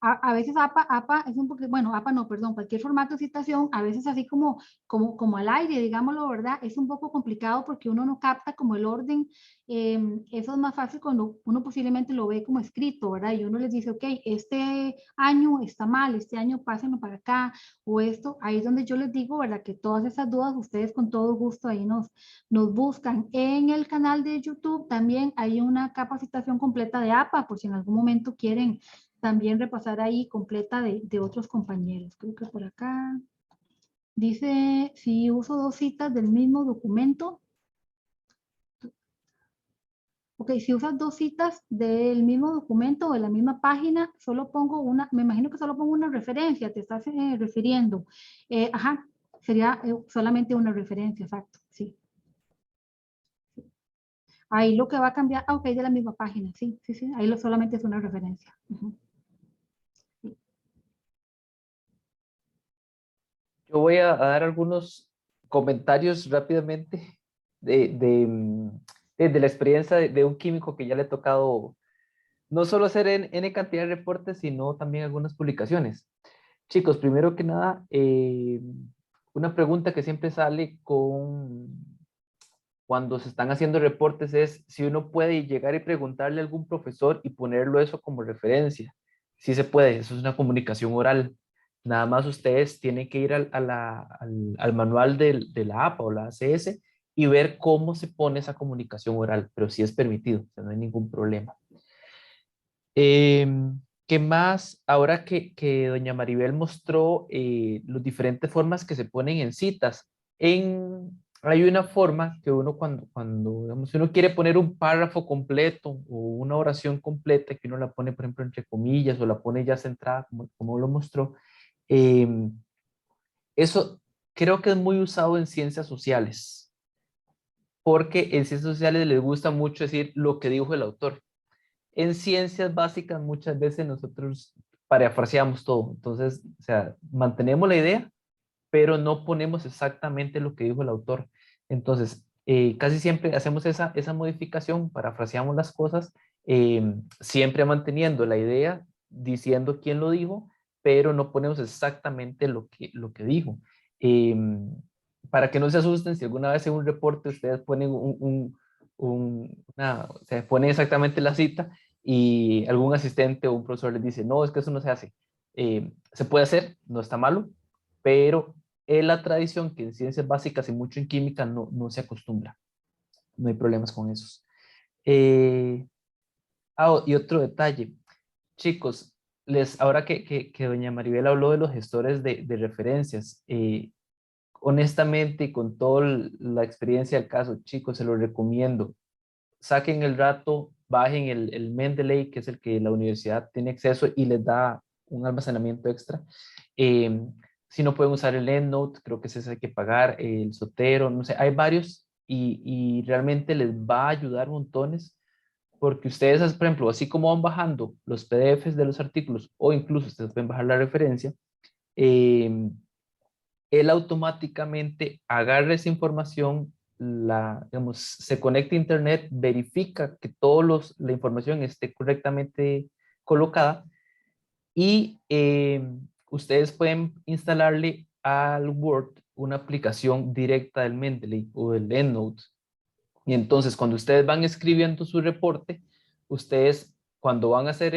A veces APA es un poquito, bueno, APA no, perdón, cualquier formato de citación, a veces así como al aire, digámoslo, ¿verdad? Es un poco complicado porque uno no capta como el orden. Eso es más fácil cuando uno posiblemente lo ve como escrito, ¿verdad? Y uno les dice, ok, este año está mal, este año pásenlo para acá, o esto, ahí es donde yo les digo, ¿verdad? Que todas esas dudas ustedes con todo gusto ahí nos buscan. En el canal de YouTube también hay una capacitación completa de APA, por si en algún momento quieren también repasar ahí completa de otros compañeros. Creo que por acá dice, si uso dos citas del mismo documento, ok, si usas dos citas del mismo documento o de la misma página, solo pongo una, me imagino que solo pongo una referencia, te estás refiriendo. Ajá, sería solamente una referencia, exacto, sí. Ahí lo que va a cambiar, ok, de la misma página, sí, sí, sí, ahí solamente es una referencia. Ujú. Yo voy a dar algunos comentarios rápidamente de la experiencia de un químico que ya le ha tocado no solo hacer N cantidad de reportes, sino también algunas publicaciones. Chicos, primero que nada, una pregunta que siempre sale cuando se están haciendo reportes es si uno puede llegar y preguntarle a algún profesor y ponerlo eso como referencia. Sí se puede, eso es una comunicación oral. Nada más ustedes tienen que ir al manual de la APA o la ACS y ver cómo se pone esa comunicación oral, pero sí es permitido, o sea, no hay ningún problema. Eh, ¿Qué más? Ahora que doña Maribel mostró las diferentes formas que se ponen en citas, hay una forma que uno cuando digamos, uno quiere poner un párrafo completo o una oración completa, que uno la pone, por ejemplo, entre comillas o la pone ya centrada, como lo mostró, eh, eso creo que es muy usado en ciencias sociales, porque en ciencias sociales les gusta mucho decir lo que dijo el autor. En ciencias básicas muchas veces nosotros parafraseamos todo. Entonces, o sea, mantenemos la idea, pero no ponemos exactamente lo que dijo el autor. Entonces, casi siempre hacemos esa modificación, parafraseamos las cosas, siempre manteniendo la idea, diciendo quién lo dijo, pero no ponemos exactamente lo que dijo. Eh, para que no se asusten, si alguna vez en un reporte ustedes ponen o sea, ponen exactamente la cita y algún asistente o un profesor les dice, no, es que eso no se hace. Se puede hacer, no está malo, pero es la tradición que en ciencias básicas y mucho en química no se acostumbra. No hay problemas con esos. Y otro detalle, chicos, ahora que doña Maribel habló de los gestores de referencias, honestamente y con toda la experiencia del caso, chicos, se lo recomiendo. Saquen el rato, bajen el Mendeley, que es el que la universidad tiene acceso y les da un almacenamiento extra. Eh, si no pueden usar el EndNote, creo que ese hay que pagar, el Zotero, no sé, hay varios y realmente les va a ayudar montones porque ustedes, por ejemplo, así como van bajando los PDFs de los artículos o incluso ustedes pueden bajar la referencia, eh, él automáticamente agarra esa información, digamos, se conecta a internet, verifica que la información esté correctamente colocada y ustedes pueden instalarle al Word una aplicación directa del Mendeley o del EndNote. Y entonces cuando ustedes van escribiendo su reporte, ustedes cuando van a hacer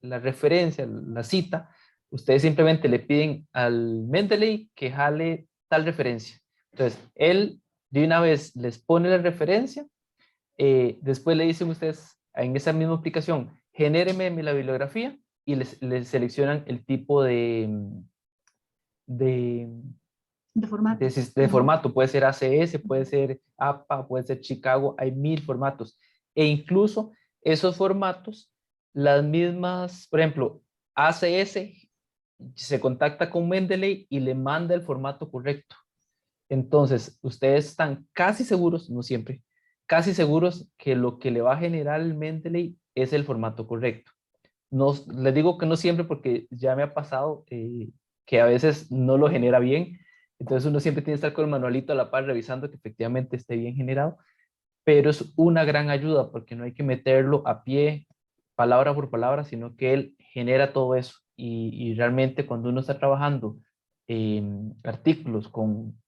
la referencia, la cita, ustedes simplemente le piden al Mendeley que jale tal referencia. Entonces, él de una vez les pone la referencia, después le dicen ustedes en esa misma aplicación, genéreme la bibliografía y les seleccionan el tipo de, De formato. de formato. Puede ser ACS, puede ser APA, puede ser Chicago, hay 1000 formatos. E incluso esos formatos, las mismas, por ejemplo, ACS se contacta con Mendeley y le manda el formato correcto. Entonces, ustedes están casi seguros, no siempre, casi seguros que lo que le va a generar el Mendeley es el formato correcto. No, les digo que no siempre porque ya me ha pasado que a veces no lo genera bien. Entonces uno siempre tiene que estar con el manualito a la par revisando que efectivamente esté bien generado, pero es una gran ayuda porque no hay que meterlo a pie, palabra por palabra, sino que él genera todo eso. Y realmente cuando uno está trabajando artículos con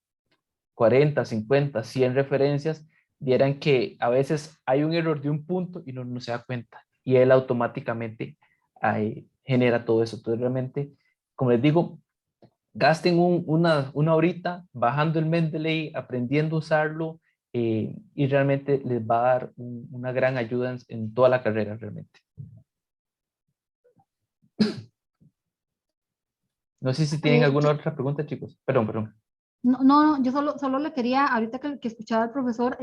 40, 50, 100 referencias, vieran que a veces hay un error de un punto y no se da cuenta. Y él automáticamente genera todo eso. Entonces realmente, como les digo, gasten una horita bajando el Mendeley, aprendiendo a usarlo y realmente les va a dar una gran ayuda en toda la carrera realmente. No sé si tienen alguna otra pregunta, chicos. Perdón. No, yo solo le quería, ahorita que escuchaba al profesor,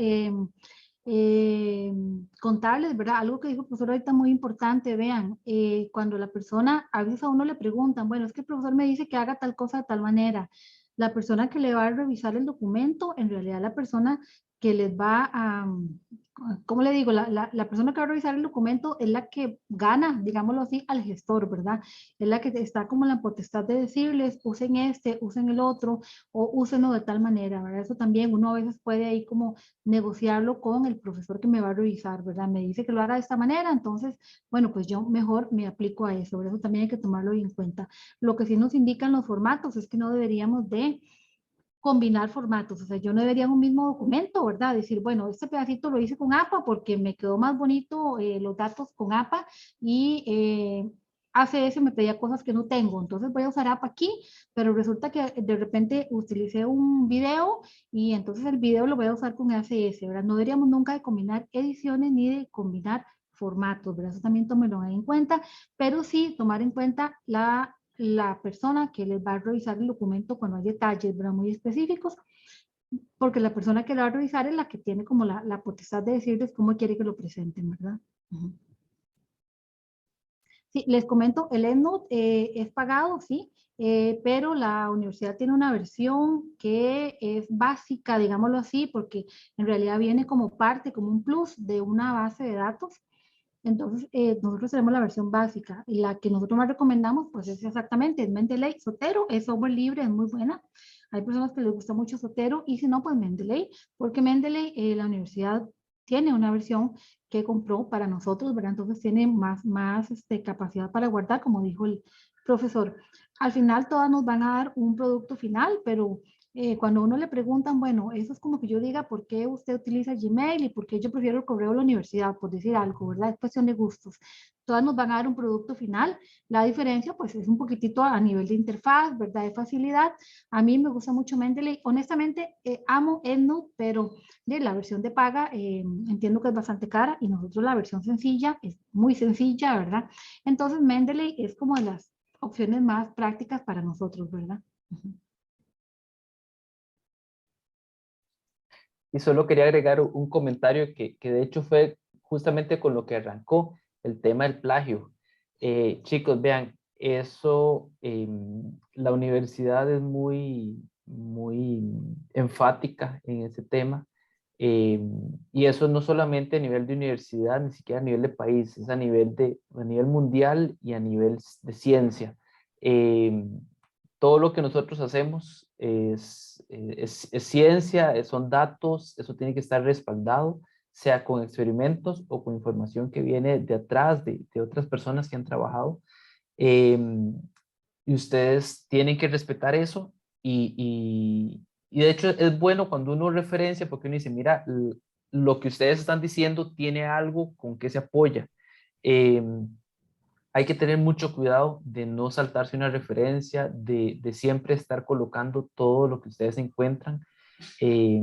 contarles, ¿verdad? Algo que dijo el profesor ahorita muy importante, vean, cuando la persona, a veces a uno le preguntan, bueno, es que el profesor me dice que haga tal cosa de tal manera. La persona que le va a revisar el documento, en realidad la persona que les va a, ¿cómo le digo? La persona que va a revisar el documento es la que gana, digámoslo así, al gestor, ¿verdad? Es la que está como en la potestad de decirles, usen este, usen el otro, o úsenlo de tal manera, ¿verdad? Eso también uno a veces puede ahí como negociarlo con el profesor que me va a revisar, ¿verdad? Me dice que lo haga de esta manera, entonces, bueno, pues yo mejor me aplico a eso, ¿verdad? Eso también hay que tomarlo en cuenta. Lo que sí nos indican los formatos es que no deberíamos de combinar formatos, o sea, yo no debería un mismo documento, ¿verdad? Decir, bueno, este pedacito lo hice con APA porque me quedó más bonito los datos con APA y ACS me pedía cosas que no tengo, entonces voy a usar APA aquí, pero resulta que de repente utilicé un video y entonces el video lo voy a usar con ACS, ¿verdad? No deberíamos nunca de combinar ediciones ni de combinar formatos, ¿verdad? Eso también tómenlo en cuenta, pero sí tomar en cuenta la persona que les va a revisar el documento cuando hay detalles, ¿verdad? Muy específicos, porque la persona que lo va a revisar es la que tiene como la potestad de decirles cómo quiere que lo presenten, ¿verdad? Uh-huh. Sí, les comento, el EndNote es pagado, sí, pero la universidad tiene una versión que es básica, digámoslo así, porque en realidad viene como parte, como un plus de una base de datos Entonces, nosotros tenemos la versión básica y la que nosotros más recomendamos, pues es exactamente, es Mendeley. Zotero es software libre, es muy buena. Hay personas que les gusta mucho Zotero y si no, pues Mendeley, porque Mendeley, la universidad tiene una versión que compró para nosotros, ¿verdad? Entonces tiene más capacidad para guardar, como dijo el profesor. Al final todas nos van a dar un producto final, pero cuando a uno le preguntan, bueno, eso es como que yo diga por qué usted utiliza Gmail y por qué yo prefiero el correo de la universidad, por decir algo, ¿verdad? Es cuestión de gustos. Todas nos van a dar un producto final. La diferencia, pues, es un poquitito a nivel de interfaz, ¿verdad? De facilidad. A mí me gusta mucho Mendeley. Honestamente, amo EndNote, pero de la versión de paga entiendo que es bastante cara y nosotros la versión sencilla es muy sencilla, ¿verdad? Entonces, Mendeley es como de las opciones más prácticas para nosotros, ¿verdad? Uh-huh. Y solo quería agregar un comentario que de hecho fue justamente con lo que arrancó el tema del plagio. Chicos, vean, eso, la universidad es muy enfática en ese tema. Y eso no solamente a nivel de universidad, ni siquiera a nivel de país, es a nivel mundial y a nivel de ciencia. Todo lo que nosotros hacemos es ciencia, son datos, eso tiene que estar respaldado, sea con experimentos o con información que viene de atrás de otras personas que han trabajado. Eh, y ustedes tienen que respetar eso y de hecho es bueno cuando uno referencia porque uno dice, mira, lo que ustedes están diciendo tiene algo con que se apoya. Eh, Hay que tener mucho cuidado de no saltarse una referencia, de siempre estar colocando todo lo que ustedes encuentran, eh,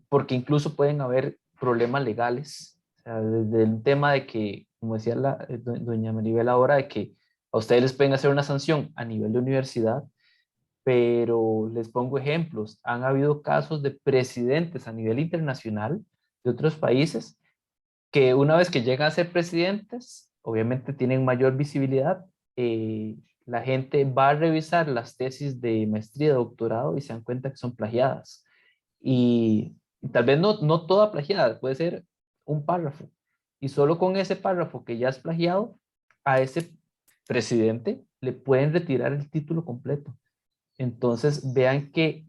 porque incluso pueden haber problemas legales. O sea, desde el tema de que, como decía doña Maribel ahora, de que a ustedes les pueden hacer una sanción a nivel de universidad, pero les pongo ejemplos. Han habido casos de presidentes a nivel internacional de otros países que una vez que llegan a ser presidentes, obviamente tienen mayor visibilidad. La gente va a revisar las tesis de maestría, de doctorado y se dan cuenta que son plagiadas. Y tal vez no toda plagiada, puede ser un párrafo. Y solo con ese párrafo que ya es plagiado, a ese presidente le pueden retirar el título completo. Entonces, vean que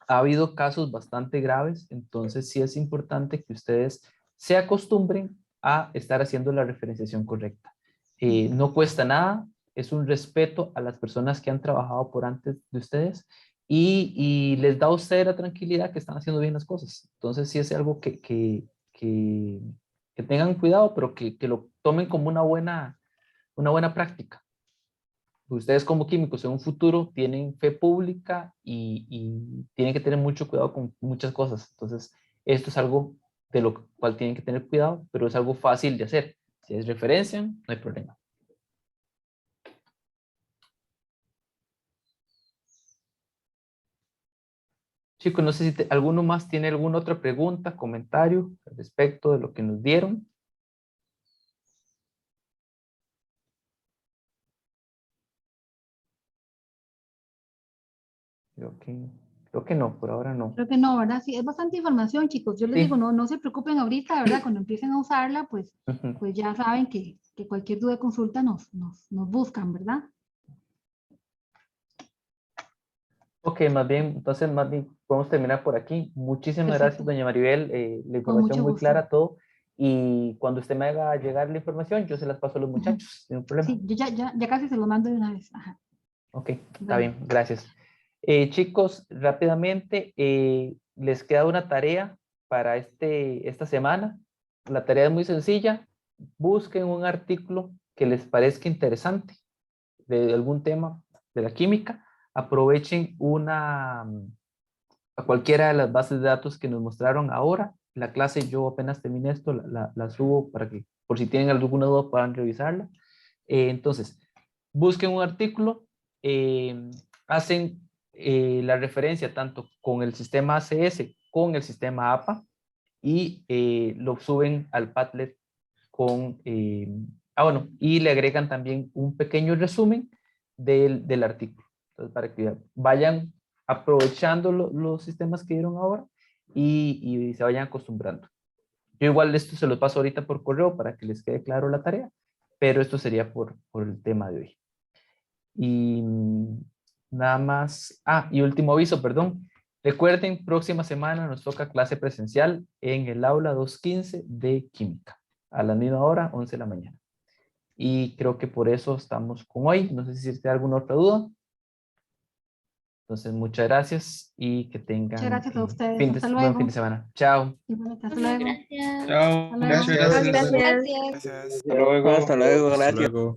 ha habido casos bastante graves, entonces sí es importante que ustedes se acostumbren a estar haciendo la referenciación correcta. No cuesta nada, es un respeto a las personas que han trabajado por antes de ustedes y les da a ustedes la tranquilidad que están haciendo bien las cosas. Entonces sí es algo que tengan cuidado, pero que lo tomen como una buena práctica. Ustedes como químicos en un futuro tienen fe pública y tienen que tener mucho cuidado con muchas cosas. Entonces, esto es algo de lo cual tienen que tener cuidado, pero es algo fácil de hacer. Si es referencia, no hay problema. Chicos, no sé si alguno más tiene alguna otra pregunta, comentario al respecto de lo que nos dieron. Creo que, creo que no, por ahora no. Creo que no, ¿verdad? Sí, es bastante información, chicos. Yo les digo, Sí. no se preocupen ahorita, ¿verdad? Cuando empiecen a usarla, pues, Ujú. pues ya saben que cualquier duda de consulta nos buscan, ¿verdad? Ok, entonces más bien podemos terminar por aquí. Muchísimas gracias, Perfecto, doña Maribel. La con información mucho muy gusto. clara, todo. Y cuando usted me haga llegar la información, yo se las paso a los Ujú. muchachos, sin problema. Sí, yo ya casi se lo mando de una vez. Ajá. Ok, está Bueno, bien, gracias. Chicos, rápidamente, les queda una tarea para esta semana. La tarea es muy sencilla. Busquen un artículo que les parezca interesante de algún tema de la química. Aprovechen a cualquiera de las bases de datos que nos mostraron ahora. La clase, yo apenas terminé esto, la subo para que, por si tienen alguna duda, puedan revisarla. Entonces, busquen un artículo, eh, hacen la referencia tanto con el sistema ACS, con el sistema APA, y lo suben al Padlet con, bueno, y le agregan también un pequeño resumen del artículo. Entonces, para que vayan aprovechando los sistemas que dieron ahora y se vayan acostumbrando. Yo igual esto se los paso ahorita por correo para que les quede claro la tarea, pero esto sería por el tema de hoy. Y nada más, y último aviso, perdón. Recuerden, próxima semana nos toca clase presencial en el aula 215 de química, a la misma hora, 11 de la mañana. Y creo que por eso estamos con hoy. No sé si tiene alguna otra duda. Entonces, muchas gracias y que tengan Muchas gracias a ustedes. Hasta buen luego. fin de semana. Chao. Y bueno, hasta luego. Gracias. Chao, Hasta luego. muchas gracias. Gracias. Gracias. Hasta luego. Hasta luego, Hasta gracias. luego.